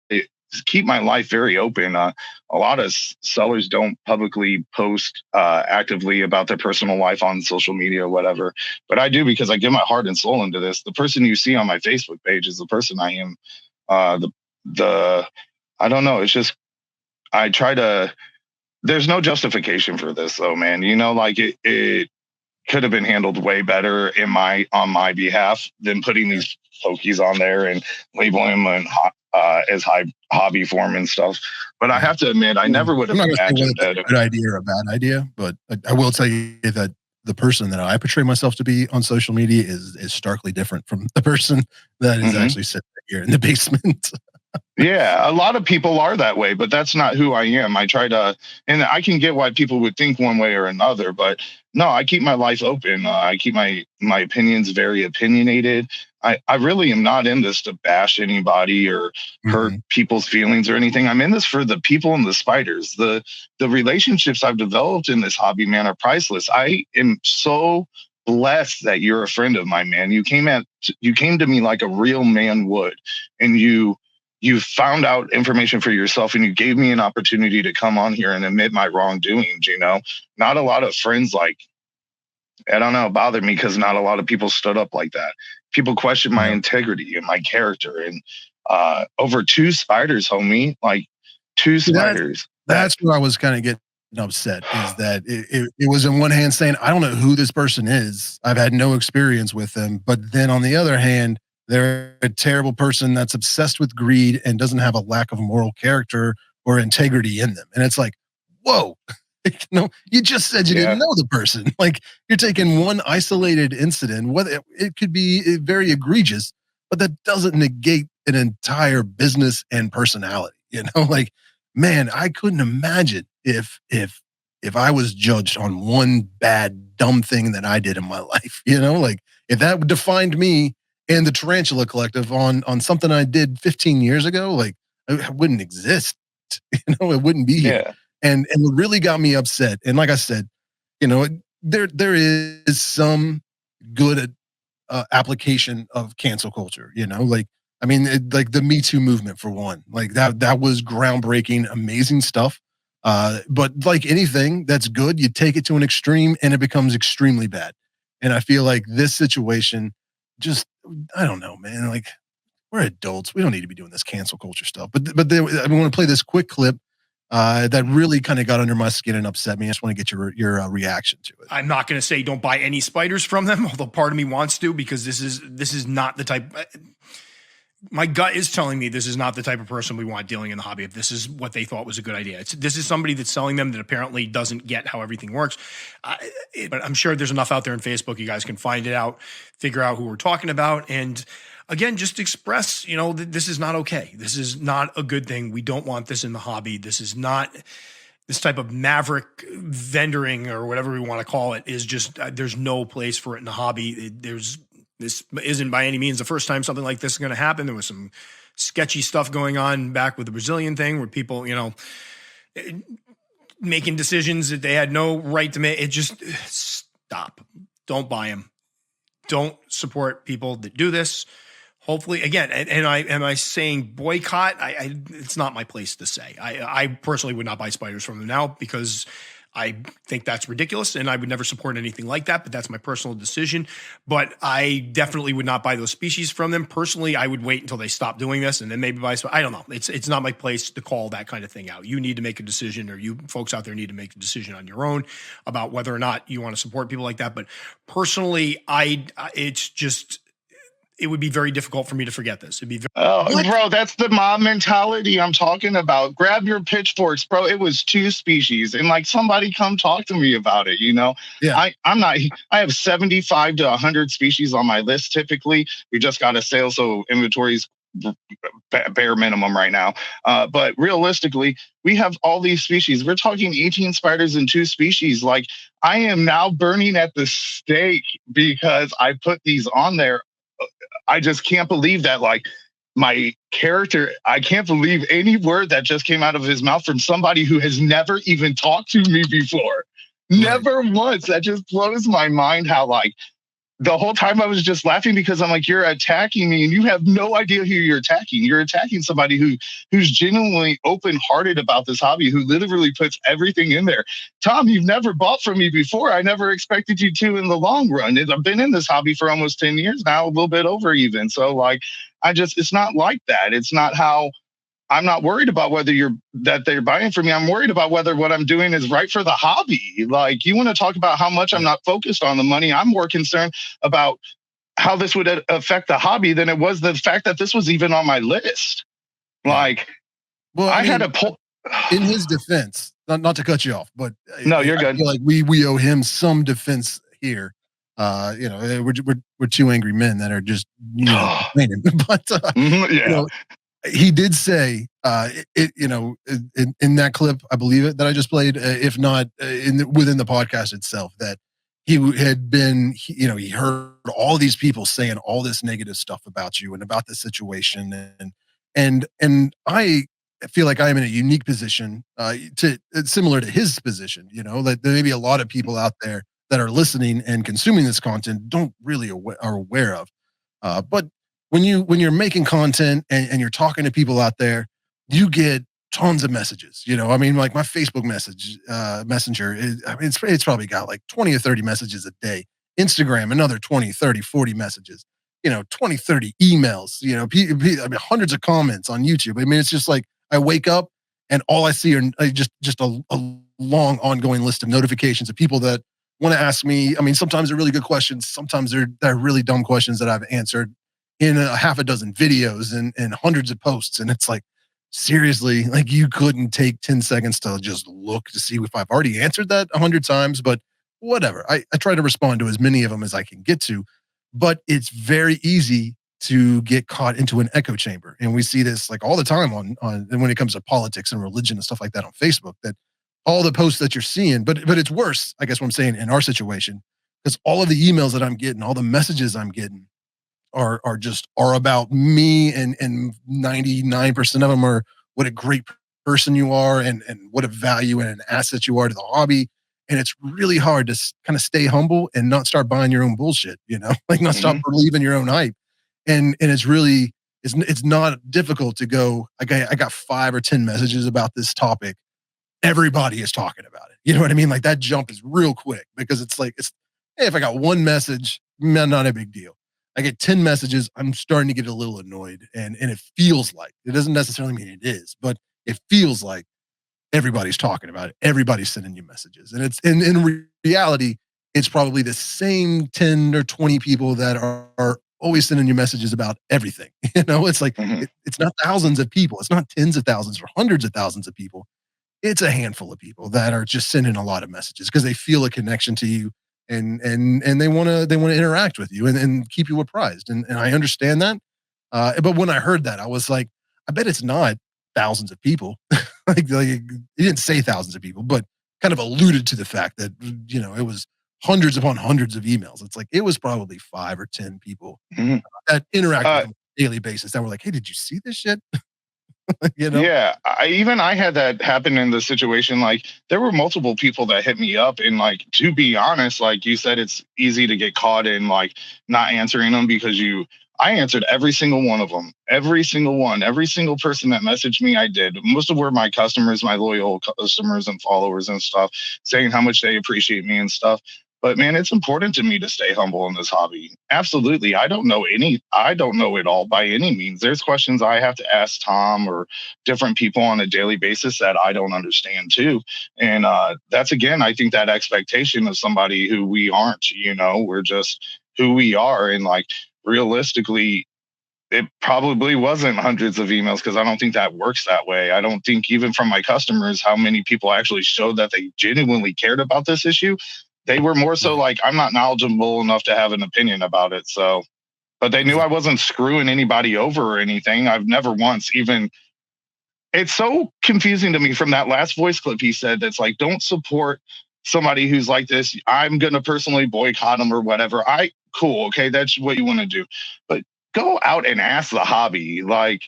keep my life very open. A lot of sellers don't publicly post actively about their personal life on social media or whatever, but I do, because I give my heart and soul into this. The person you see on my Facebook page is the person I am. I don't know. It's just, I try to, there's no justification for this though, man. Like it could have been handled way better on my behalf than putting these pokies on there and labeling them as hobby form and stuff. But I have to admit, I never would have imagined that. A good idea or a bad idea, but I will tell you that the person that I portray myself to be on social media is starkly different from the person that is actually sitting here in the basement. Yeah, a lot of people are that way, but that's not who I am. I try to, and I can get why people would think one way or another, but no, I keep my life open. I keep my opinions very opinionated. I really am not in this to bash anybody or hurt people's feelings or anything. I'm in this for the people and the spiders. The relationships I've developed in this hobby, man, are priceless. I am so blessed that you're a friend of mine, man. You came to me like a real man would, and you found out information for yourself, and you gave me an opportunity to come on here and admit my wrongdoings. Not a lot of friends, like, I don't know, bothered me, because not a lot of people stood up like that. People question my integrity and my character. And over two spiders, homie, like two spiders. That's where I was kind of getting upset, is that it was on one hand saying, I don't know who this person is. I've had no experience with them. But then on the other hand, they're a terrible person that's obsessed with greed and doesn't have a lack of moral character or integrity in them. And it's like, whoa, you just said you didn't know the person. Like, you're taking one isolated incident, whether it could be very egregious, but that doesn't negate an entire business and personality. Like, man, I couldn't imagine if I was judged on one bad dumb thing that I did in my life. Like, if that defined me and the Tarantula Collective on something I did 15 years ago, like, it wouldn't exist. It wouldn't be here. Yeah. And what really got me upset, and like I said, there is some good application of cancel culture. Like, I mean, like the Me Too movement, for one, like that was groundbreaking, amazing stuff. But like anything that's good, you take it to an extreme and it becomes extremely bad. And I feel like this situation, just, I don't know, man. Like, we're adults. We don't need to be doing this cancel culture stuff. But I want to play this quick clip that really kind of got under my skin and upset me. I just want to get your reaction to it. I'm not going to say don't buy any spiders from them, although part of me wants to, because this is not the type. My gut is telling me this is not the type of person we want dealing in the hobby. If this is what they thought was a good idea, this is somebody that's selling them that apparently doesn't get how everything works. But I'm sure there's enough out there in Facebook. You guys can find it out, figure out who we're talking about, and again, just express, this is not okay. This is not a good thing. We don't want this in the hobby. This is not this type of maverick vendoring, or whatever we want to call it, is just, there's no place for it in the hobby. This isn't by any means the first time something like this is going to happen. There was some sketchy stuff going on back with the Brazilian thing, where people, making decisions that they had no right to make. It just, stop. Don't buy them. Don't support people that do this. Hopefully, again, am I saying boycott? It's not my place to say. I personally would not buy spiders from them now, because I think that's ridiculous, and I would never support anything like that, but that's my personal decision. But I definitely would not buy those species from them. Personally, I would wait until they stop doing this and then maybe buy some. I don't know. It's not my place to call that kind of thing out. You need to make a decision, or you folks out there need to make a decision on your own about whether or not you want to support people like that. But personally, it would be very difficult for me to forget this. It'd be bro, that's the mob mentality I'm talking about. Grab your pitchforks, bro. It was two species, and like, somebody come talk to me about it. Yeah. I have 75 to 100 species on my list. Typically, we just got a sale, so inventory's bare minimum right now. But realistically, we have all these species. We're talking 18 spiders and 2 species. Like, I am now burning at the stake because I put these on there. I just can't believe that, like, my character, I can't believe any word that just came out of his mouth from somebody who has never even talked to me before. Right. Never once. That just blows my mind how, like, the whole time I was just laughing, because I'm like, you're attacking me and you have no idea who you're attacking. You're attacking somebody who's genuinely open-hearted about this hobby, who literally puts everything in there. Tom, you've never bought from me before. I never expected you to in the long run. I've been in this hobby for almost 10 years now, a little bit over even. So, like, it's not like that. It's not how. I'm not worried about that they're buying from me. I'm worried about whether what I'm doing is right for the hobby. Like, you want to talk about how much I'm not focused on the money. I'm more concerned about how this would affect the hobby than it was the fact that this was even on my list. Like, well, I had a pull. In his defense, not to cut you off, but no, you're good. I feel like we owe him some defense here. We're two angry men that are just complaining. But yeah. He did say, in that clip, I believe it, that I just played, if not within the podcast itself, that he had been, he heard all these people saying all this negative stuff about you and about the situation, and I feel like I am in a unique position, similar to his position. That there may be a lot of people out there that are listening and consuming this content don't really are aware of, but. When you're making content and you're talking to people out there, you get tons of messages. I mean, like my Facebook messenger it's probably got like 20 or 30 messages a day. Instagram, another 20, 30, 40 messages. 20, 30 emails, I mean, hundreds of comments on YouTube. I mean, it's just like I wake up and all I see are just a long ongoing list of notifications of people that want to ask me. I mean, sometimes they're really good questions. Sometimes they're really dumb questions that I've answered in a half a dozen videos and hundreds of posts. And it's like, seriously, like you couldn't take 10 seconds to just look to see if I've already answered that 100 times, but whatever. I try to respond to as many of them as I can get to, but it's very easy to get caught into an echo chamber. And we see this like all the time on and when it comes to politics and religion and stuff like that on Facebook, that all the posts that you're seeing, but it's worse, I guess what I'm saying in our situation, because all of the emails that I'm getting, all the messages I'm getting are about me, and 99% of them are what a great person you are, and what a value and an asset you are to the hobby. And it's really hard to kind of stay humble and not start buying your own bullshit, like not stop Mhm. believing your own hype. And it's not difficult to go, I got 5 or 10 messages about this topic, everybody is talking about it. You know what I mean? Like that jump is real quick, because it's like, hey, if I got one message, man, not a big deal. I get 10 messages, I'm starting to get a little annoyed. And it feels like, it doesn't necessarily mean it is, but it feels like everybody's talking about it. Everybody's sending you messages. And it's in reality, it's probably the same 10 or 20 people that are always sending you messages about everything. It's like, Mhm. it's not thousands of people. It's not tens of thousands or hundreds of thousands of people. It's a handful of people that are just sending a lot of messages because they feel a connection to you, and they want to interact with you, and keep you apprised. And I understand that. But when I heard that, I was like, I bet it's not thousands of people. Like he didn't say thousands of people, but kind of alluded to the fact that it was hundreds upon hundreds of emails. It's like it was probably 5 or 10 people Mhm. that interact with Uh, them on a daily basis that were like, "Hey, did you see this shit?" you know? Yeah, I had that happen in the situation. Like there were multiple people that hit me up, and like to be honest, like you said, it's easy to get caught in like not answering them because you. I answered every single one of them, every single one, every single person that messaged me. I did. Most of were my customers, my loyal customers and followers and stuff, saying how much they appreciate me and stuff. But man, it's important to me to stay humble in this hobby. Absolutely. I don't know it all by any means. There's questions I have to ask Tom or different people on a daily basis that I don't understand too. And that's again, I think that expectation of somebody who we aren't, we're just who we are. And like realistically, it probably wasn't hundreds of emails because I don't think that works that way. I don't think even from my customers, how many people actually showed that they genuinely cared about this issue. They were more so Right. like, I'm not knowledgeable enough to have an opinion about it. So, but they knew I Exactly. wasn't screwing anybody over or anything. I've never once even it's so confusing to me from that last voice clip he said that's like, don't support somebody who's like this. I'm going to personally boycott them or whatever. Cool. Okay. That's what you want to do. But go out and ask the hobby. Like,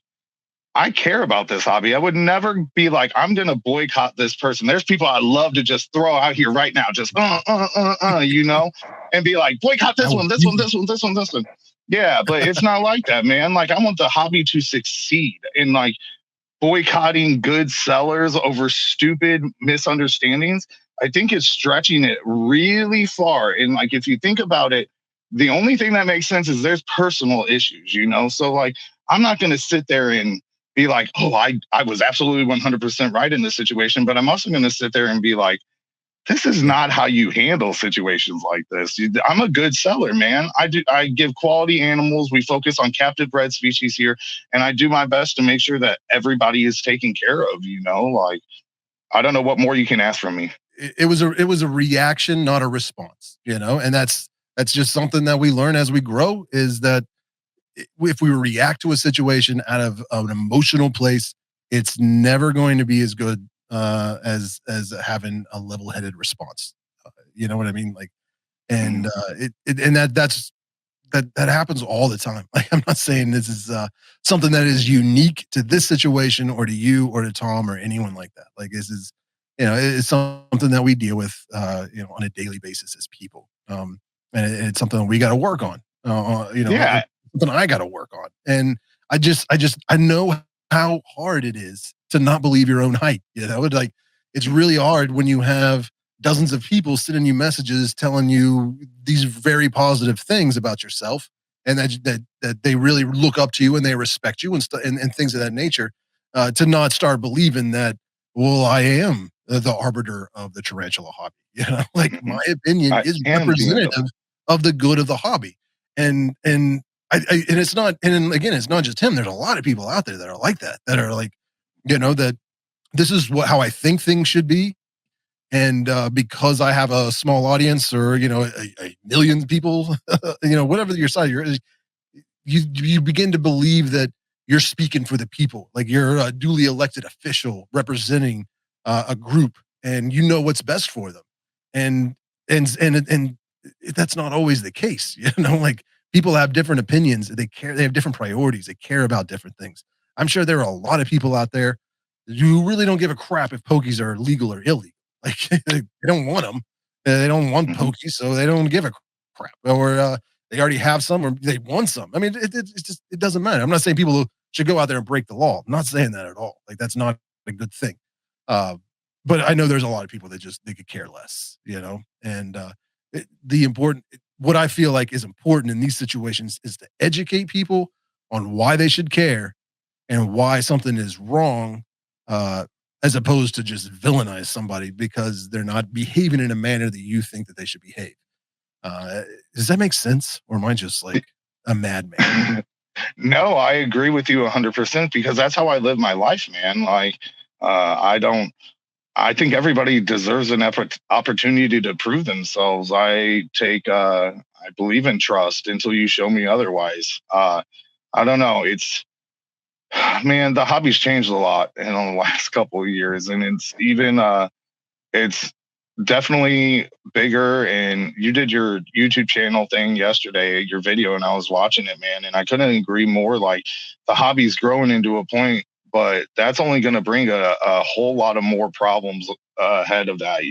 I care about this hobby. I would never be like, I'm going to boycott this person. There's people I love to just throw out here right now, just, and be like, boycott That this would one, this be one, this one, this one, this one. Yeah, but it's not like that, man. Like, I want the hobby to succeed. And like, boycotting good sellers over stupid misunderstandings, I think it's stretching it really far. And like, if you think about it, the only thing that makes sense is there's personal issues. So like, I'm not going to sit there and be like, oh, I was absolutely 100% right in this situation. But I'm also going to sit there and be like, this is right. not how you handle situations like this. I'm a good seller, man. I give quality animals. We focus on captive bred species here, and I do my best to make sure that everybody is taken care of. Like I don't know what more you can ask from me. It was a reaction, not a response. And that's just something that we learn as we grow. Is that if we react to a situation out of an emotional place, it's never going to be as good as having a level-headed response. You know what I mean? Like, and Mm. and that happens all the time. Like, I'm not saying this is something that is unique to this situation or to you or to Tom or anyone like that. Like, this is, it's something that we deal with, on a daily basis as people. And it's something that we got to work on. Yeah. Something I got to work on. And I know how hard it is to not believe your own hype. Like, it's really hard when you have dozens of people sending you messages telling you these very positive things about yourself, and that they really look up to you and they respect you and things of that nature, to not start believing that, well, I am the arbiter of the tarantula hobby. Like Mhm. my opinion I is am being representative of the good of the hobby, and and it's not, and again, it's not just him. There's a lot of people out there that are like that, that are like, that this is how I think things should be, and because I have a small audience, or a million people, whatever your size, you begin to believe that you're speaking for the people, like you're a duly elected official representing a group, and you know what's best for them, and and that's not always the case. Like people have different opinions, they have different priorities, they care about different things. I'm sure there are a lot of people out there who really don't give a crap if pokies are legal or illegal. Like they don't want them, they don't want Mhm. pokies, so they don't give a crap, or they already have some, or they want some. I mean, it's just, it doesn't matter. I'm not saying people should go out there and break the law. I'm not saying that at all. Like that's not a good thing. Uh, but I know there's a lot of people that just, they could care less, and the important, what I feel like is important in these situations is to educate people on why they should care and why something is wrong, uh, as opposed to just villainize somebody because they're not behaving in a manner that you think that they should behave. Uh, does that make sense, or am I just like a madman? No, I agree with you 100% because that's how I live my life, man. Like, I don't. I think everybody deserves an opportunity to prove themselves. I believe in trust until you show me otherwise. I don't know. It's man, the hobby's changed a lot in the last couple of years, and it's definitely bigger. And you did your YouTube channel thing yesterday, your video, and I was watching it, man, and I couldn't agree more. Like the hobby's growing into a point, but that's only going to bring a whole lot of more problems ahead of that,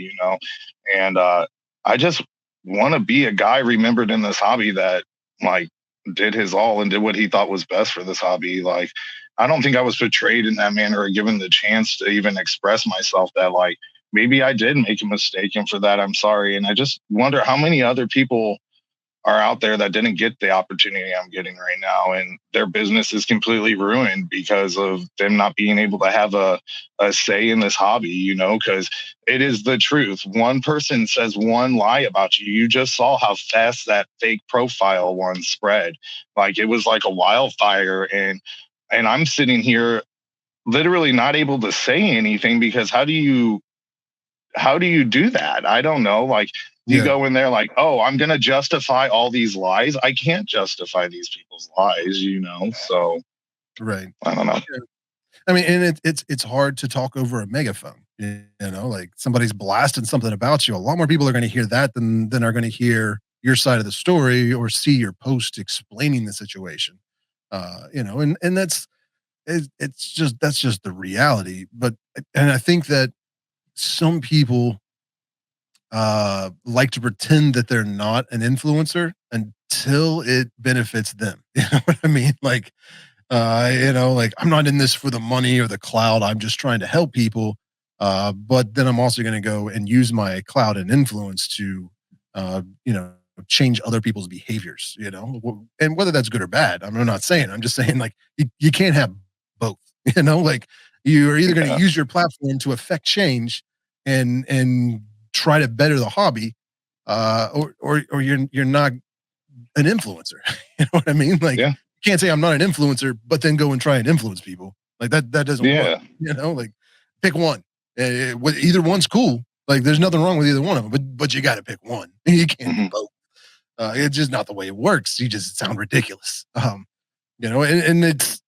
And I just want to be a guy remembered in this hobby that like did his all and did what he thought was best for this hobby. Like I don't think I was portrayed in that manner or given the chance to even express myself that like maybe I did make a mistake, and for that I'm sorry. And I just wonder how many other people are out there that didn't get the opportunity I'm getting right now, and their business is completely ruined because of them not being able to have a say in this hobby, because it is the truth. One person says one lie about you. You just saw how fast that fake profile one spread. Like it was like a wildfire, and I'm sitting here literally not able to say anything because how do you do that? I don't know. Like, do you Yeah, go in there like, oh, I'm going to justify all these lies? I can't justify these people's lies. So right. I don't know. Yeah. I mean, and it's hard to talk over a megaphone. Like somebody's blasting something about you. A lot more people are going to hear that than are going to hear your side of the story or see your post explaining the situation. And it's just, that's just the reality. But and I think that some people like to pretend that they're not an influencer until it benefits them. You know what I mean? Like I'm not in this for the money or the cloud. I'm just trying to help people. But then I'm also going to go and use my cloud and influence to, uh, you know, change other people's behaviors, and whether that's good or bad, I'm not saying, I'm just saying like you can't have both, like you're either going to Yeah. use your platform to affect change and try to better the hobby, or you're not an influencer. You know what I mean? Like Yeah. you can't say I'm not an influencer, but then go and try and influence people. Like that doesn't work. Yeah. Like pick one. Either one's cool. Like there's nothing wrong with either one of them, but you got to pick one. You can't do Mhm. both. It's just not the way it works. You just sound ridiculous. And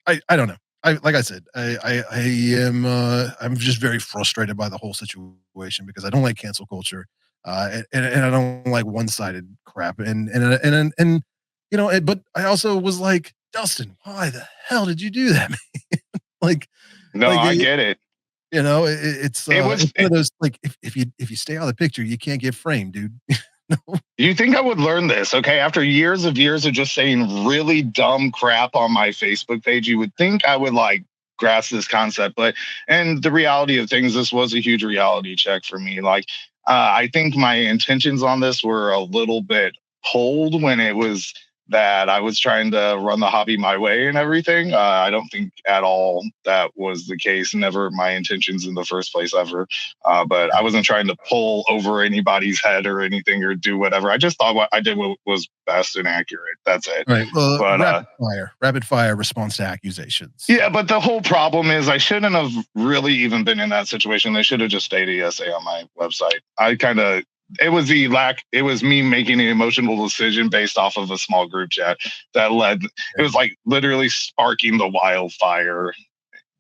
I don't know. Like I said, I am I'm just very frustrated by the whole situation because I don't like cancel culture, and I don't like one sided crap, but I also was like, Dustin, why the hell did you do that, man? like No, like I get it. It was. it's one of those, like, if you stay out of the picture, you can't get framed, dude. No. You think I would learn this? Okay, after years of just saying really dumb crap on my Facebook page, you would think I would like grasp this concept. But and the reality of things, this was a huge reality check for me. Like, I think my intentions on this were a little bit cold when it was that I was trying to run the hobby my way and everything. I don't think at all that was the case. Never my intentions in the first place ever. But I wasn't trying to pull over anybody's head or anything or do whatever. I just thought what I did was best and accurate. That's it. Right. Well, But rapid fire response to accusations. yeah, but the whole problem is I shouldn't have really even been in that situation. They should have just stayed ESA on my website. It was me making an emotional decision based off of a small group chat that led, it was like literally sparking the wildfire.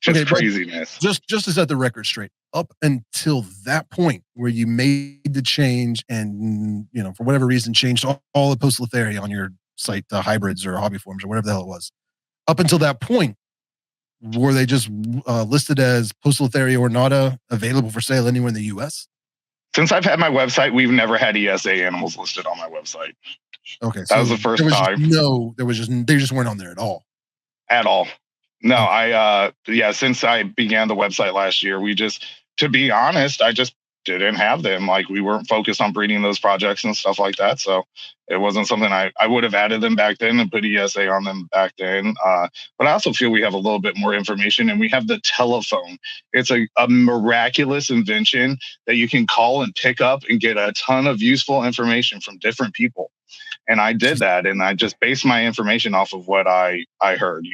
Just craziness. Just to set the record straight, up until that point where you made the change and, for whatever reason, changed all the Poecilotheria on your site to hybrids or hobby forms or whatever the hell it was. Up until that point, were they just listed as Poecilotheria ornata available for sale anywhere in the U.S.? Since I've had my website, we've never had ESA animals listed on my website. Okay, that was the first time. They just weren't on there at all. At all. No, since I began the website last year, to be honest, I just didn't have them. Like, we weren't focused on breeding those projects and stuff like that. So it wasn't something I would have added them back then and put ESA on them back then. But I also feel we have a little bit more information, and we have the telephone. It's a miraculous invention that you can call and pick up and get a ton of useful information from different people. And I did that, and I just based my information off of what I heard,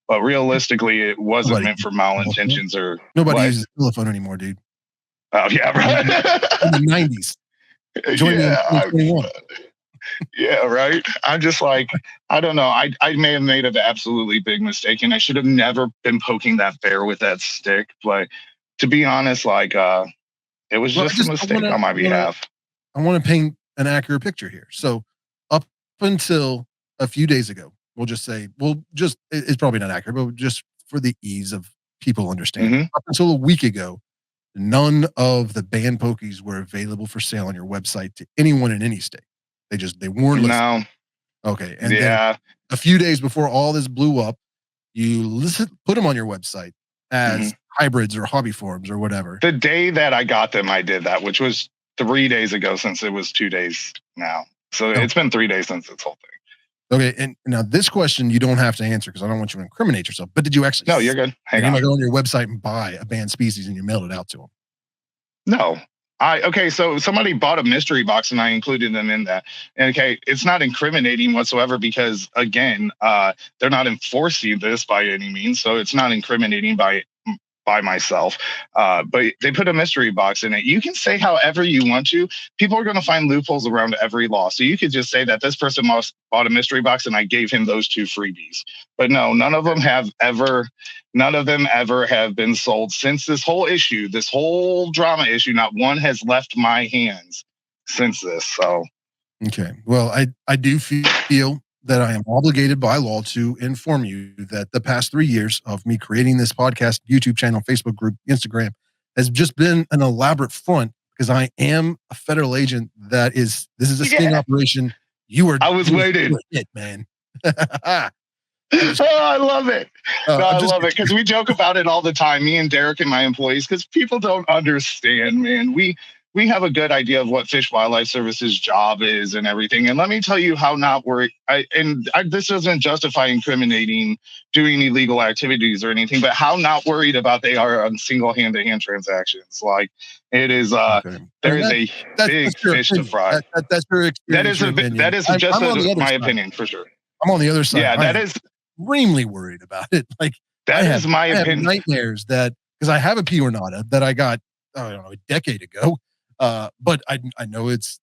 But realistically, it wasn't meant for malintentions or nobody uses the telephone anymore, dude. Oh yeah, right. In the 90s. Yeah, right. I'm just like, I don't know. I may have made an absolutely big mistake, and I should have never been poking that bear with that stick. But to be honest, it was just a mistake on my behalf. I want to paint an accurate picture here. So up until a few days ago, it's probably not accurate, but just for the ease of people understanding, up until a week ago, none of the banned pokies were available for sale on your website to anyone in any state. They weren't listed. No. Okay. And then a few days before all this blew up, you put them on your website as hybrids or hobby forms or whatever. The day that I got them, I did that, which was 3 days ago, since it was 2 days now. So it's been 3 days since this whole thing. Okay. And now this question you don't have to answer because I don't want you to incriminate yourself. But did you actually? No, you're good. Hang on. Go on your website and buy a banned species and you mailed it out to them? No. So somebody bought a mystery box and I included them in that. And it's not incriminating whatsoever because, again, they're not enforcing this by any means. So it's not incriminating by myself. But they put a mystery box in it. You can say however you want to. People are going to find loopholes around every law. So you could just say that this person bought a mystery box and I gave him those 2 freebies. But no, none of them ever have been sold since this whole drama issue. Not one has left my hands since this. So, okay. Well, I do feel that I am obligated by law to inform you that the past 3 years of me creating this podcast, YouTube channel, Facebook group, Instagram has just been an elaborate front because I am a federal agent. This is a sting operation. I was waiting. It, man. I love it. I love it because we joke about it all the time, me and Derek and my employees, because people don't understand, man. We have a good idea of what Fish Wildlife Service's job is and everything. And let me tell you how not worried. This doesn't justify incriminating, doing illegal activities or anything, but how not worried about they are on single hand-to-hand transactions. Like it is, there is a big fish to fry. That's your experience. That is just my opinion for sure. I'm on the other side. Yeah, that is extremely worried about it. Like that is my opinion. Nightmares because I have a P. ornata that I got, I don't know, a decade ago. But I know it's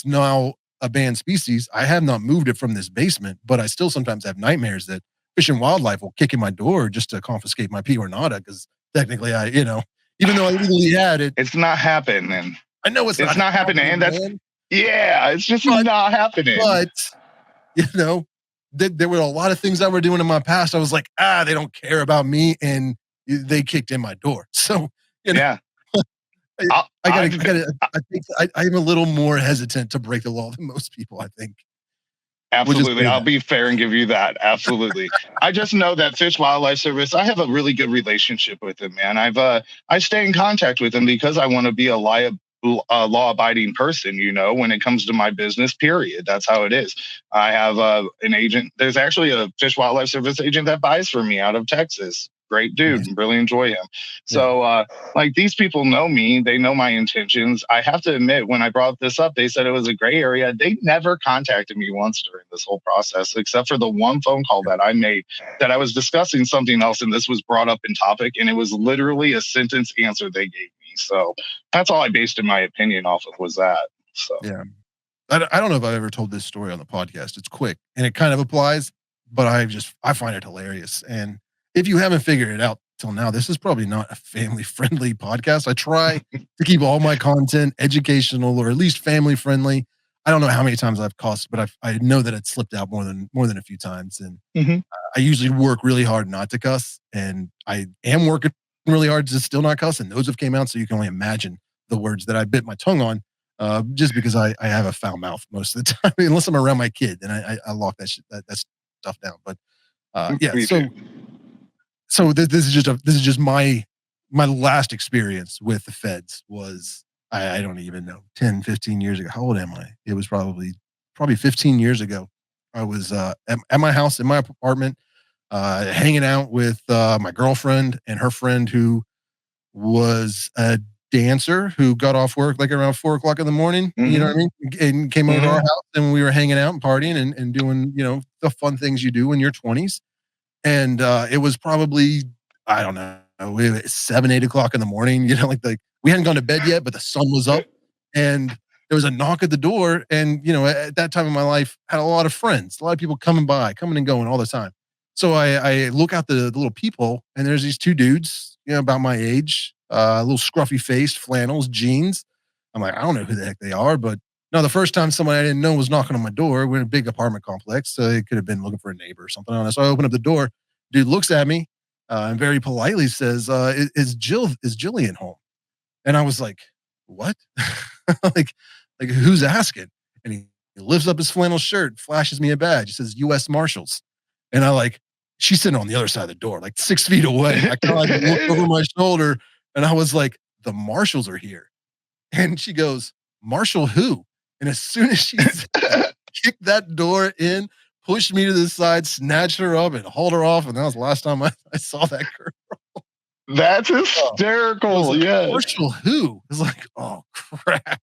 now a banned species. I have not moved it from this basement, but I still sometimes have nightmares that Fish and Wildlife will kick in my door just to confiscate my P. ornata because technically even though I legally had it, it's not happening. I know it's not happening, and it's just not happening. But there were a lot of things I were doing in my past. I was like, they don't care about me, and they kicked in my door. So yeah. I think I'm a little more hesitant to break the law than most people, I think. Absolutely. I'll be fair and give you that. Absolutely. I just know that Fish Wildlife Service, I have a really good relationship with them, man. I stay in contact with them because I want to be a law-abiding person, when it comes to my business, period. That's how it is. I have an agent. There's actually a Fish Wildlife Service agent that buys from me out of Texas. Great dude. Nice. Really enjoy him. Yeah. So, like, these people know me. They know my intentions. I have to admit, when I brought this up, they said it was a gray area. They never contacted me once during this whole process, except for the one phone call that I made that I was discussing something else, and this was brought up in topic, and it was literally a sentence answer they gave me. So that's all I based in my opinion off of was that. So Yeah. I don't know if I've ever told this story on the podcast. It's quick and it kind of applies, but I find it hilarious. And if you haven't figured it out till now, this is probably not a family friendly podcast. I try to keep all my content educational or at least family friendly. I don't know how many times I've cussed, but I know that it slipped out more than a few times. And I usually work really hard not to cuss, and I am working really hard to still not cuss. And those have came out, so you can only imagine the words that I bit my tongue on. Just because I have a foul mouth most of the time, unless I'm around my kid, and I lock that stuff down. But yeah, Me so too. this is just my last experience with the feds was I don't even know 10, 15 years ago. How old am I? It was probably 15 years ago. I was at my house in my apartment, hanging out with my girlfriend and her friend who was a dancer who got off work like around 4 o'clock in the morning. You know what I mean? And came over to our house, and we were hanging out and partying and doing, the fun things you do in your 20s. And it was probably, I don't know, 7, 8 o'clock in the morning, like we hadn't gone to bed yet, but the sun was up, and there was a knock at the door. And, at that time in my life, had a lot of friends, a lot of people coming and going all the time. So I look out the little peephole, and there's these two dudes, about my age, a little scruffy face, flannels, jeans. I'm like, I don't know who the heck they are, but no, the first time somebody I didn't know was knocking on my door. We're in a big apartment complex, so it could have been looking for a neighbor or something. So I open up the door. Dude looks at me and very politely says, "Is Jillian home?" And I was like, "What? like who's asking?" And he lifts up his flannel shirt, flashes me a badge. It says U.S. Marshals, and she's sitting on the other side of the door, like 6 feet away. I kind of like looked over my shoulder, and I was like, "The Marshals are here." And she goes, "Marshal who?" And as soon as she kicked that door in, pushed me to the side, snatched her up, and hauled her off. And that was the last time I saw that girl. That's hysterical. Like, Yeah. Marshal who? It's like, oh, crap.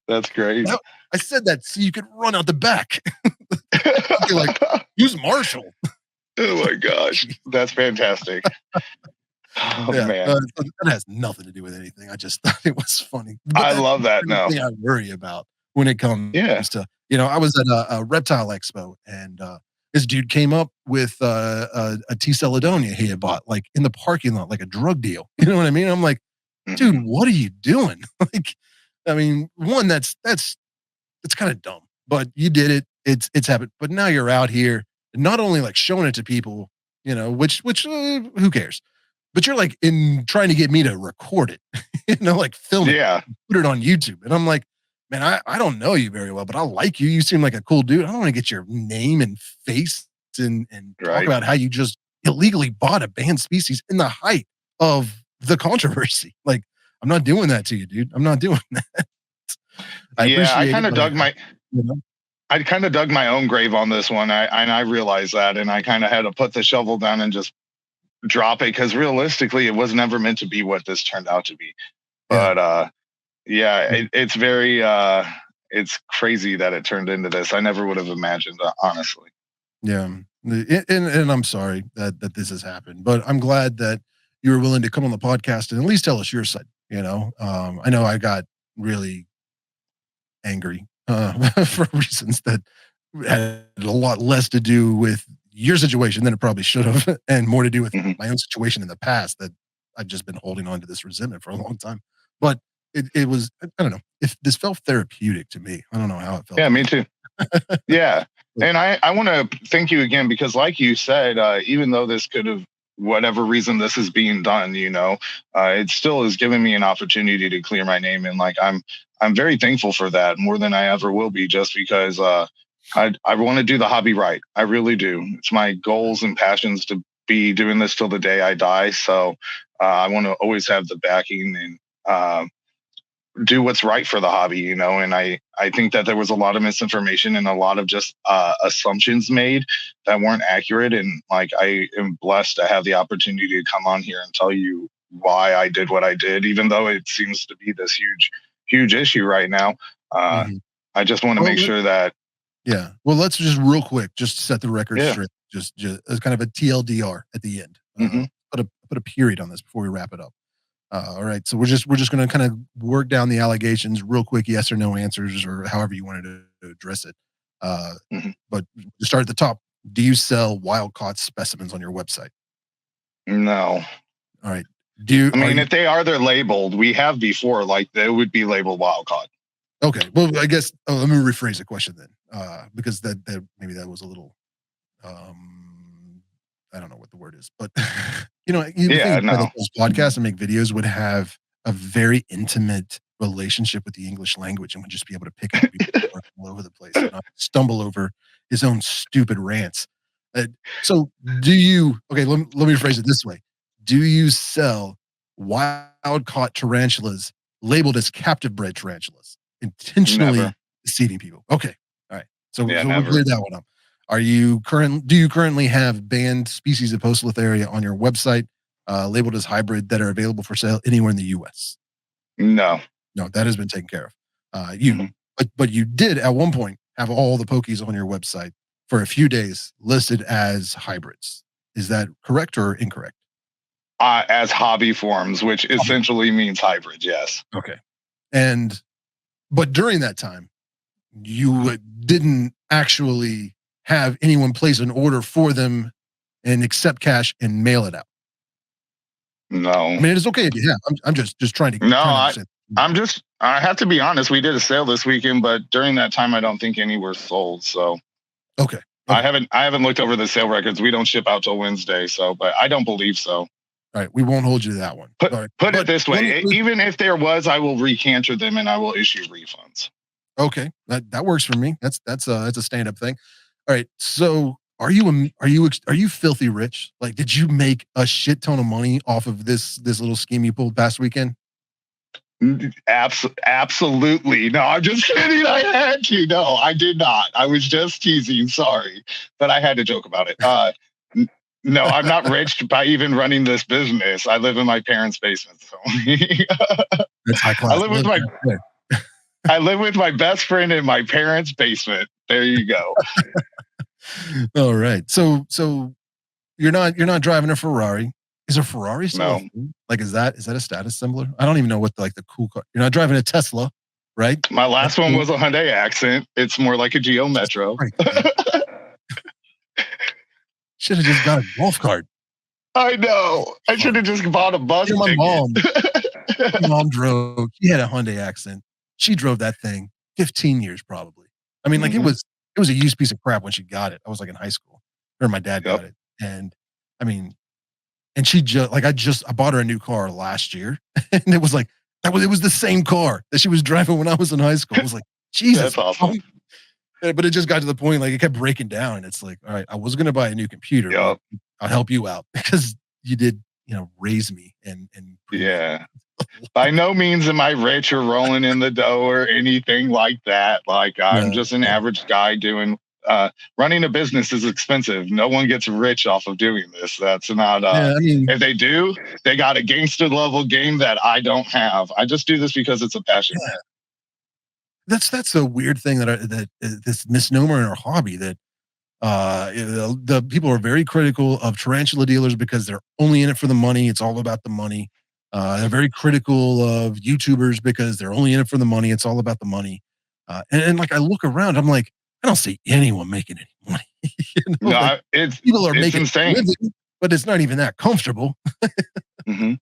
That's great. I said that so you could run out the back. You're like, who's Marshall? Oh, my gosh. That's fantastic. Oh, yeah, man. That has nothing to do with anything. I just thought it was funny. But I love that now. Thing I worry about when it comes to, I was at a reptile expo, and this dude came up with a T-Celedonia he had bought, like in the parking lot, like a drug deal. You know what I mean? I'm like, dude, what are you doing? Like, I mean, one, that's kind of dumb, but you did it. It's happened. But now you're out here, not only like showing it to people, which who cares? But you're like in trying to get me to record it, like film it, put it on YouTube. And I'm like, man, I don't know you very well, but I like you. You seem like a cool dude. I don't want to get your name and face and talk about how you just illegally bought a banned species in the height of the controversy. Like, I'm not doing that to you, dude. I'm not doing that. I kind of dug I kind of dug my own grave on this one. I realized that, and I kind of had to put the shovel down and just drop it, because realistically it was never meant to be what this turned out to be. But it's very it's crazy that it turned into this. I never would have imagined, honestly. Yeah. And I'm sorry that this has happened, but I'm glad that you were willing to come on the podcast and at least tell us your side. I know I got really angry for reasons that had a lot less to do with your situation than it probably should have, and more to do with my own situation in the past that I've just been holding on to this resentment for a long time. But it was, I don't know, if this felt therapeutic to me. I don't know how it felt. Yeah, me too. Yeah. And I want to thank you again, because like you said, even though this could have, whatever reason this is being done, it still has given me an opportunity to clear my name. And like, I'm very thankful for that, more than I ever will be, just because I want to do the hobby right. I really do. It's my goals and passions to be doing this till the day I die. So I want to always have the backing and do what's right for the hobby, and I think that there was a lot of misinformation and a lot of just assumptions made that weren't accurate. And like, I am blessed to have the opportunity to come on here and tell you why I did what I did, even though it seems to be this huge issue right now. Mhm. I just want to Well, make sure that, yeah. Well, let's just real quick, just set the record yeah. straight. Just as kind of a TLDR at the end. Hmm. Put a period on this before we wrap it up. All right. So we're just going to kind of work down the allegations real quick, yes or no answers, or however you wanted to address it. Uh, Hmm. but to start at the top, do you sell wild caught specimens on your website? No. All right. Do you? I Are mean, you if they are, they're labeled. We have before, like they would be labeled wild caught. okay? Well, I guess. Oh, let me rephrase the question then, because that maybe that was a little. I don't know what the word is, but you would Yeah, think that no. those podcasts and make videos would have a very intimate relationship with the English language and would just be able to pick up all over the place and not stumble over his own stupid rants. Uh, so, do you? Okay, let me phrase it this way: do you sell wild caught tarantulas labeled as captive bred tarantulas, Never. intentionally deceiving people? Okay, all right. Yeah, So we never. cleared that one up. Do you currently have banned species of Poecilotheria on your website, labeled as hybrid that are available for sale anywhere in the U.S.? No. No, that has been taken care of. You, Mhm. but you did at one point have all the pokies on your website for a few days listed as hybrids. Is that correct or incorrect? As hobby forms, which Hobby. essentially means hybrid. Yes. Okay. And but during that time, you didn't actually have anyone place an order for them and accept cash and mail it out. I No. mean, it's okay if you have. I'm just No. trying to understand. I have to be honest. We did a sale this weekend, but during that time, I don't think any were sold. So Okay. I Okay. haven't looked over the sale records. We don't ship out till Wednesday. So, but I don't believe so. All right. We won't hold you to that one. Put All right. put it But this let way: me. even if there was, I will recanter them and I will issue refunds. Okay. That works for me. That's a stand up thing. All right. So are you filthy rich? Like, did you make a shit ton of money off of this little scheme you pulled past weekend? Absolutely. No, I'm just kidding. I had to. No, I did not. I was just teasing. Sorry, but I had to joke about it. N- no, I'm not rich by even running this business. I live in my parents' basement. So That's high I class live with living my right there. I live with my best friend in my parents' basement. There you go. All right. So you're not driving a Ferrari. Is a Ferrari still a No, thing? Like, is that a status symbol? I don't even know what the cool car. You're not driving a Tesla, right? my That's last one cool. was a Hyundai Accent. It's more like a Geo Jesus Metro. Christ, man. Should have just got a golf cart. I know. I should Fun. have just bought a bus My ticket. mom drove. She had a Hyundai Accent. She drove that thing 15 years probably. I mean, like Hmm. it was a used piece of crap when she got it. I was like in high school, or my dad Yep. got it, and I mean, and she just like I bought her a new car last year, and it was like it was the same car that she was driving when I was in high school. I was like, Jesus, That's awesome. but it just got to the point like it kept breaking down, and it's like, all right, I was gonna buy a new computer, but Yep. I'll help you out because you did, raise me and bring me up. Yeah. By no means am I rich or rolling in the dough or anything like that. Like I'm Yeah, just an yeah, average guy doing running a business is expensive. No one gets rich off of doing this. That's not yeah. I mean, if they do, they got a gangster level game that I don't have. I just do this because it's a passion. yeah, that's a weird thing that this misnomer in our hobby that the people are very critical of tarantula dealers because they're only in it for the money. It's all about the money. They're very critical of YouTubers because they're only in it for the money. It's all about the money. And like I look around, I'm like, I don't see anyone making any money. Like No, people are it's making a insane. living, but it's not even that comfortable. Hmm.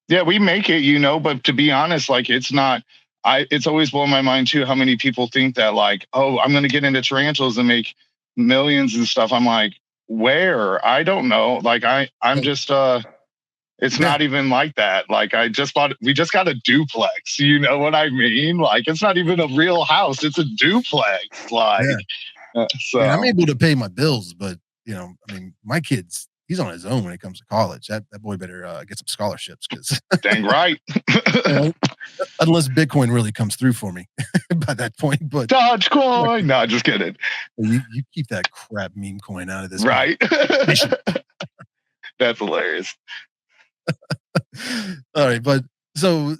Yeah, we make it, but to be honest, like it's not. It's always blown my mind too how many people think that like, oh, I'm going to get into tarantulas and make millions and stuff. I'm like, where? I don't know. Like I'm Yeah, just it's yeah, not even like that. Like we just got a duplex. You know what I mean? Like it's not even a real house. It's a duplex. yeah. Like I mean, I'm so. able to pay my bills, but I mean, my kids he's on his own when it comes to college. That boy better get some scholarships because Dang right. unless Bitcoin really comes through for me by that point. But Dogecoin. No, just kidding. you keep that crap meme coin out of this. Right. That's hilarious. All right, but so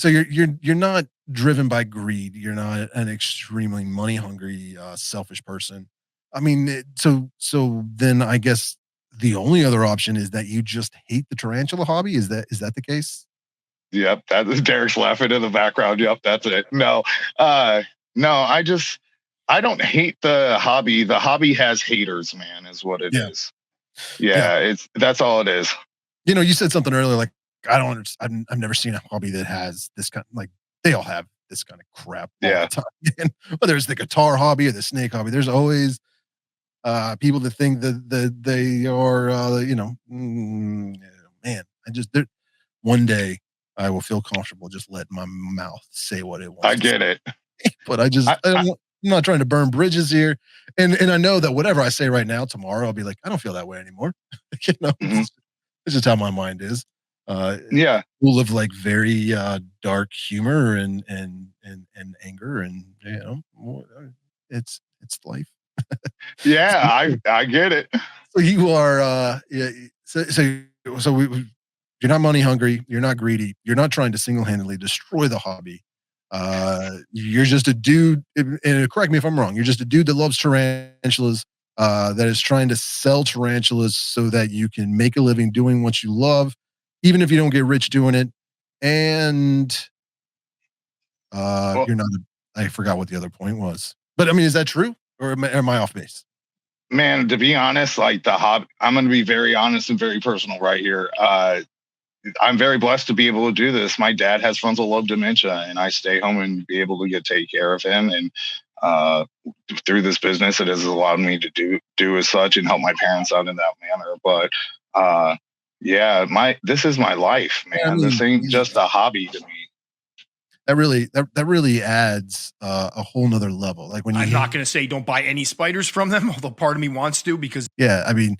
you're not driven by greed. You're not an extremely money hungry, selfish person. I mean, so then I guess the only other option is that you just hate the tarantula hobby. Is that the case? Yep, that is Derek's laughing in the background. Yep, that's it. No, no, I don't hate the hobby. The hobby has haters, man, is what it is. Yeah, that's all it is. You said something earlier, like I don't understand. I've never seen a hobby that has this kind. Like they all have this kind of crap all the time. And whether it's the guitar hobby or the snake hobby, there's always people that think that they are, man. One day I will feel comfortable just letting my mouth say what it wants. I get it, but I'm not trying to burn bridges here, and I know that whatever I say right now, tomorrow I'll be like, I don't feel that way anymore. It's just how my mind is. Full of like very dark humor and anger, and it's life. I get it. So you are, you're not money hungry. You're not greedy. You're not trying to single-handedly destroy the hobby. You're just a dude, and correct me if I'm wrong. You're just a dude that loves tarantulas, that is trying to sell tarantulas so that you can make a living doing what you love, even if you don't get rich doing it. And you're not. I forgot what the other point was. But I mean, is that true, or am I off base? Man, to be honest, like the hobby, I'm going to be very honest and very personal right here. I'm very blessed to be able to do this. My dad has frontal lobe dementia, and I stay home and be able to take care of him. And through this business, it has allowed me to do as such and help my parents out in that manner. But this is my life, man. I mean, this ain't just a hobby to me. That really adds a whole nother level. Like when I'm not going to say don't buy any spiders from them, although part of me wants to, because I mean,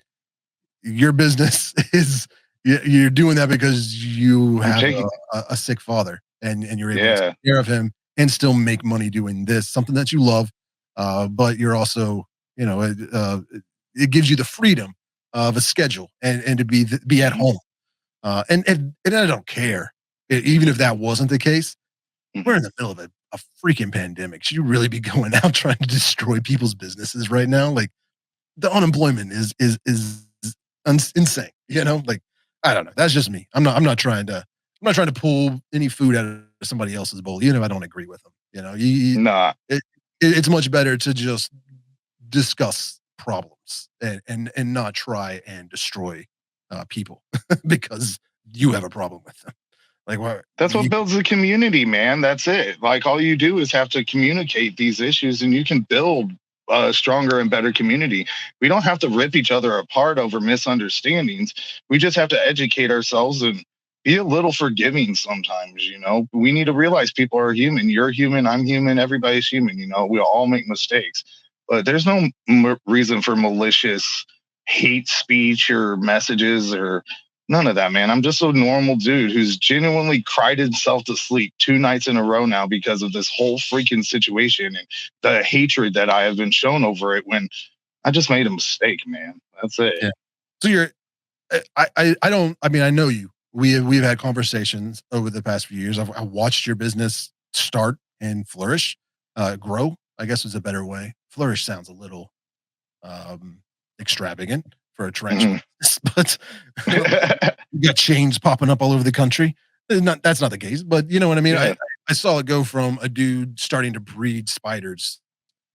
your business is you're doing that because you have a sick father, and you're able to take care of him and still make money doing this, something that you love. But you're also, it gives you the freedom of a schedule and to be at home. And I don't care, even if that wasn't the case. We're in the middle of a freaking pandemic. Should you really be going out trying to destroy people's businesses right now? Like the unemployment is insane. Like I don't know. That's just me. I'm not trying to pull any food out of somebody else's bowl. I don't agree with them. Nah. It's much better to just discuss problems and not try and destroy people because you have a problem with them. Like what? That's what builds a community, man. That's it. Like all you do is have to communicate these issues, and you can build a stronger and better community. We don't have to rip each other apart over misunderstandings. We just have to educate ourselves and be a little forgiving sometimes. We need to realize people are human. You're human. I'm human. Everybody's human. We all make mistakes, but there's no reason for malicious hate speech or messages or none of that, man. I'm just a normal dude who's genuinely cried himself to sleep 2 nights in a row now because of this whole freaking situation and the hatred that I have been shown over it when I just made a mistake, man. That's it. Yeah. So I know you. We've had conversations over the past few years. I watched your business start and flourish, grow, I guess is a better way. Flourish sounds a little extravagant for a tarantula, but you got chains popping up all over the country. That's not the case, but you know what I mean? Yeah. I saw it go from a dude starting to breed spiders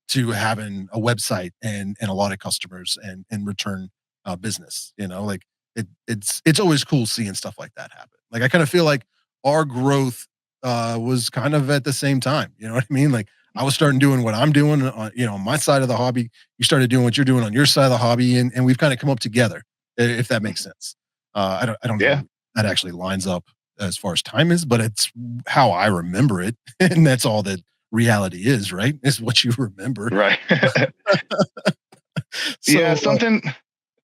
to having a website and a lot of customers and return business. Like it's always cool seeing stuff like that happen. Like I kind of feel like our growth was kind of at the same time. You know what I mean? Like I was starting doing what I'm doing on my side of the hobby. You started doing what you're doing on your side of the hobby, and we've kind of come up together, if that makes sense. I don't know if that actually lines up as far as time is, but it's how I remember it, and that's all that reality is, right? It's what you remember, right? So,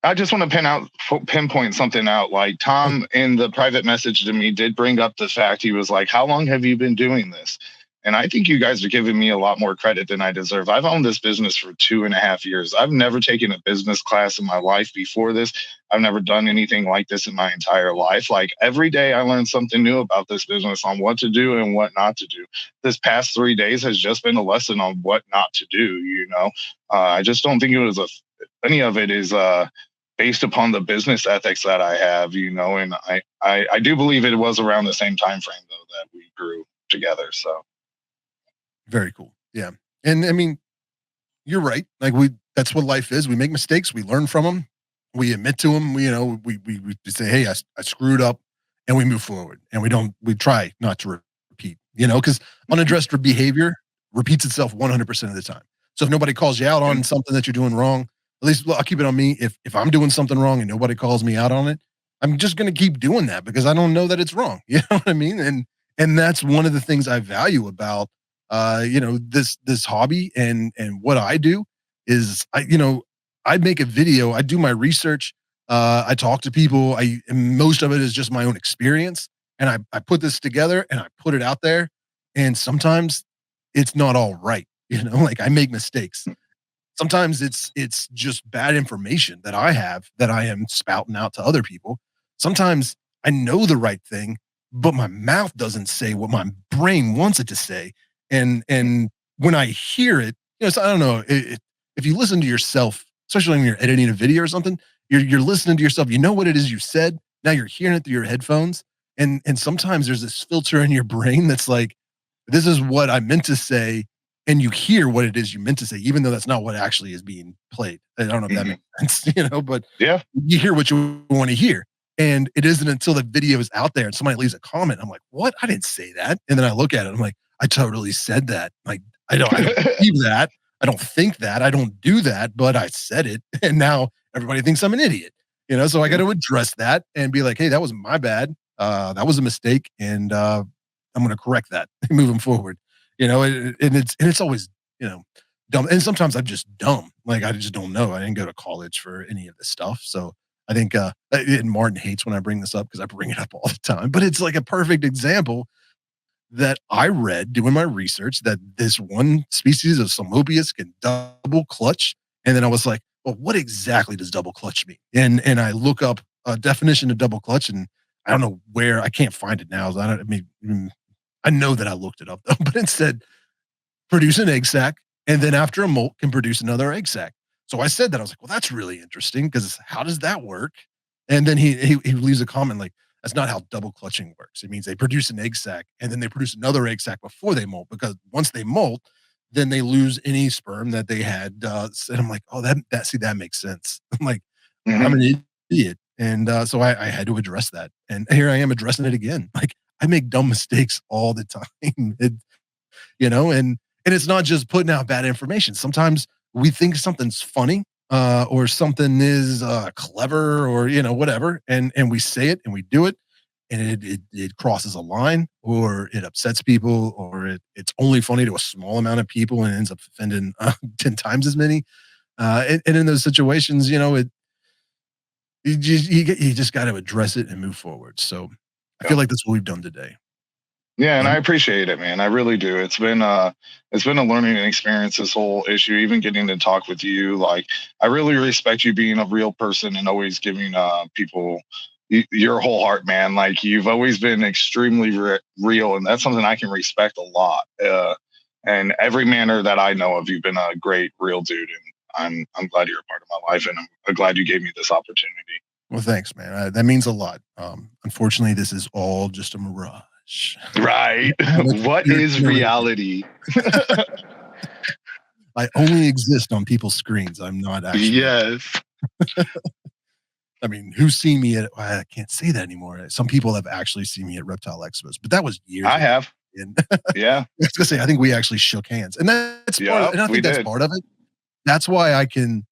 I just want to pinpoint something out. Like Okay. Tom in the private message to me did bring up the fact, he was like, "How long have you been doing this?" And I think you guys are giving me a lot more credit than I deserve. I've owned this business for 2.5 years. I've never taken a business class in my life before this. I've never done anything like this in my entire life. Like every day I learn something new about this business, on what to do and what not to do. This past 3 days has just been a lesson on what not to do, you know. I just don't think it was any of it is based upon the business ethics that I have, you know, and I do believe it was around the same time frame though that we grew together. So Very cool. Yeah. And I mean, you're right. Like that's what life is. We make mistakes. We learn from them. We admit to them. We say, hey, I screwed up, and we move forward. And we try not to repeat. Because unaddressed behavior repeats itself 100% of the time. So if nobody calls you out yeah. on something that you're doing wrong, at least I'll keep it on me. If I'm doing something wrong and nobody calls me out on it, I'm just going to keep doing that because I don't know that it's wrong. You know what I mean? And that's one of the things I value about this hobby and what I do is I make a video, I do my research, I talk to people, and most of it is just my own experience. And I put this together and I put it out there. And sometimes it's not all right. Like I make mistakes. Sometimes it's just bad information that I have that I am spouting out to other people. Sometimes I know the right thing, but my mouth doesn't say what my brain wants it to say. And when I hear it, so I don't know if you listen to yourself, especially when you're editing a video or something, you're listening to yourself. You know what it is you said. Now you're hearing it through your headphones, and sometimes there's this filter in your brain that's like, this is what I meant to say, and you hear what it is you meant to say, even though that's not what actually is being played. I don't know if that Mhm. makes sense, but Yeah. you hear what you want to hear. And it isn't until the video is out there and somebody leaves a comment, I'm like, what? I didn't say that. And then I look at it, I'm like, I totally said that. Like, I don't believe that. I don't think that. I don't do that, but I said it. And now everybody thinks I'm an idiot. So I got to address that and be like, hey, that was my bad. That was a mistake. And I'm going to correct that moving forward. And it's always, dumb. And sometimes I'm just dumb. Like I just don't know. I didn't go to college for any of this stuff. So I think and Martin hates when I bring this up because I bring it up all the time. But it's like a perfect example that I read doing my research that this one species of Salmobius can double clutch. And then I was like, well, what exactly does double clutch mean? And I look up a definition of double clutch, and I don't know where. I can't find it now. I know that I looked it up though, but it said produce an egg sac, and then after a molt can produce another egg sac. So I said that. I was like, well, that's really interesting because how does that work? And then he leaves a comment like, that's not how double clutching works. It means they produce an egg sac and then they produce another egg sac before they molt, because once they molt, then they lose any sperm that they had. And I'm like, oh, that makes sense. I'm like, I'm Mhm. an idiot. And so I had to address that. And here I am addressing it again. Like I make dumb mistakes all the time. And it's not just putting out bad information. Sometimes we think something's funny, or something is clever, or whatever, and we say it and we do it, and it crosses a line, or it upsets people, or it's only funny to a small amount of people and ends up offending 10 times as many. And in those situations, you just got to address it and move forward. So I Yeah. feel like that's what we've done today. Yeah, and I Um, appreciate it, man. I really do. It's been a learning experience, this whole issue, even getting to talk with you. Like I really respect you being a real person and always giving people your whole heart, man. Like you've always been extremely real, and that's something I can respect a lot. And every manner that I know of, you've been a great real dude, and I'm glad you're a part of my life, and I'm glad you gave me this opportunity. well, thanks, man. That means a lot. Unfortunately, this is all just a mirage. Right. I'm a What computer is generated. reality? I only exist on people's screens. I'm not actually. Yes. I mean, who's seen me at? Well, I can't say that anymore. Some people have actually seen me at Reptile Expos, but that was years I ago. have. And I Yeah. was gonna say, I think we actually shook hands, and that's part of, Yep. and I We think that's did. part of it. That's why I can.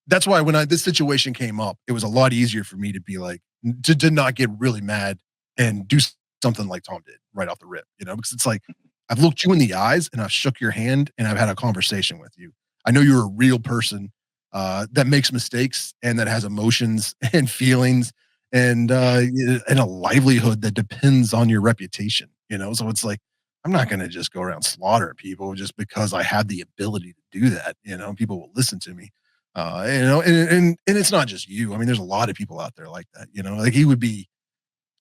That's why when this situation came up, it was a lot easier for me to be like to not get really mad and do something like Tom did right off the rip, because it's like I've looked you in the eyes and I've shook your hand and I've had a conversation with you. I know you're a real person, that makes mistakes and that has emotions and feelings and a livelihood that depends on your reputation. So it's like I'm not going to just go around slaughtering people just because I have the ability to do that. People will listen to me. And it's not just you. I mean, there's a lot of people out there like that. Like he would be.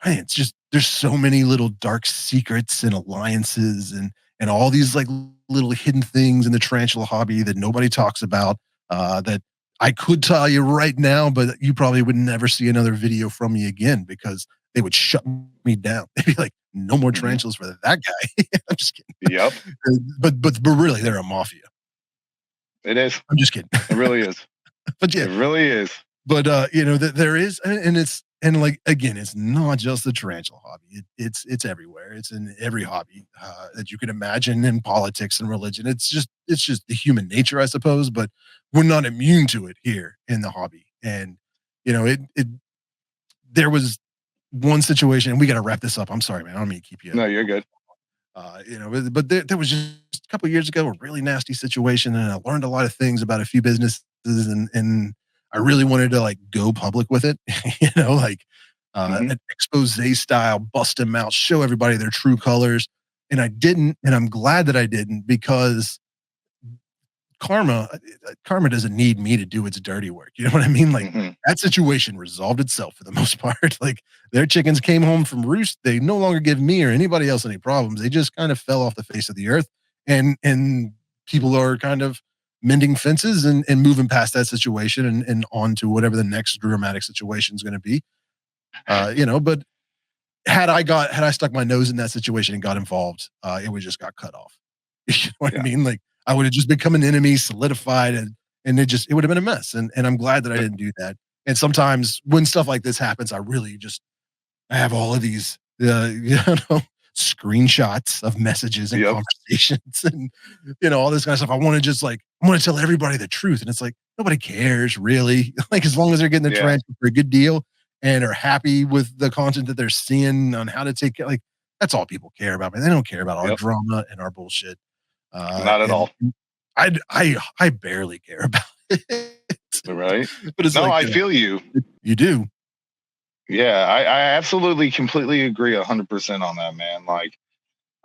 Man, it's just there's so many little dark secrets and alliances and all these like little hidden things in the tarantula hobby that nobody talks about. That I could tell you right now, but you probably would never see another video from me again because they would shut me down. They'd be like, "No more Mhm. tarantulas for that guy." I'm just kidding. Yep, But really, they're a mafia. it is. I'm just kidding. It really is. But It yeah, really is. but there is, and it's and like again, it's not just the tarantula hobby. It's everywhere. It's in every hobby that you can imagine in politics and religion. It's just the human nature, I suppose. But we're not immune to it here in the hobby. And it there was one situation, and we got to wrap this up. I'm sorry, man. I don't mean to keep you. No, you're good. But there was just a couple of years ago a really nasty situation, and I learned a lot of things about a few businesses, and I really wanted to like go public with it, like Hmm. an expose style, bust them out, show everybody their true colors, and I didn't, and I'm glad that I didn't because karma doesn't need me to do its dirty work. You know what I mean? Like Hmm. that situation resolved itself for the most part. Like their chickens came home from roost. They no longer give me or anybody else any problems. They just kind of fell off the face of the earth. And people are kind of mending fences and moving past that situation and on to whatever the next dramatic situation is going to be. But had I stuck my nose in that situation and got involved, it would just got cut off. You know what I Yeah. mean? Like I would have just become an enemy, solidified, and it would have been a mess. And I'm glad that I didn't do that. And sometimes when stuff like this happens, I have all of these screenshots of messages and Yep. conversations and all this kind of stuff. I want to tell everybody the truth. And it's like nobody cares really. Like as long as they're getting their Yeah. transfer for a good deal and are happy with the content that they're seeing on how to take care, like that's all people care about. Man, they don't care about our Yep. drama and our bullshit. Not at And all. I barely care about it. Right. But it's No, like I feel you. you do. Yeah, I absolutely completely agree 100% on that, man. Like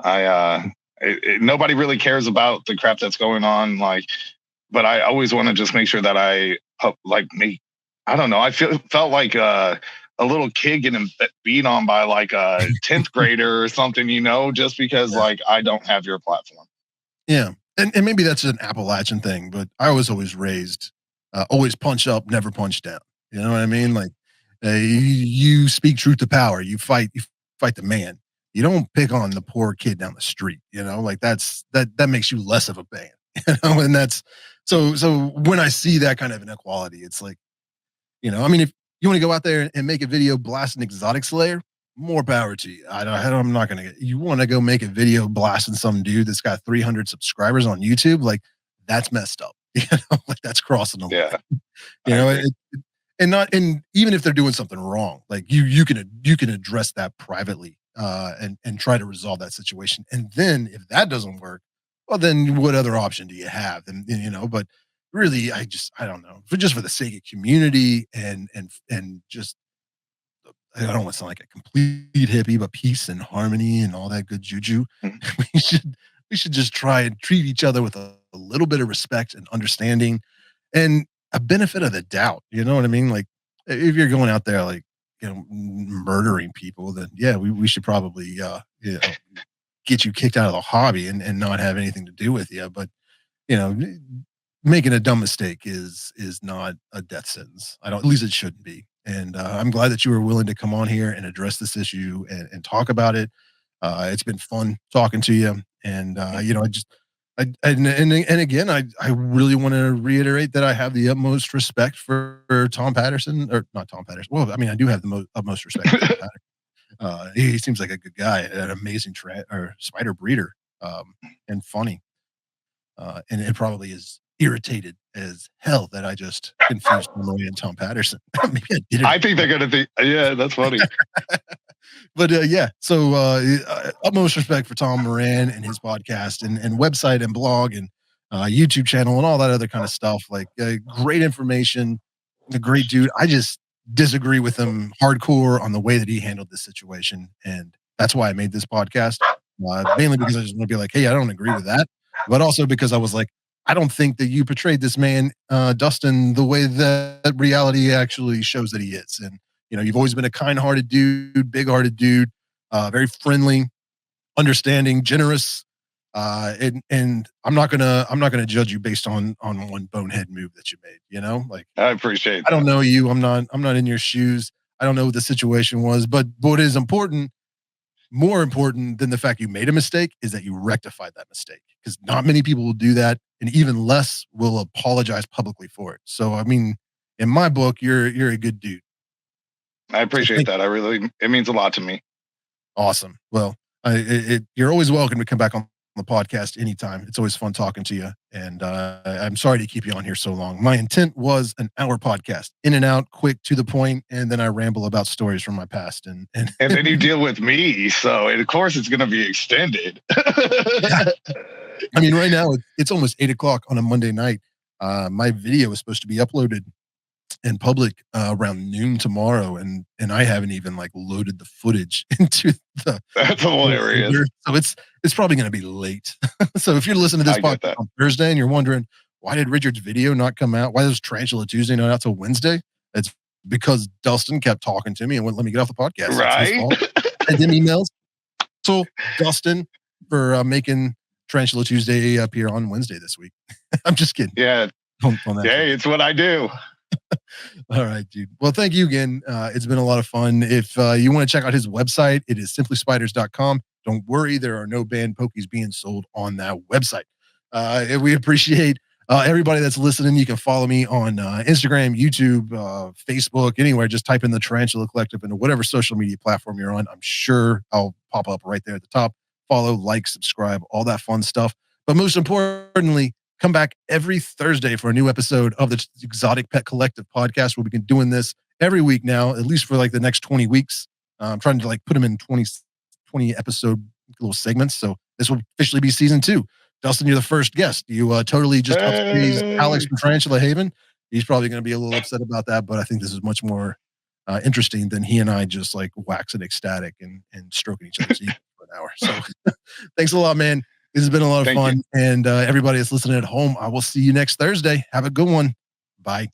I nobody really cares about the crap that's going on. Like, but I always want to just make sure that like make. I don't know. I felt like a little kid getting beat on by like a 10th grader or something, just because Yeah. like I don't have your platform. Yeah. And maybe that's an Appalachian thing, but I was always raised, always punch up, never punch down. You know what I mean? Like, you speak truth to power. You fight the man. You don't pick on the poor kid down the street. Like that makes you less of a man. And that's so when I see that kind of inequality, it's like, I mean, if you want to go out there and make a video blasting exotic slayer, more power to you. I'm not gonna get. You want to go make a video blasting some dude that's got 300 subscribers on YouTube? Like that's messed up. Like that's crossing the line. Yeah, You I know, agree. and even if they're doing something wrong, like you can address that privately and try to resolve that situation. And then if that doesn't work, well, then what other option do you have? But really, I don't know. For the sake of community and just I don't want to sound like a complete hippie, but peace and harmony and all that good juju. Mhm. We should we should just try and treat each other with a little bit of respect and understanding and a benefit of the doubt. You know what I mean? Like if you're going out there like murdering people, then yeah, we should probably get you kicked out of the hobby and not have anything to do with you. But you know, making a dumb mistake is not a death sentence. I don't. At least it shouldn't be. And I'm glad that you were willing to come on here and address this issue and talk about it. It's been fun talking to you, and I just. And again, I really want to reiterate that I have the utmost respect for Tom Patterson, or not Tom Patterson. Well, I mean, I do have the utmost respect for Tom Patterson. He seems like a good guy, an amazing or spider breeder, and funny. And it probably is irritated as hell that I just confused Maria and Tom Patterson. Maybe I did it I on think they're purpose. gonna think, yeah, that's funny. But yeah, so utmost respect for Tom Moran and his podcast and website and blog. And YouTube channel and all that other kind of stuff. Like great information, a great dude. I just disagree with him hardcore on the way that he handled this situation, and that's why I made this podcast. Mainly because I just want to be like, hey, I don't agree with that, but also because I was like, I don't think that you portrayed this man, Dustin, the way that reality actually shows that he is. And you've always been a kind-hearted dude, big-hearted dude, very friendly, understanding, generous. And I'm not gonna judge you based on one bonehead move that you made. Like I appreciate I don't that. know you. I'm not in your shoes. I don't know what the situation was, but what is important, more important than the fact you made a mistake, is that you rectified that mistake. Because not many people will do that, and even less will apologize publicly for it. So I mean, in my book, you're a good dude. I So appreciate thank that. It means a lot to me. Awesome. Well, you're always welcome to come back on the podcast anytime. It's always fun talking to you. And I'm sorry to keep you on here so long. My intent was an hour podcast, in and out, quick, to the point, and then I ramble about stories from my past. And And then you deal with me, so of course it's going to be extended. I mean, right now it's almost 8 o'clock on a Monday night. My video is supposed to be uploaded in public around noon tomorrow, and I haven't even like loaded the footage into the That's hilarious. so it's probably going to be late. So if you're listening to this I get podcast that. on Thursday and you're wondering why did Richard's video not come out, why does Tarantula Tuesday not out till Wednesday, it's because Dustin kept talking to me and wouldn't let me get off the podcast. That's his Right? fault. And then emails. So Dustin for making Tarantula Tuesday appear on Wednesday this week. I'm just kidding. Yeah. On that Hey, it's what I do. All right, dude. Well, thank you again. It's been a lot of fun. If you want to check out his website, it is simplyspiders.com. Don't worry, there are no banned pokies being sold on that website. And we appreciate everybody that's listening. You can follow me on Instagram, YouTube, Facebook, anywhere. Just type in the Tarantula Collective into whatever social media platform you're on. I'm sure I'll pop up right there at the top. Follow, like, subscribe, all that fun stuff. But most importantly, come back every Thursday for a new episode of the Exotic Pet Collective podcast. We've been doing this every week now, at least for like the next 20 weeks. I'm trying to like put them in 20 episode little segments. So this will officially be season 2. Dustin, you're the first guest. You totally just upstaged Alex from Tarantula Haven. He's probably going to be a little upset about that, but I think this is much more interesting than he and I just like waxing ecstatic and stroking each other's ego for an hour. So thanks a lot, man. This has been a lot of fun. And everybody that's listening at home, I will see you next Thursday. Have a good one. Bye.